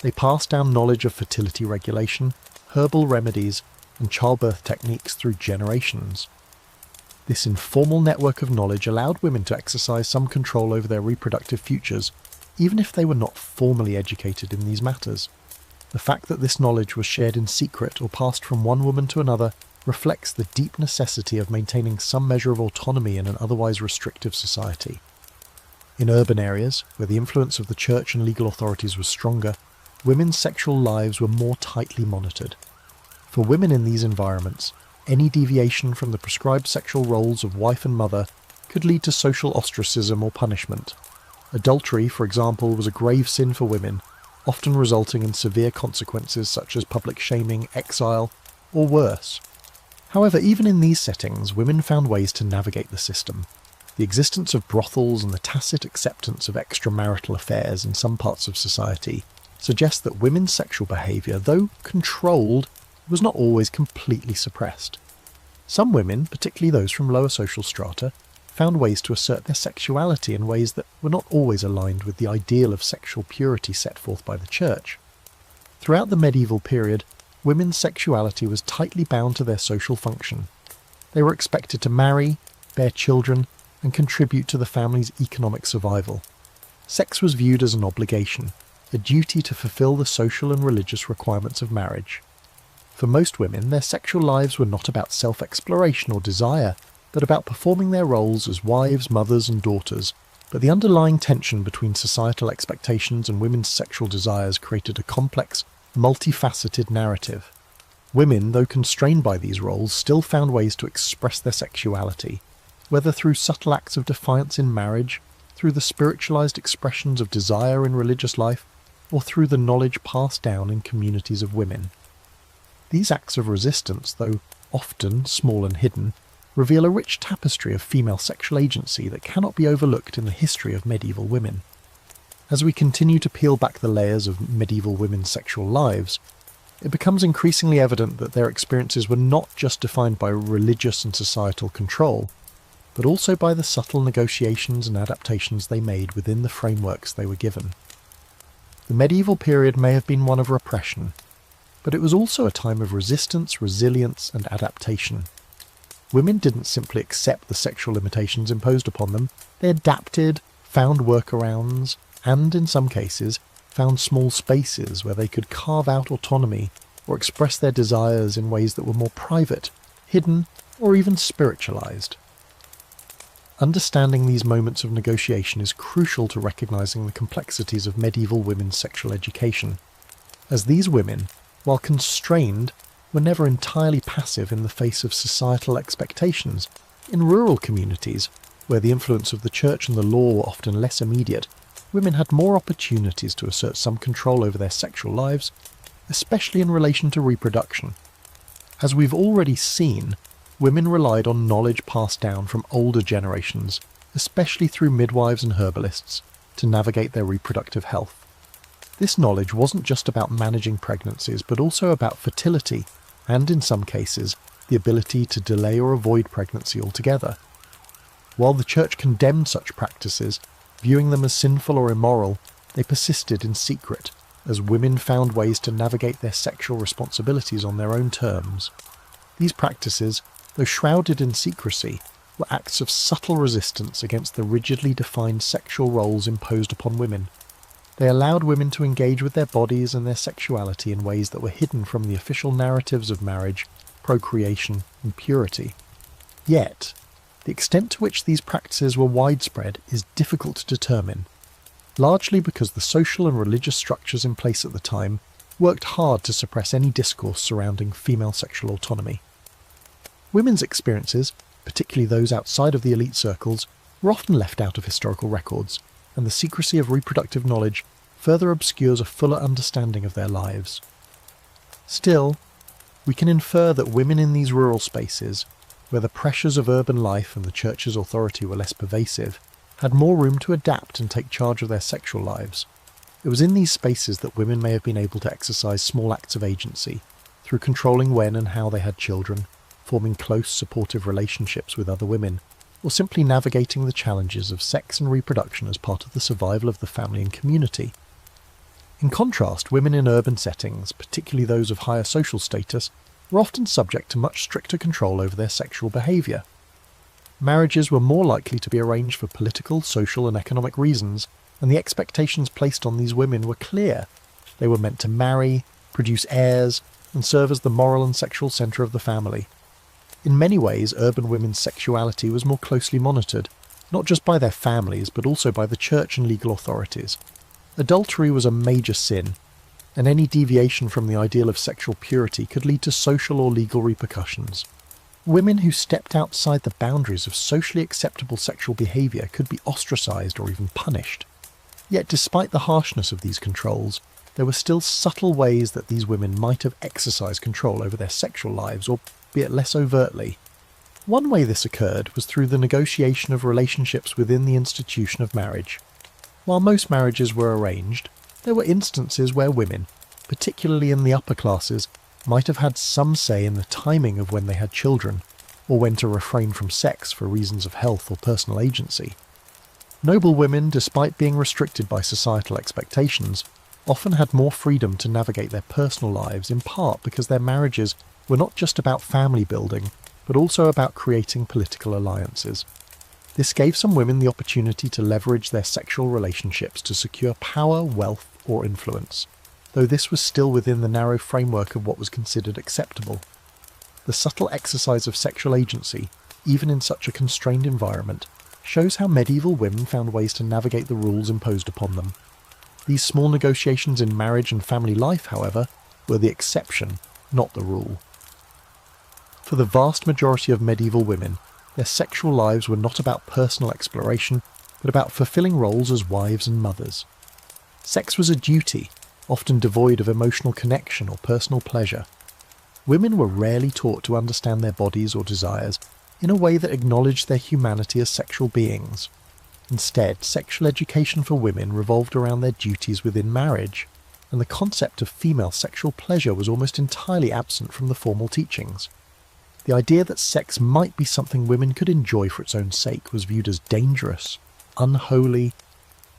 They passed down knowledge of fertility regulation, herbal remedies, and childbirth techniques through generations. This informal network of knowledge allowed women to exercise some control over their reproductive futures, even if they were not formally educated in these matters. The fact that this knowledge was shared in secret or passed from one woman to another reflects the deep necessity of maintaining some measure of autonomy in an otherwise restrictive society. In urban areas, where the influence of the church and legal authorities was stronger, women's sexual lives were more tightly monitored. For women in these environments, any deviation from the prescribed sexual roles of wife and mother could lead to social ostracism or punishment. Adultery, for example, was a grave sin for women, often resulting in severe consequences such as public shaming, exile, or worse. However, even in these settings, women found ways to navigate the system. The existence of brothels and the tacit acceptance of extramarital affairs in some parts of society suggests that women's sexual behaviour, though controlled, was not always completely suppressed. Some women, particularly those from lower social strata, found ways to assert their sexuality in ways that were not always aligned with the ideal of sexual purity set forth by the Church. Throughout the medieval period, women's sexuality was tightly bound to their social function. They were expected to marry, bear children, and contribute to the family's economic survival. Sex was viewed as an obligation, a duty to fulfill the social and religious requirements of marriage. For most women, their sexual lives were not about self-exploration or desire, but about performing their roles as wives, mothers, and daughters. But the underlying tension between societal expectations and women's sexual desires created a complex, multifaceted narrative. Women, though constrained by these roles, still found ways to express their sexuality, whether through subtle acts of defiance in marriage, through the spiritualized expressions of desire in religious life, or through the knowledge passed down in communities of women. These acts of resistance, though often small and hidden, reveal a rich tapestry of female sexual agency that cannot be overlooked in the history of medieval women. As we continue to peel back the layers of medieval women's sexual lives, it becomes increasingly evident that their experiences were not just defined by religious and societal control, but also by the subtle negotiations and adaptations they made within the frameworks they were given. The medieval period may have been one of repression, but it was also a time of resistance, resilience, and adaptation. Women didn't simply accept the sexual limitations imposed upon them, they adapted, found workarounds, and, in some cases, found small spaces where they could carve out autonomy or express their desires in ways that were more private, hidden, or even spiritualized. Understanding these moments of negotiation is crucial to recognizing the complexities of medieval women's sexual education, as these women, while constrained, were never entirely passive in the face of societal expectations. In rural communities, where the influence of the church and the law were often less immediate, women had more opportunities to assert some control over their sexual lives, especially in relation to reproduction. As we've already seen, women relied on knowledge passed down from older generations, especially through midwives and herbalists, to navigate their reproductive health. This knowledge wasn't just about managing pregnancies, but also about fertility, and in some cases, the ability to delay or avoid pregnancy altogether. While the church condemned such practices, viewing them as sinful or immoral, they persisted in secret, as women found ways to navigate their sexual responsibilities on their own terms. These practices, though shrouded in secrecy, were acts of subtle resistance against the rigidly defined sexual roles imposed upon women. They allowed women to engage with their bodies and their sexuality in ways that were hidden from the official narratives of marriage, procreation, and purity. Yet, the extent to which these practices were widespread is difficult to determine, largely because the social and religious structures in place at the time worked hard to suppress any discourse surrounding female sexual autonomy. Women's experiences, particularly those outside of the elite circles, were often left out of historical records, and the secrecy of reproductive knowledge further obscures a fuller understanding of their lives. Still, we can infer that women in these rural spaces, where the pressures of urban life and the church's authority were less pervasive, had more room to adapt and take charge of their sexual lives. It was in these spaces that women may have been able to exercise small acts of agency, through controlling when and how they had children, forming close, supportive relationships with other women, or simply navigating the challenges of sex and reproduction as part of the survival of the family and community. In contrast, women in urban settings, particularly those of higher social status, were often subject to much stricter control over their sexual behaviour. Marriages were more likely to be arranged for political, social and economic reasons, and the expectations placed on these women were clear. They were meant to marry, produce heirs, and serve as the moral and sexual centre of the family. In many ways, urban women's sexuality was more closely monitored, not just by their families, but also by the church and legal authorities. Adultery was a major sin, and any deviation from the ideal of sexual purity could lead to social or legal repercussions. Women who stepped outside the boundaries of socially acceptable sexual behaviour could be ostracised or even punished. Yet despite the harshness of these controls, there were still subtle ways that these women might have exercised control over their sexual lives, albeit less overtly. One way this occurred was through the negotiation of relationships within the institution of marriage. While most marriages were arranged, there were instances where women, particularly in the upper classes, might have had some say in the timing of when they had children, or when to refrain from sex for reasons of health or personal agency. Noble women, despite being restricted by societal expectations, often had more freedom to navigate their personal lives, in part because their marriages were not just about family building, but also about creating political alliances. This gave some women the opportunity to leverage their sexual relationships to secure power, wealth, or influence, though this was still within the narrow framework of what was considered acceptable. The subtle exercise of sexual agency, even in such a constrained environment, shows how medieval women found ways to navigate the rules imposed upon them. These small negotiations in marriage and family life, however, were the exception, not the rule. For the vast majority of medieval women, their sexual lives were not about personal exploration, but about fulfilling roles as wives and mothers. Sex was a duty, often devoid of emotional connection or personal pleasure. Women were rarely taught to understand their bodies or desires in a way that acknowledged their humanity as sexual beings. Instead, sexual education for women revolved around their duties within marriage, and the concept of female sexual pleasure was almost entirely absent from the formal teachings. The idea that sex might be something women could enjoy for its own sake was viewed as dangerous, unholy,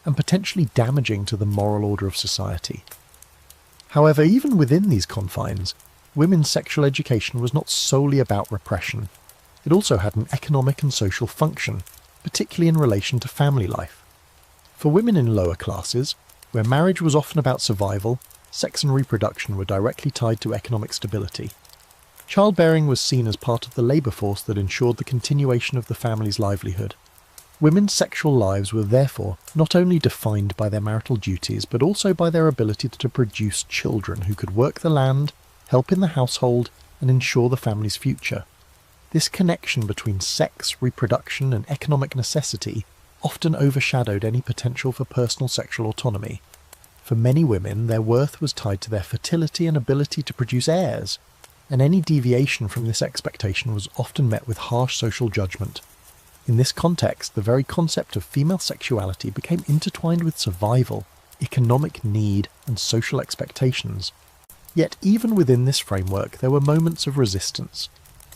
and potentially damaging to the moral order of society. However, even within these confines, women's sexual education was not solely about repression. It also had an economic and social function, particularly in relation to family life. For women in lower classes, where marriage was often about survival, sex and reproduction were directly tied to economic stability. Childbearing was seen as part of the labour force that ensured the continuation of the family's livelihood. Women's sexual lives were therefore not only defined by their marital duties, but also by their ability to produce children who could work the land, help in the household, and ensure the family's future. This connection between sex, reproduction, and economic necessity often overshadowed any potential for personal sexual autonomy. For many women, their worth was tied to their fertility and ability to produce heirs, and any deviation from this expectation was often met with harsh social judgment. In this context, the very concept of female sexuality became intertwined with survival, economic need, and social expectations. Yet even within this framework, there were moments of resistance.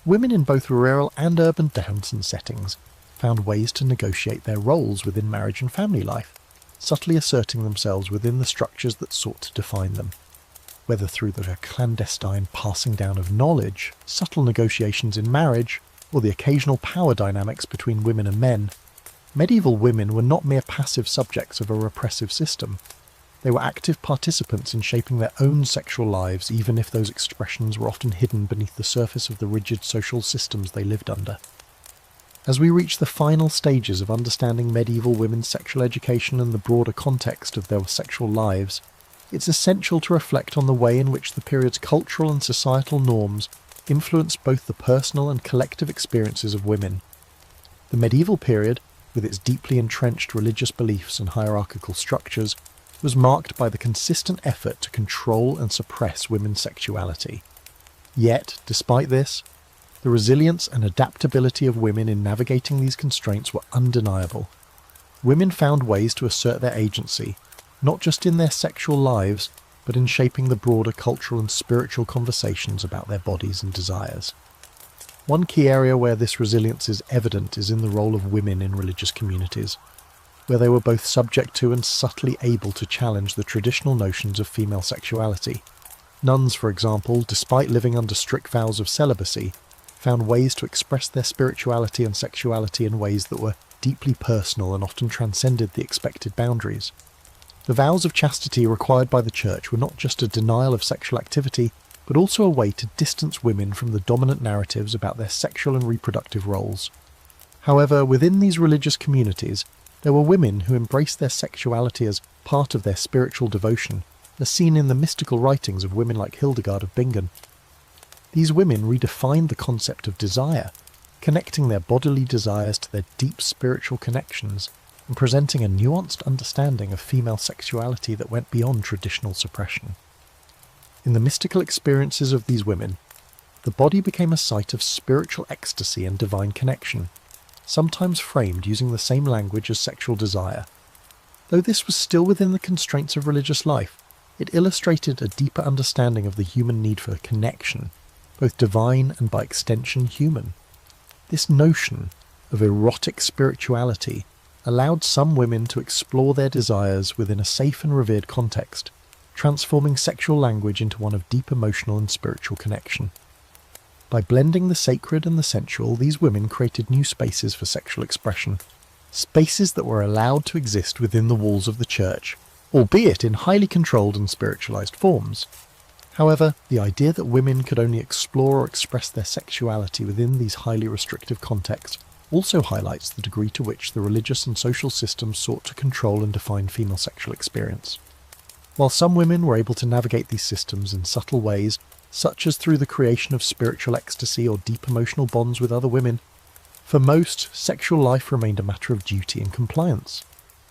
Women in both rural and urban downton settings found ways to negotiate their roles within marriage and family life, subtly asserting themselves within the structures that sought to define them. Whether through the clandestine passing down of knowledge, subtle negotiations in marriage, or the occasional power dynamics between women and men, medieval women were not mere passive subjects of a repressive system. They were active participants in shaping their own sexual lives, even if those expressions were often hidden beneath the surface of the rigid social systems they lived under. As we reach the final stages of understanding medieval women's sexual education and the broader context of their sexual lives, it's essential to reflect on the way in which the period's cultural and societal norms influenced both the personal and collective experiences of women. The medieval period, with its deeply entrenched religious beliefs and hierarchical structures, was marked by the consistent effort to control and suppress women's sexuality. Yet, despite this, the resilience and adaptability of women in navigating these constraints were undeniable. Women found ways to assert their agency, not just in their sexual lives, but in shaping the broader cultural and spiritual conversations about their bodies and desires. One key area where this resilience is evident is in the role of women in religious communities, where they were both subject to and subtly able to challenge the traditional notions of female sexuality. Nuns, for example, despite living under strict vows of celibacy, found ways to express their spirituality and sexuality in ways that were deeply personal and often transcended the expected boundaries. The vows of chastity required by the Church were not just a denial of sexual activity, but also a way to distance women from the dominant narratives about their sexual and reproductive roles. However, within these religious communities, there were women who embraced their sexuality as part of their spiritual devotion, as seen in the mystical writings of women like Hildegard of Bingen. These women redefined the concept of desire, connecting their bodily desires to their deep spiritual connections, and presenting a nuanced understanding of female sexuality that went beyond traditional suppression. In the mystical experiences of these women, the body became a site of spiritual ecstasy and divine connection, sometimes framed using the same language as sexual desire. Though this was still within the constraints of religious life, it illustrated a deeper understanding of the human need for connection, both divine and by extension human. This notion of erotic spirituality allowed some women to explore their desires within a safe and revered context, transforming sexual language into one of deep emotional and spiritual connection. By blending the sacred and the sensual, these women created new spaces for sexual expression, spaces that were allowed to exist within the walls of the church, albeit in highly controlled and spiritualized forms. However, the idea that women could only explore or express their sexuality within these highly restrictive contexts also highlights the degree to which the religious and social systems sought to control and define female sexual experience. While some women were able to navigate these systems in subtle ways, such as through the creation of spiritual ecstasy or deep emotional bonds with other women. For most, sexual life remained a matter of duty and compliance.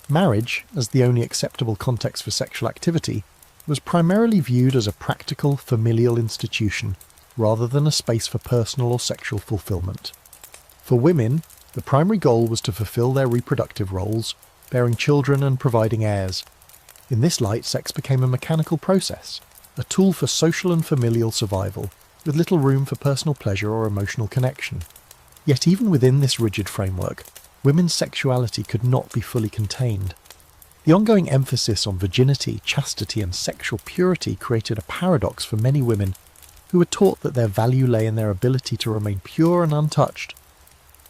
Marriage, as the only acceptable context for sexual activity, was primarily viewed as a practical, familial institution, rather than a space for personal or sexual fulfillment. For women, the primary goal was to fulfill their reproductive roles, bearing children and providing heirs. In this light, sex became a mechanical process, a tool for social and familial survival, with little room for personal pleasure or emotional connection. Yet even within this rigid framework, women's sexuality could not be fully contained. The ongoing emphasis on virginity, chastity and sexual purity created a paradox for many women who were taught that their value lay in their ability to remain pure and untouched.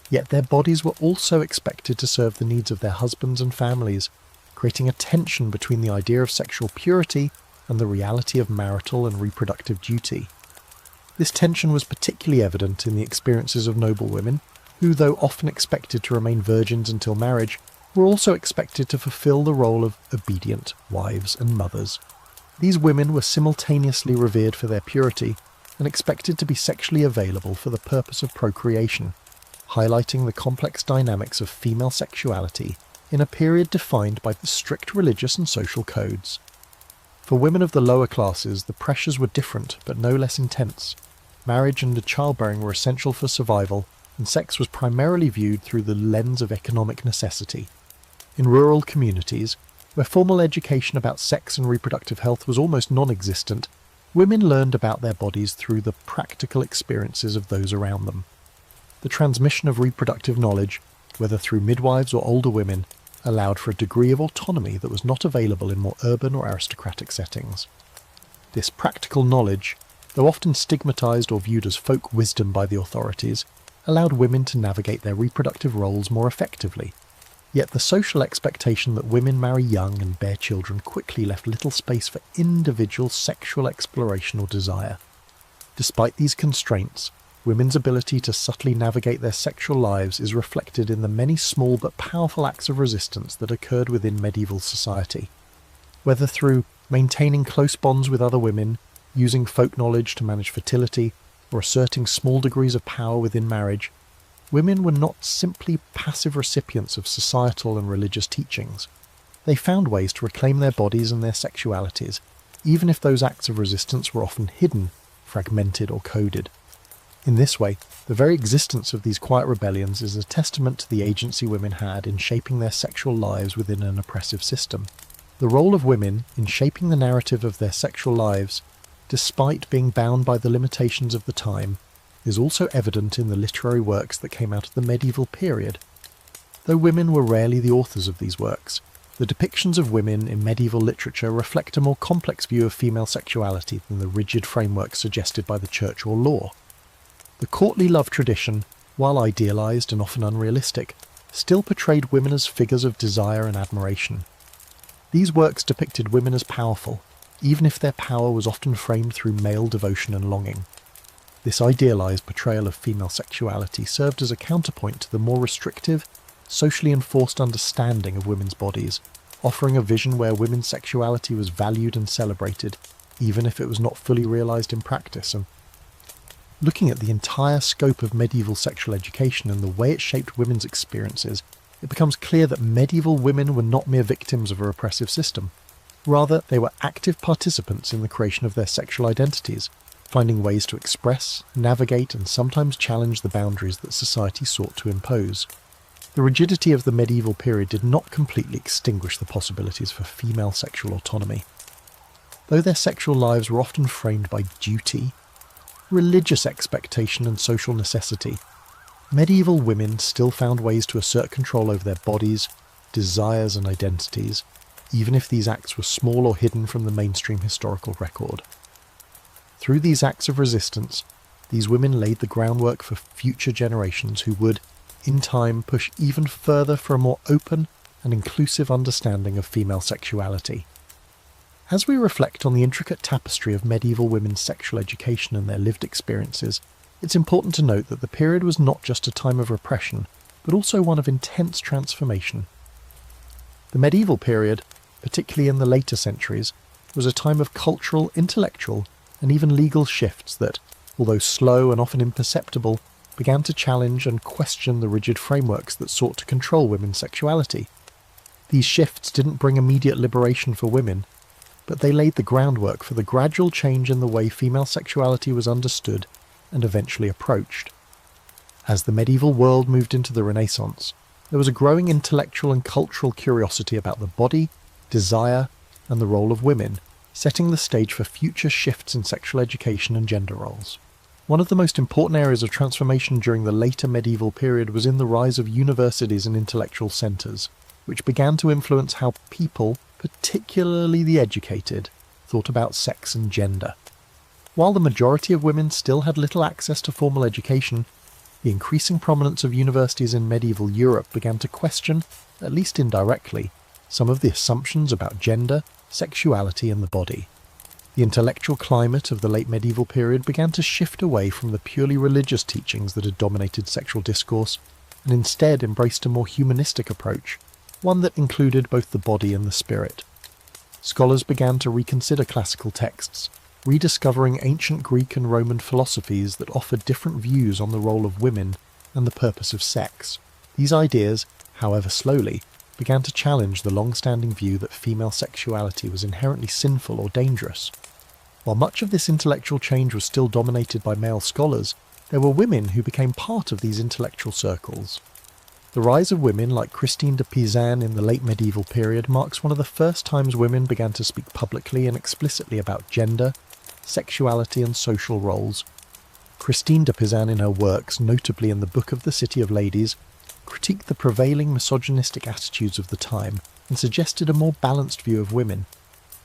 Yet their bodies were also expected to serve the needs of their husbands and families, creating a tension between the idea of sexual purity and the reality of marital and reproductive duty. This tension was particularly evident in the experiences of noble women, who, though often expected to remain virgins until marriage, were also expected to fulfill the role of obedient wives and mothers. These women were simultaneously revered for their purity and expected to be sexually available for the purpose of procreation, highlighting the complex dynamics of female sexuality in a period defined by the strict religious and social codes. For women of the lower classes, the pressures were different but no less intense. Marriage and childbearing were essential for survival, and sex was primarily viewed through the lens of economic necessity. In rural communities, where formal education about sex and reproductive health was almost non-existent, women learned about their bodies through the practical experiences of those around them. The transmission of reproductive knowledge, whether through midwives or older women, allowed for a degree of autonomy that was not available in more urban or aristocratic settings. This practical knowledge, though often stigmatized or viewed as folk wisdom by the authorities, allowed women to navigate their reproductive roles more effectively. Yet the social expectation that women marry young and bear children quickly left little space for individual sexual exploration or desire. Despite these constraints, women's ability to subtly navigate their sexual lives is reflected in the many small but powerful acts of resistance that occurred within medieval society. Whether through maintaining close bonds with other women, using folk knowledge to manage fertility, or asserting small degrees of power within marriage, women were not simply passive recipients of societal and religious teachings. They found ways to reclaim their bodies and their sexualities, even if those acts of resistance were often hidden, fragmented or coded. In this way, the very existence of these quiet rebellions is a testament to the agency women had in shaping their sexual lives within an oppressive system. The role of women in shaping the narrative of their sexual lives, despite being bound by the limitations of the time, is also evident in the literary works that came out of the medieval period. Though women were rarely the authors of these works, the depictions of women in medieval literature reflect a more complex view of female sexuality than the rigid framework suggested by the church or law. The courtly love tradition, while idealised and often unrealistic, still portrayed women as figures of desire and admiration. These works depicted women as powerful, even if their power was often framed through male devotion and longing. This idealised portrayal of female sexuality served as a counterpoint to the more restrictive, socially enforced understanding of women's bodies, offering a vision where women's sexuality was valued and celebrated, even if it was not fully realised in practice. And looking at the entire scope of medieval sexual education and the way it shaped women's experiences, it becomes clear that medieval women were not mere victims of a repressive system. Rather, they were active participants in the creation of their sexual identities, finding ways to express, navigate, and sometimes challenge the boundaries that society sought to impose. The rigidity of the medieval period did not completely extinguish the possibilities for female sexual autonomy. Though their sexual lives were often framed by duty, religious expectation, and social necessity, medieval women still found ways to assert control over their bodies, desires, and identities, even if these acts were small or hidden from the mainstream historical record. Through these acts of resistance, these women laid the groundwork for future generations who would, in time, push even further for a more open and inclusive understanding of female sexuality. As we reflect on the intricate tapestry of medieval women's sexual education and their lived experiences, it's important to note that the period was not just a time of repression, but also one of intense transformation. The medieval period, particularly in the later centuries, was a time of cultural, intellectual, and even legal shifts that, although slow and often imperceptible, began to challenge and question the rigid frameworks that sought to control women's sexuality. These shifts didn't bring immediate liberation for women, but they laid the groundwork for the gradual change in the way female sexuality was understood and eventually approached. As the medieval world moved into the Renaissance, there was a growing intellectual and cultural curiosity about the body, desire, and the role of women, setting the stage for future shifts in sexual education and gender roles. One of the most important areas of transformation during the later medieval period was in the rise of universities and intellectual centres, which began to influence how people, particularly the educated, thought about sex and gender. While the majority of women still had little access to formal education, the increasing prominence of universities in medieval Europe began to question, at least indirectly, some of the assumptions about gender, sexuality, and the body. The intellectual climate of the late medieval period began to shift away from the purely religious teachings that had dominated sexual discourse, and instead embraced a more humanistic approach, one that included both the body and the spirit. Scholars began to reconsider classical texts, rediscovering ancient Greek and Roman philosophies that offered different views on the role of women and the purpose of sex. These ideas, however slowly, began to challenge the long-standing view that female sexuality was inherently sinful or dangerous. While much of this intellectual change was still dominated by male scholars, there were women who became part of these intellectual circles. The rise of women like Christine de Pizan in the late medieval period marks one of the first times women began to speak publicly and explicitly about gender, sexuality and social roles. Christine de Pizan in her works, notably in the Book of the City of Ladies, critiqued the prevailing misogynistic attitudes of the time and suggested a more balanced view of women.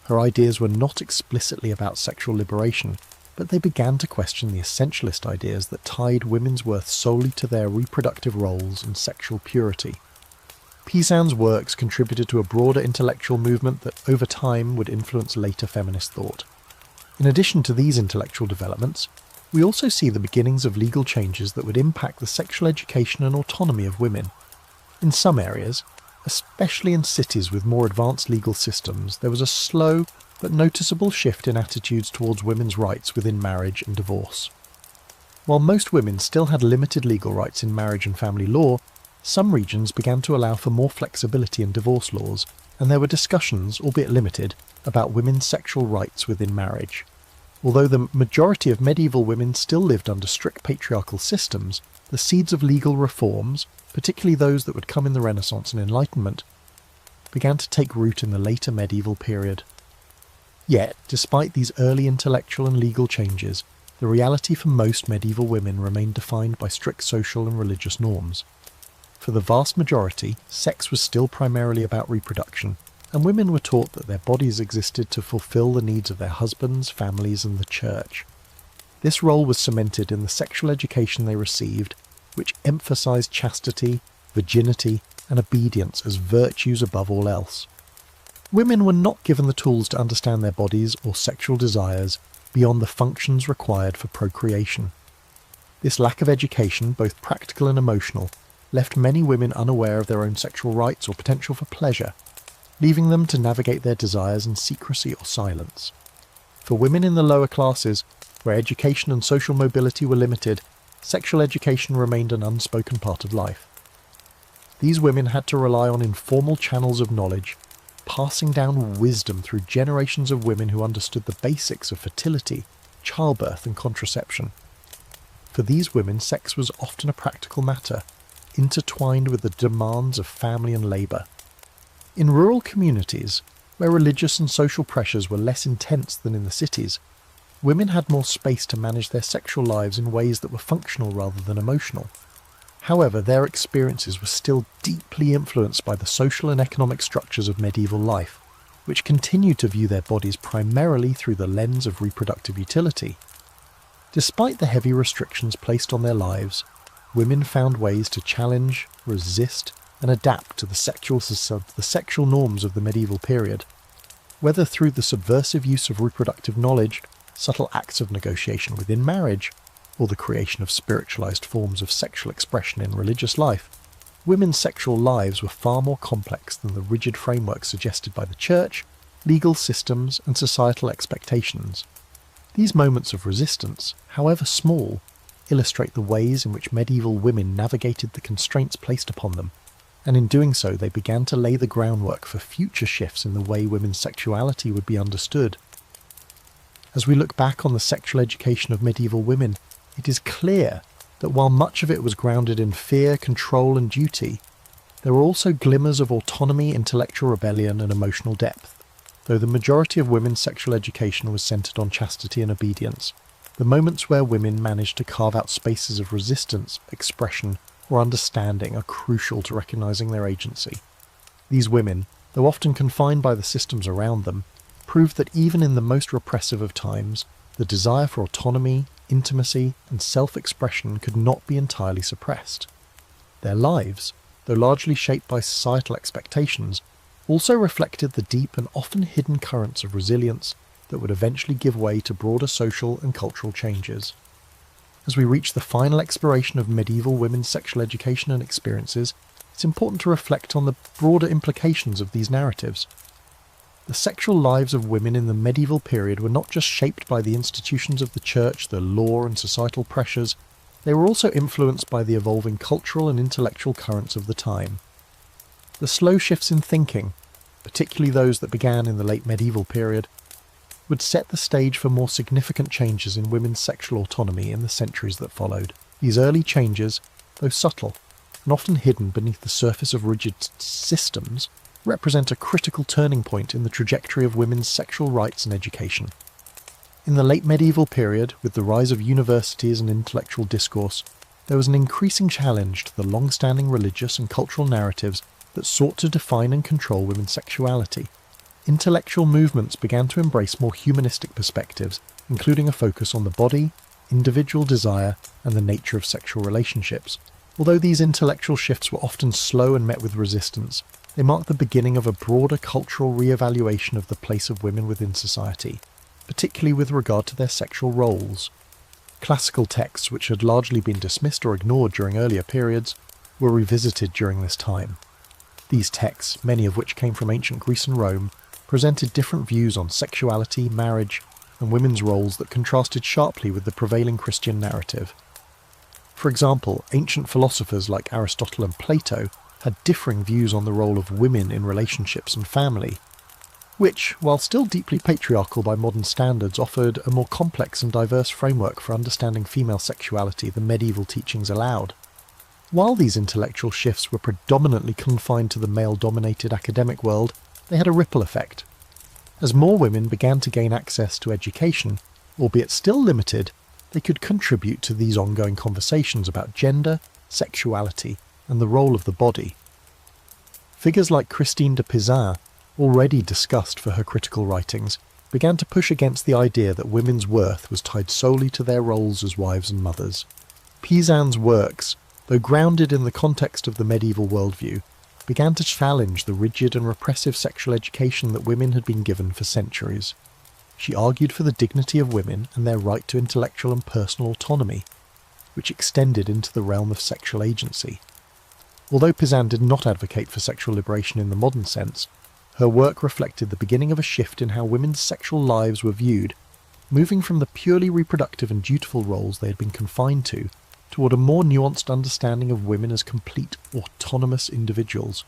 Her ideas were not explicitly about sexual liberation, but they began to question the essentialist ideas that tied women's worth solely to their reproductive roles and sexual purity. Pizan's works contributed to a broader intellectual movement that over time would influence later feminist thought. In addition to these intellectual developments, we also see the beginnings of legal changes that would impact the sexual education and autonomy of women. In some areas, especially in cities with more advanced legal systems, there was a slow but noticeable shift in attitudes towards women's rights within marriage and divorce. While most women still had limited legal rights in marriage and family law, some regions began to allow for more flexibility in divorce laws, and there were discussions, albeit limited, about women's sexual rights within marriage. Although the majority of medieval women still lived under strict patriarchal systems, the seeds of legal reforms, particularly those that would come in the Renaissance and Enlightenment, began to take root in the later medieval period. Yet, despite these early intellectual and legal changes, the reality for most medieval women remained defined by strict social and religious norms. For the vast majority, sex was still primarily about reproduction, and women were taught that their bodies existed to fulfill the needs of their husbands, families, and the church. This role was cemented in the sexual education they received, which emphasized chastity, virginity, and obedience as virtues above all else. Women were not given the tools to understand their bodies or sexual desires beyond the functions required for procreation. This lack of education, both practical and emotional, left many women unaware of their own sexual rights or potential for pleasure, leaving them to navigate their desires in secrecy or silence. For women in the lower classes, where education and social mobility were limited, sexual education remained an unspoken part of life. These women had to rely on informal channels of knowledge, passing down wisdom through generations of women who understood the basics of fertility, childbirth, and contraception. For these women, sex was often a practical matter, intertwined with the demands of family and labour. In rural communities, where religious and social pressures were less intense than in the cities, women had more space to manage their sexual lives in ways that were functional rather than emotional. However, their experiences were still deeply influenced by the social and economic structures of medieval life, which continued to view their bodies primarily through the lens of reproductive utility. Despite the heavy restrictions placed on their lives, women found ways to challenge, resist, and adapt to the sexual norms of the medieval period. Whether through the subversive use of reproductive knowledge, subtle acts of negotiation within marriage, or the creation of spiritualized forms of sexual expression in religious life, women's sexual lives were far more complex than the rigid framework suggested by the church, legal systems, and societal expectations. These moments of resistance, however small, illustrate the ways in which medieval women navigated the constraints placed upon them, and in doing so they began to lay the groundwork for future shifts in the way women's sexuality would be understood. As we look back on the sexual education of medieval women, it is clear that while much of it was grounded in fear, control and duty, there were also glimmers of autonomy, intellectual rebellion and emotional depth. Though the majority of women's sexual education was centred on chastity and obedience, the moments where women managed to carve out spaces of resistance, expression or understanding are crucial to recognising their agency. These women, though often confined by the systems around them, proved that even in the most repressive of times, the desire for autonomy, intimacy and self-expression could not be entirely suppressed. Their lives, though largely shaped by societal expectations, also reflected the deep and often hidden currents of resilience that would eventually give way to broader social and cultural changes. As we reach the final exploration of medieval women's sexual education and experiences, it's important to reflect on the broader implications of these narratives. The sexual lives of women in the medieval period were not just shaped by the institutions of the church, the law and societal pressures, they were also influenced by the evolving cultural and intellectual currents of the time. The slow shifts in thinking, particularly those that began in the late medieval period, would set the stage for more significant changes in women's sexual autonomy in the centuries that followed. These early changes, though subtle and often hidden beneath the surface of rigid systems, represent a critical turning point in the trajectory of women's sexual rights and education. In the late medieval period, with the rise of universities and intellectual discourse, there was an increasing challenge to the long-standing religious and cultural narratives that sought to define and control women's sexuality. Intellectual movements began to embrace more humanistic perspectives, including a focus on the body, individual desire, and the nature of sexual relationships. Although these intellectual shifts were often slow and met with resistance, they marked the beginning of a broader cultural re-evaluation of the place of women within society, particularly with regard to their sexual roles. Classical texts, which had largely been dismissed or ignored during earlier periods, were revisited during this time. These texts, many of which came from ancient Greece and Rome, presented different views on sexuality, marriage, and women's roles that contrasted sharply with the prevailing Christian narrative. For example, ancient philosophers like Aristotle and Plato had differing views on the role of women in relationships and family, which, while still deeply patriarchal by modern standards, offered a more complex and diverse framework for understanding female sexuality than medieval teachings allowed. While these intellectual shifts were predominantly confined to the male-dominated academic world, they had a ripple effect. As more women began to gain access to education, albeit still limited, they could contribute to these ongoing conversations about gender, sexuality, and the role of the body. Figures like Christine de Pizan, already discussed for her critical writings, began to push against the idea that women's worth was tied solely to their roles as wives and mothers. Pizan's works, though grounded in the context of the medieval worldview, began to challenge the rigid and repressive sexual education that women had been given for centuries. She argued for the dignity of women and their right to intellectual and personal autonomy, which extended into the realm of sexual agency. Although Pizan did not advocate for sexual liberation in the modern sense, her work reflected the beginning of a shift in how women's sexual lives were viewed, moving from the purely reproductive and dutiful roles they had been confined to, toward a more nuanced understanding of women as complete, autonomous individuals.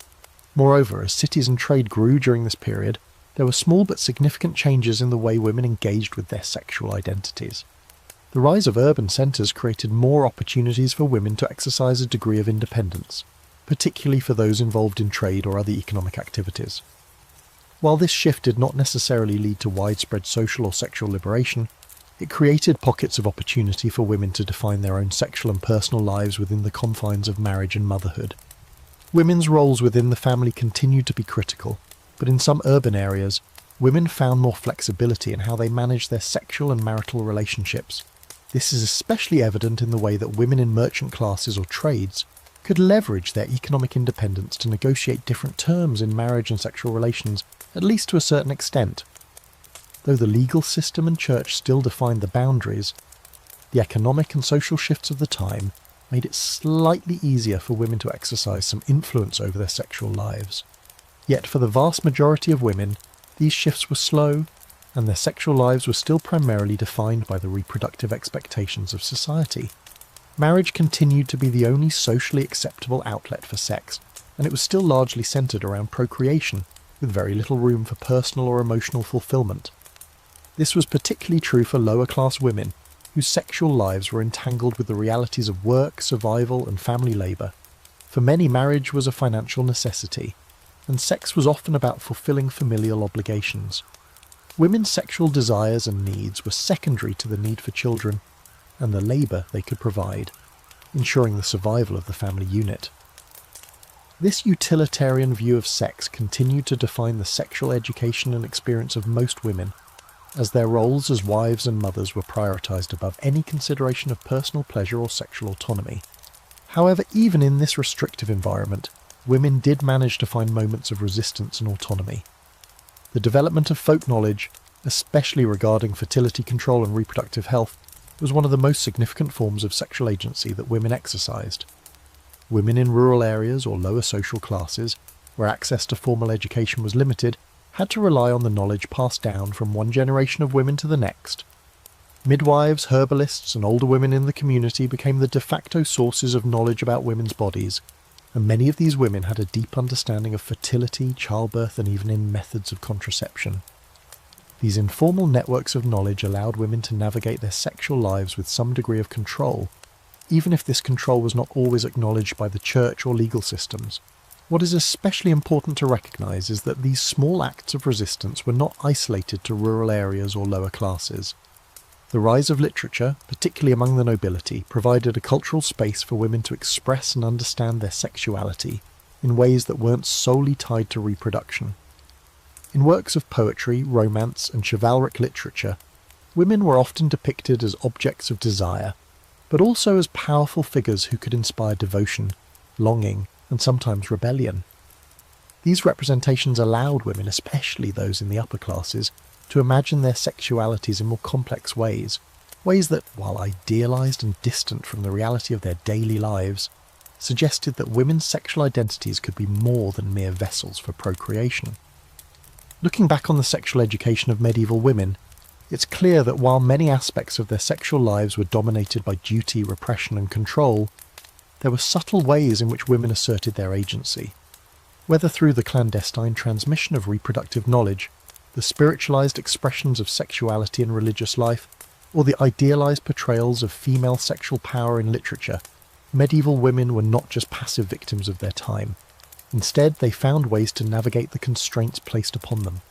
Moreover, as cities and trade grew during this period, there were small but significant changes in the way women engaged with their sexual identities. The rise of urban centres created more opportunities for women to exercise a degree of independence, particularly for those involved in trade or other economic activities. While this shift did not necessarily lead to widespread social or sexual liberation, it created pockets of opportunity for women to define their own sexual and personal lives within the confines of marriage and motherhood. Women's roles within the family continued to be critical, but in some urban areas, women found more flexibility in how they managed their sexual and marital relationships. This is especially evident in the way that women in merchant classes or trades could leverage their economic independence to negotiate different terms in marriage and sexual relations, at least to a certain extent. Though the legal system and church still defined the boundaries, the economic and social shifts of the time made it slightly easier for women to exercise some influence over their sexual lives. Yet for the vast majority of women, these shifts were slow, and their sexual lives were still primarily defined by the reproductive expectations of society. Marriage continued to be the only socially acceptable outlet for sex, and it was still largely centred around procreation, with very little room for personal or emotional fulfilment. This was particularly true for lower-class women, whose sexual lives were entangled with the realities of work, survival, and family labour. For many, marriage was a financial necessity, and sex was often about fulfilling familial obligations. Women's sexual desires and needs were secondary to the need for children and the labour they could provide, ensuring the survival of the family unit. This utilitarian view of sex continued to define the sexual education and experience of most women, as their roles as wives and mothers were prioritised above any consideration of personal pleasure or sexual autonomy. However, even in this restrictive environment, women did manage to find moments of resistance and autonomy. The development of folk knowledge, especially regarding fertility control and reproductive health, was one of the most significant forms of sexual agency that women exercised. Women in rural areas or lower social classes, where access to formal education was limited, had to rely on the knowledge passed down from one generation of women to the next. Midwives, herbalists, and older women in the community became the de facto sources of knowledge about women's bodies, and many of these women had a deep understanding of fertility, childbirth, and even in methods of contraception. These informal networks of knowledge allowed women to navigate their sexual lives with some degree of control, even if this control was not always acknowledged by the church or legal systems. What is especially important to recognise is that these small acts of resistance were not isolated to rural areas or lower classes. The rise of literature, particularly among the nobility, provided a cultural space for women to express and understand their sexuality in ways that weren't solely tied to reproduction. In works of poetry, romance, and chivalric literature, women were often depicted as objects of desire, but also as powerful figures who could inspire devotion, longing, and sometimes rebellion. These representations allowed women, especially those in the upper classes, to imagine their sexualities in more complex ways that, while idealised and distant from the reality of their daily lives, suggested that women's sexual identities could be more than mere vessels for procreation. Looking back on the sexual education of medieval women, it's clear that while many aspects of their sexual lives were dominated by duty, repression, and control, there were subtle ways in which women asserted their agency. Whether through the clandestine transmission of reproductive knowledge, the spiritualized expressions of sexuality in religious life, or the idealized portrayals of female sexual power in literature, medieval women were not just passive victims of their time. Instead, they found ways to navigate the constraints placed upon them,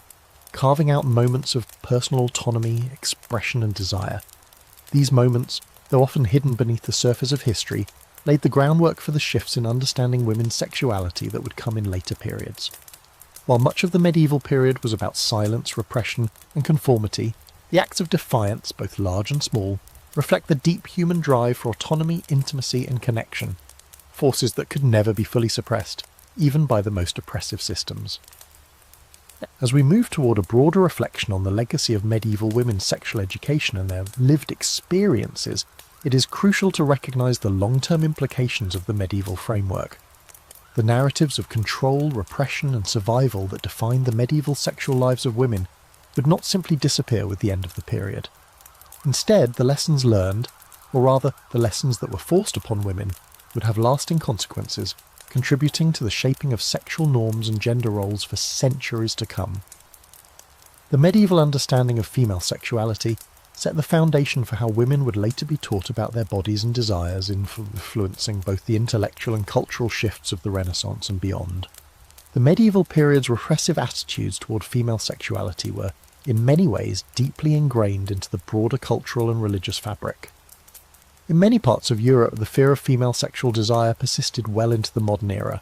carving out moments of personal autonomy, expression, and desire. These moments, though often hidden beneath the surface of history, laid the groundwork for the shifts in understanding women's sexuality that would come in later periods. While much of the medieval period was about silence, repression, and conformity, the acts of defiance, both large and small, reflect the deep human drive for autonomy, intimacy, and connection, forces that could never be fully suppressed, even by the most oppressive systems. As we move toward a broader reflection on the legacy of medieval women's sexual education and their lived experiences, it is crucial to recognise the long-term implications of the medieval framework. The narratives of control, repression, and survival that defined the medieval sexual lives of women would not simply disappear with the end of the period. Instead, the lessons learned, or rather the lessons that were forced upon women, would have lasting consequences, contributing to the shaping of sexual norms and gender roles for centuries to come. The medieval understanding of female sexuality set the foundation for how women would later be taught about their bodies and desires, influencing both the intellectual and cultural shifts of the Renaissance and beyond. The medieval period's repressive attitudes toward female sexuality were, in many ways, deeply ingrained into the broader cultural and religious fabric. In many parts of Europe, the fear of female sexual desire persisted well into the modern era.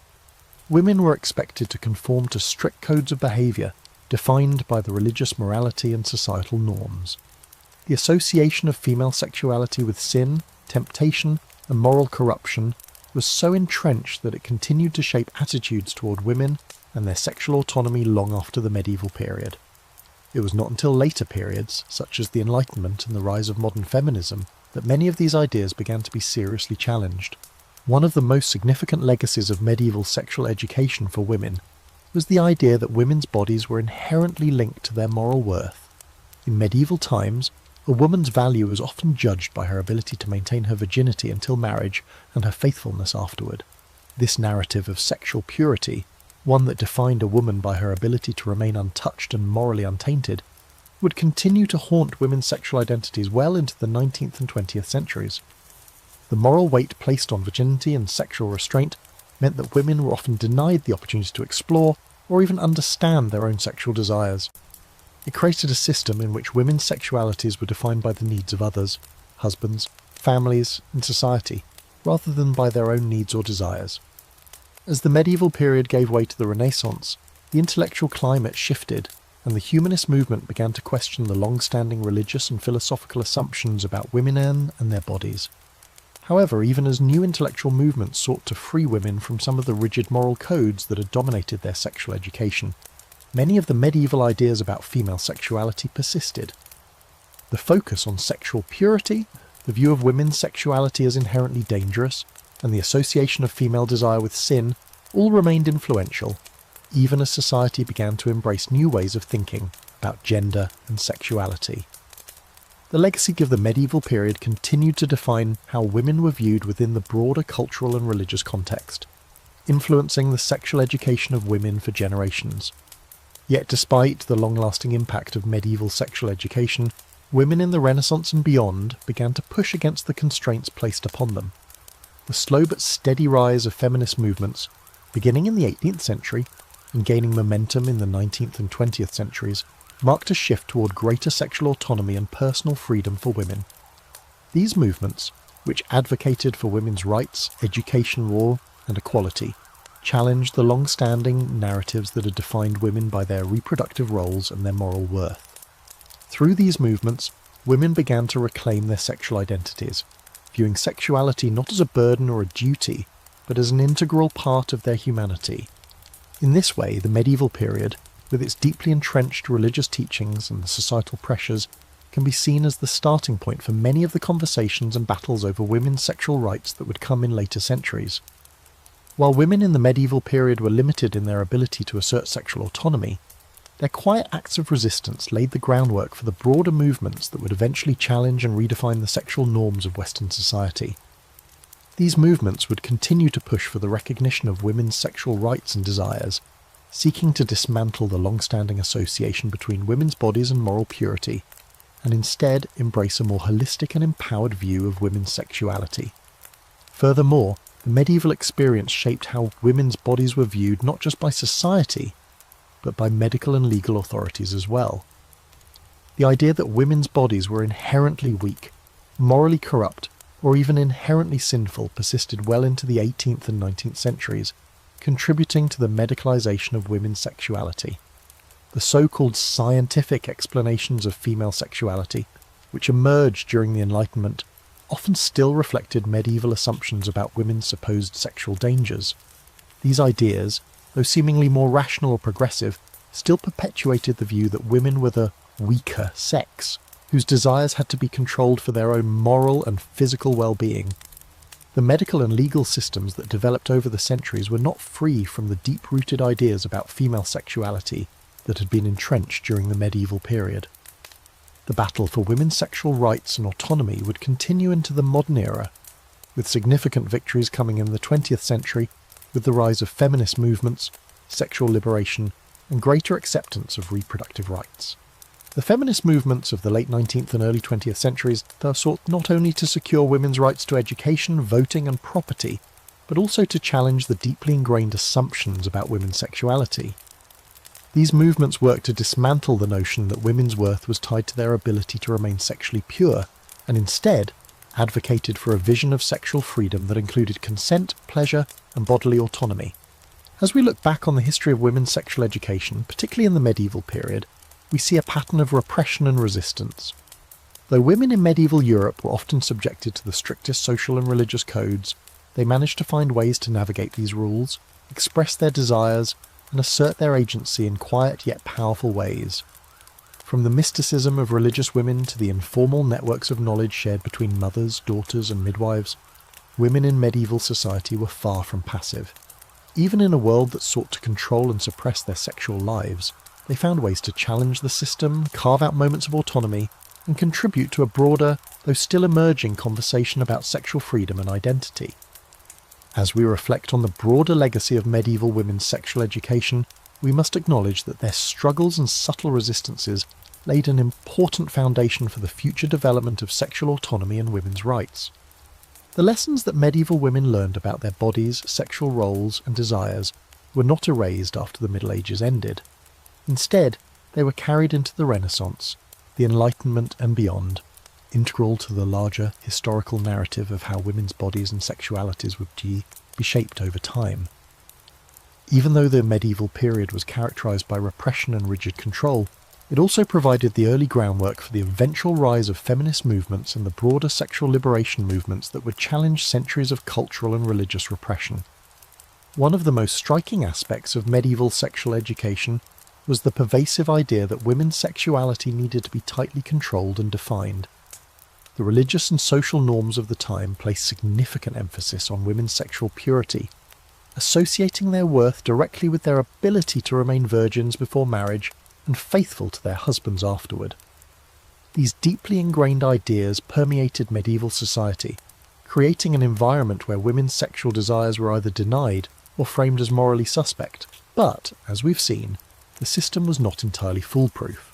Women were expected to conform to strict codes of behaviour defined by the religious morality and societal norms. The association of female sexuality with sin, temptation, and moral corruption was so entrenched that it continued to shape attitudes toward women and their sexual autonomy long after the medieval period. It was not until later periods, such as the Enlightenment and the rise of modern feminism, that many of these ideas began to be seriously challenged. One of the most significant legacies of medieval sexual education for women was the idea that women's bodies were inherently linked to their moral worth. In medieval times, a woman's value was often judged by her ability to maintain her virginity until marriage and her faithfulness afterward. This narrative of sexual purity, one that defined a woman by her ability to remain untouched and morally untainted, would continue to haunt women's sexual identities well into the 19th and 20th centuries. The moral weight placed on virginity and sexual restraint meant that women were often denied the opportunity to explore or even understand their own sexual desires. It created a system in which women's sexualities were defined by the needs of others, husbands, families, and society, rather than by their own needs or desires. As the medieval period gave way to the Renaissance, the intellectual climate shifted, and the humanist movement began to question the long-standing religious and philosophical assumptions about women and their bodies. However, even as new intellectual movements sought to free women from some of the rigid moral codes that had dominated their sexual education, many of the medieval ideas about female sexuality persisted. The focus on sexual purity, the view of women's sexuality as inherently dangerous, and the association of female desire with sin all remained influential, even as society began to embrace new ways of thinking about gender and sexuality. The legacy of the medieval period continued to define how women were viewed within the broader cultural and religious context, influencing the sexual education of women for generations. Yet despite the long-lasting impact of medieval sexual education, women in the Renaissance and beyond began to push against the constraints placed upon them. The slow but steady rise of feminist movements, beginning in the 18th century and gaining momentum in the 19th and 20th centuries, marked a shift toward greater sexual autonomy and personal freedom for women. These movements, which advocated for women's rights, education, war, and equality, challenged the long-standing narratives that had defined women by their reproductive roles and their moral worth. Through these movements, women began to reclaim their sexual identities, viewing sexuality not as a burden or a duty, but as an integral part of their humanity. In this way, the medieval period, with its deeply entrenched religious teachings and the societal pressures, can be seen as the starting point for many of the conversations and battles over women's sexual rights that would come in later centuries. While women in the medieval period were limited in their ability to assert sexual autonomy, their quiet acts of resistance laid the groundwork for the broader movements that would eventually challenge and redefine the sexual norms of Western society. These movements would continue to push for the recognition of women's sexual rights and desires, seeking to dismantle the long-standing association between women's bodies and moral purity, and instead embrace a more holistic and empowered view of women's sexuality. Furthermore, the medieval experience shaped how women's bodies were viewed not just by society, but by medical and legal authorities as well. The idea that women's bodies were inherently weak, morally corrupt, or even inherently sinful persisted well into the 18th and 19th centuries, contributing to the medicalization of women's sexuality. The so-called scientific explanations of female sexuality, which emerged during the Enlightenment, often still reflected medieval assumptions about women's supposed sexual dangers. These ideas, though seemingly more rational or progressive, still perpetuated the view that women were the weaker sex, whose desires had to be controlled for their own moral and physical well-being. The medical and legal systems that developed over the centuries were not free from the deep-rooted ideas about female sexuality that had been entrenched during the medieval period. The battle for women's sexual rights and autonomy would continue into the modern era, with significant victories coming in the 20th century with the rise of feminist movements, sexual liberation, and greater acceptance of reproductive rights. The feminist movements of the late 19th and early 20th centuries thus sought not only to secure women's rights to education, voting, and property, but also to challenge the deeply ingrained assumptions about women's sexuality. These movements worked to dismantle the notion that women's worth was tied to their ability to remain sexually pure, and instead advocated for a vision of sexual freedom that included consent, pleasure, and bodily autonomy. As we look back on the history of women's sexual education, particularly in the medieval period, we see a pattern of repression and resistance. Though women in medieval Europe were often subjected to the strictest social and religious codes, they managed to find ways to navigate these rules, express their desires, and assert their agency in quiet yet powerful ways. From the mysticism of religious women to the informal networks of knowledge shared between mothers, daughters, and midwives, women in medieval society were far from passive. Even in a world that sought to control and suppress their sexual lives, they found ways to challenge the system, carve out moments of autonomy, and contribute to a broader, though still emerging, conversation about sexual freedom and identity. As we reflect on the broader legacy of medieval women's sexual education, we must acknowledge that their struggles and subtle resistances laid an important foundation for the future development of sexual autonomy and women's rights. The lessons that medieval women learned about their bodies, sexual roles, and desires were not erased after the Middle Ages ended. Instead, they were carried into the Renaissance, the Enlightenment and beyond, integral to the larger historical narrative of how women's bodies and sexualities would be shaped over time. Even though the medieval period was characterized by repression and rigid control, it also provided the early groundwork for the eventual rise of feminist movements and the broader sexual liberation movements that would challenge centuries of cultural and religious repression. One of the most striking aspects of medieval sexual education was the pervasive idea that women's sexuality needed to be tightly controlled and defined. The religious and social norms of the time placed significant emphasis on women's sexual purity, associating their worth directly with their ability to remain virgins before marriage and faithful to their husbands afterward. These deeply ingrained ideas permeated medieval society, creating an environment where women's sexual desires were either denied or framed as morally suspect. But, as we've seen, the system was not entirely foolproof.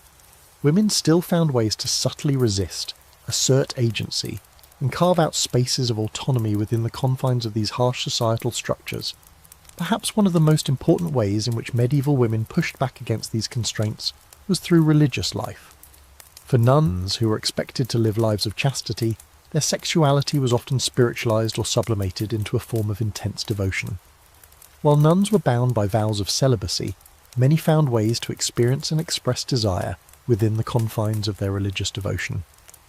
Women still found ways to subtly resist, assert agency, and carve out spaces of autonomy within the confines of these harsh societal structures. Perhaps one of the most important ways in which medieval women pushed back against these constraints was through religious life. For nuns, who were expected to live lives of chastity, their sexuality was often spiritualized or sublimated into a form of intense devotion. While nuns were bound by vows of celibacy, many found ways to experience and express desire within the confines of their religious devotion.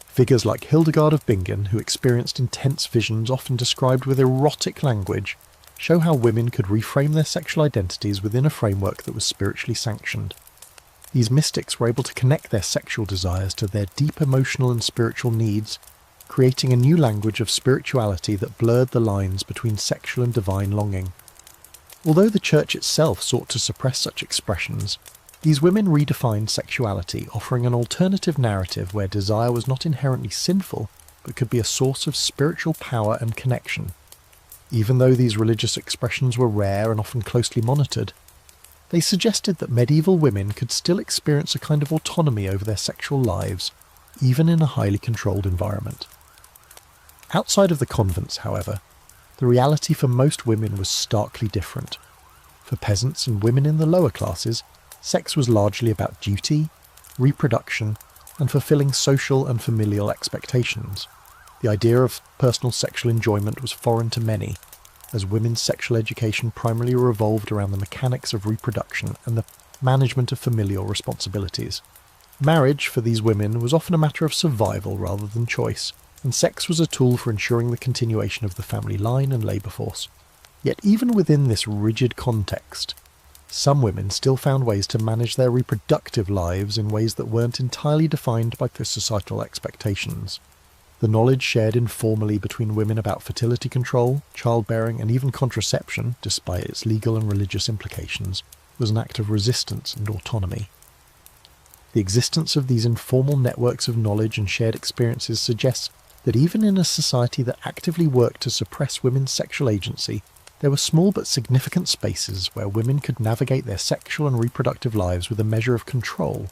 Figures like Hildegard of Bingen, who experienced intense visions often described with erotic language, show how women could reframe their sexual identities within a framework that was spiritually sanctioned. These mystics were able to connect their sexual desires to their deep emotional and spiritual needs, creating a new language of spirituality that blurred the lines between sexual and divine longing. Although the Church itself sought to suppress such expressions, these women redefined sexuality, offering an alternative narrative where desire was not inherently sinful, but could be a source of spiritual power and connection. Even though these religious expressions were rare and often closely monitored, they suggested that medieval women could still experience a kind of autonomy over their sexual lives, even in a highly controlled environment. Outside of the convents, however, the reality for most women was starkly different. For peasants and women in the lower classes, sex was largely about duty, reproduction, and fulfilling social and familial expectations. The idea of personal sexual enjoyment was foreign to many, as women's sexual education primarily revolved around the mechanics of reproduction and the management of familial responsibilities. Marriage, for these women, was often a matter of survival rather than choice, and sex was a tool for ensuring the continuation of the family line and labour force. Yet even within this rigid context, some women still found ways to manage their reproductive lives in ways that weren't entirely defined by societal expectations. The knowledge shared informally between women about fertility control, childbearing, and even contraception, despite its legal and religious implications, was an act of resistance and autonomy. The existence of these informal networks of knowledge and shared experiences suggests that even in a society that actively worked to suppress women's sexual agency, there were small but significant spaces where women could navigate their sexual and reproductive lives with a measure of control.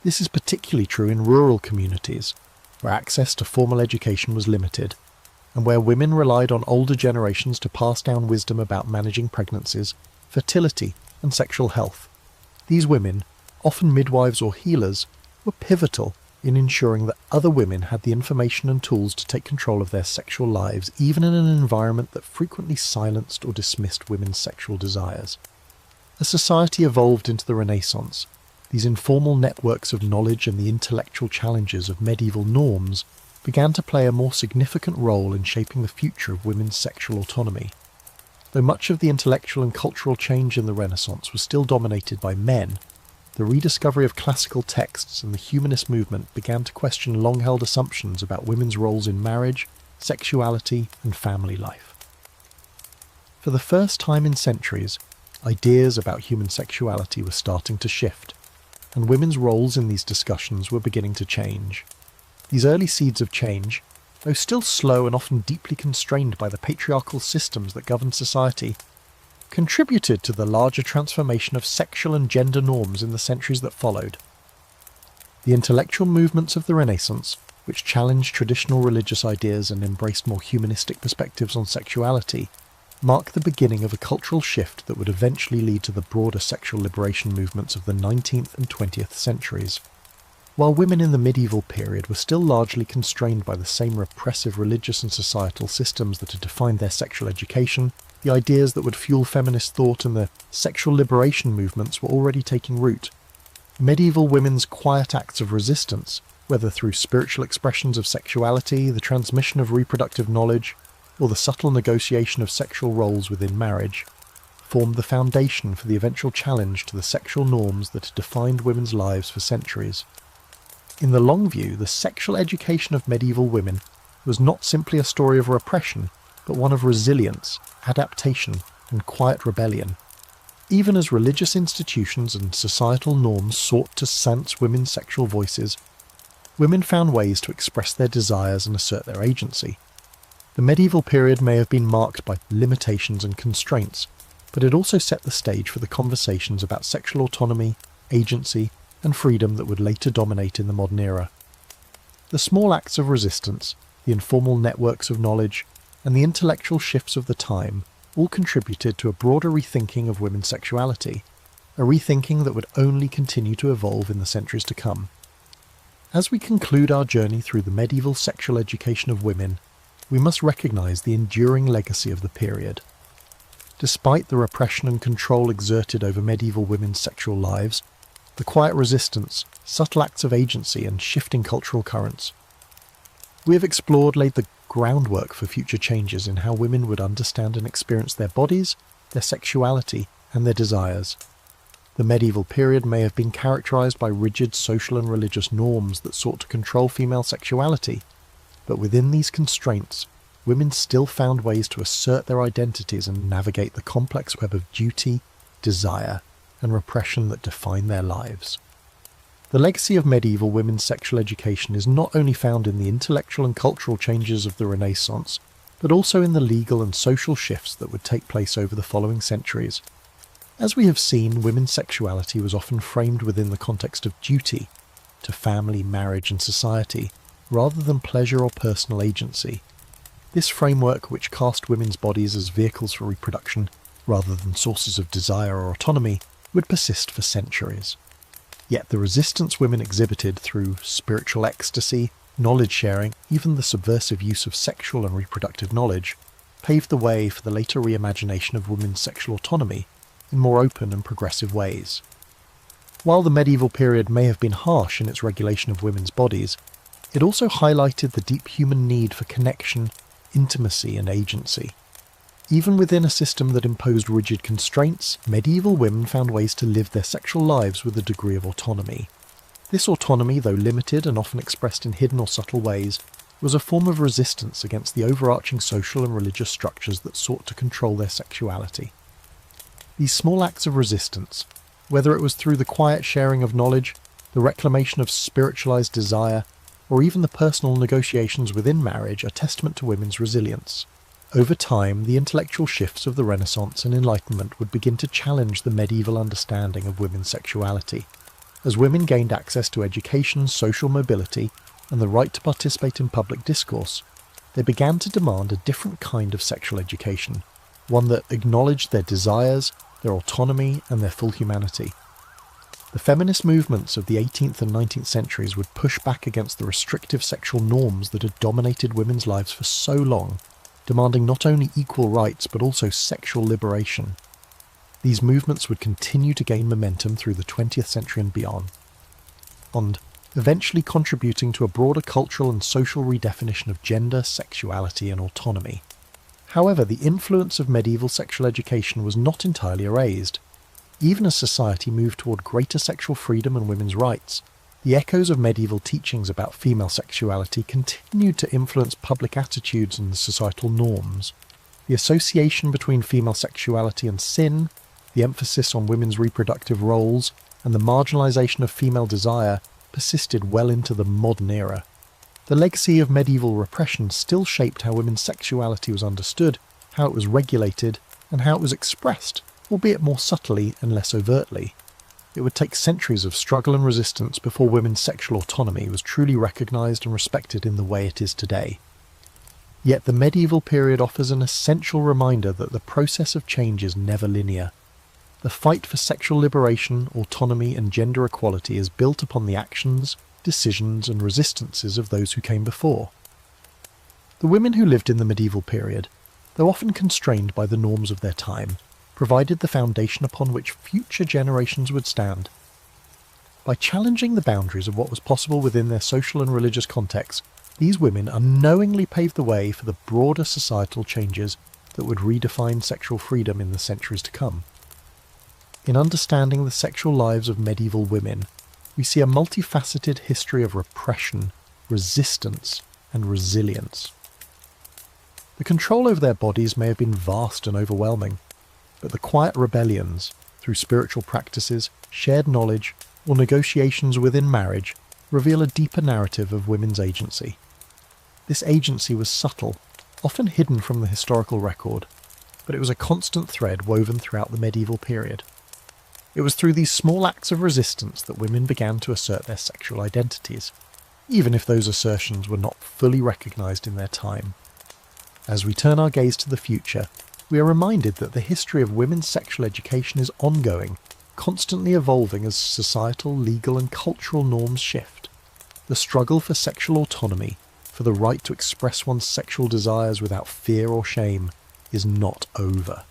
This is particularly true in rural communities, where access to formal education was limited, and where women relied on older generations to pass down wisdom about managing pregnancies, fertility, and sexual health. These women, often midwives or healers, were pivotal in ensuring that other women had the information and tools to take control of their sexual lives, even in an environment that frequently silenced or dismissed women's sexual desires. As society evolved into the Renaissance, these informal networks of knowledge and the intellectual challenges of medieval norms began to play a more significant role in shaping the future of women's sexual autonomy. Though much of the intellectual and cultural change in the Renaissance was still dominated by men, the rediscovery of classical texts and the humanist movement began to question long-held assumptions about women's roles in marriage, sexuality, and family life. For the first time in centuries, ideas about human sexuality were starting to shift, and women's roles in these discussions were beginning to change. These early seeds of change, though still slow and often deeply constrained by the patriarchal systems that govern society, contributed to the larger transformation of sexual and gender norms in the centuries that followed. The intellectual movements of the Renaissance, which challenged traditional religious ideas and embraced more humanistic perspectives on sexuality, marked the beginning of a cultural shift that would eventually lead to the broader sexual liberation movements of the 19th and 20th centuries. While women in the medieval period were still largely constrained by the same repressive religious and societal systems that had defined their sexual education, the ideas that would fuel feminist thought and the sexual liberation movements were already taking root. Medieval women's quiet acts of resistance, whether through spiritual expressions of sexuality, the transmission of reproductive knowledge, or the subtle negotiation of sexual roles within marriage, formed the foundation for the eventual challenge to the sexual norms that had defined women's lives for centuries. In the long view, the sexual education of medieval women was not simply a story of repression, but one of resilience, adaptation, and quiet rebellion. Even as religious institutions and societal norms sought to censor women's sexual voices, women found ways to express their desires and assert their agency. The medieval period may have been marked by limitations and constraints, but it also set the stage for the conversations about sexual autonomy, agency, and freedom that would later dominate in the modern era. The small acts of resistance, the informal networks of knowledge, and the intellectual shifts of the time all contributed to a broader rethinking of women's sexuality, a rethinking that would only continue to evolve in the centuries to come. As we conclude our journey through the medieval sexual education of women, we must recognise the enduring legacy of the period. Despite the repression and control exerted over medieval women's sexual lives, the quiet resistance, subtle acts of agency, and shifting cultural currents, we have laid the groundwork for future changes in how women would understand and experience their bodies, their sexuality, and their desires. The medieval period may have been characterised by rigid social and religious norms that sought to control female sexuality, but within these constraints, women still found ways to assert their identities and navigate the complex web of duty, desire, and repression that define their lives. The legacy of medieval women's sexual education is not only found in the intellectual and cultural changes of the Renaissance, but also in the legal and social shifts that would take place over the following centuries. As we have seen, women's sexuality was often framed within the context of duty, to family, marriage, and society, rather than pleasure or personal agency. This framework, which cast women's bodies as vehicles for reproduction, rather than sources of desire or autonomy, would persist for centuries. Yet the resistance women exhibited through spiritual ecstasy, knowledge sharing, even the subversive use of sexual and reproductive knowledge, paved the way for the later reimagination of women's sexual autonomy in more open and progressive ways. While the medieval period may have been harsh in its regulation of women's bodies, it also highlighted the deep human need for connection, intimacy, and agency. Even within a system that imposed rigid constraints, medieval women found ways to live their sexual lives with a degree of autonomy. This autonomy, though limited and often expressed in hidden or subtle ways, was a form of resistance against the overarching social and religious structures that sought to control their sexuality. These small acts of resistance, whether it was through the quiet sharing of knowledge, the reclamation of spiritualized desire, or even the personal negotiations within marriage, are testament to women's resilience. Over time, the intellectual shifts of the Renaissance and Enlightenment would begin to challenge the medieval understanding of women's sexuality. As women gained access to education, social mobility, and the right to participate in public discourse, they began to demand a different kind of sexual education, one that acknowledged their desires, their autonomy, and their full humanity. The feminist movements of the 18th and 19th centuries would push back against the restrictive sexual norms that had dominated women's lives for so long, demanding not only equal rights but also sexual liberation. These movements would continue to gain momentum through the 20th century and beyond, eventually contributing to a broader cultural and social redefinition of gender, sexuality, and autonomy. However, the influence of medieval sexual education was not entirely erased. Even as society moved toward greater sexual freedom and women's rights, the echoes of medieval teachings about female sexuality continued to influence public attitudes and societal norms. The association between female sexuality and sin, the emphasis on women's reproductive roles, and the marginalisation of female desire persisted well into the modern era. The legacy of medieval repression still shaped how women's sexuality was understood, how it was regulated, and how it was expressed, albeit more subtly and less overtly. It would take centuries of struggle and resistance before women's sexual autonomy was truly recognised and respected in the way it is today. Yet the medieval period offers an essential reminder that the process of change is never linear. The fight for sexual liberation, autonomy and gender equality is built upon the actions, decisions and resistances of those who came before. The women who lived in the medieval period, though often constrained by the norms of their time, provided the foundation upon which future generations would stand. By challenging the boundaries of what was possible within their social and religious contexts, these women unknowingly paved the way for the broader societal changes that would redefine sexual freedom in the centuries to come. In understanding the sexual lives of medieval women, we see a multifaceted history of repression, resistance, and resilience. The control over their bodies may have been vast and overwhelming, but the quiet rebellions, through spiritual practices, shared knowledge, or negotiations within marriage, reveal a deeper narrative of women's agency. This agency was subtle, often hidden from the historical record, but it was a constant thread woven throughout the medieval period. It was through these small acts of resistance that women began to assert their sexual identities, even if those assertions were not fully recognised in their time. As we turn our gaze to the future, we are reminded that the history of women's sexual education is ongoing, constantly evolving as societal, legal and cultural norms shift. The struggle for sexual autonomy, for the right to express one's sexual desires without fear or shame, is not over.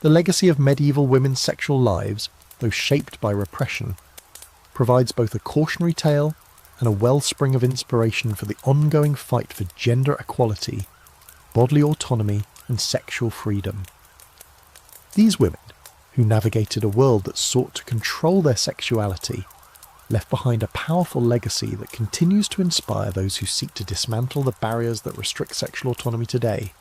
The legacy of medieval women's sexual lives, though shaped by repression, provides both a cautionary tale and a wellspring of inspiration for the ongoing fight for gender equality, bodily autonomy and sexual freedom. These women, who navigated a world that sought to control their sexuality, left behind a powerful legacy that continues to inspire those who seek to dismantle the barriers that restrict sexual autonomy today.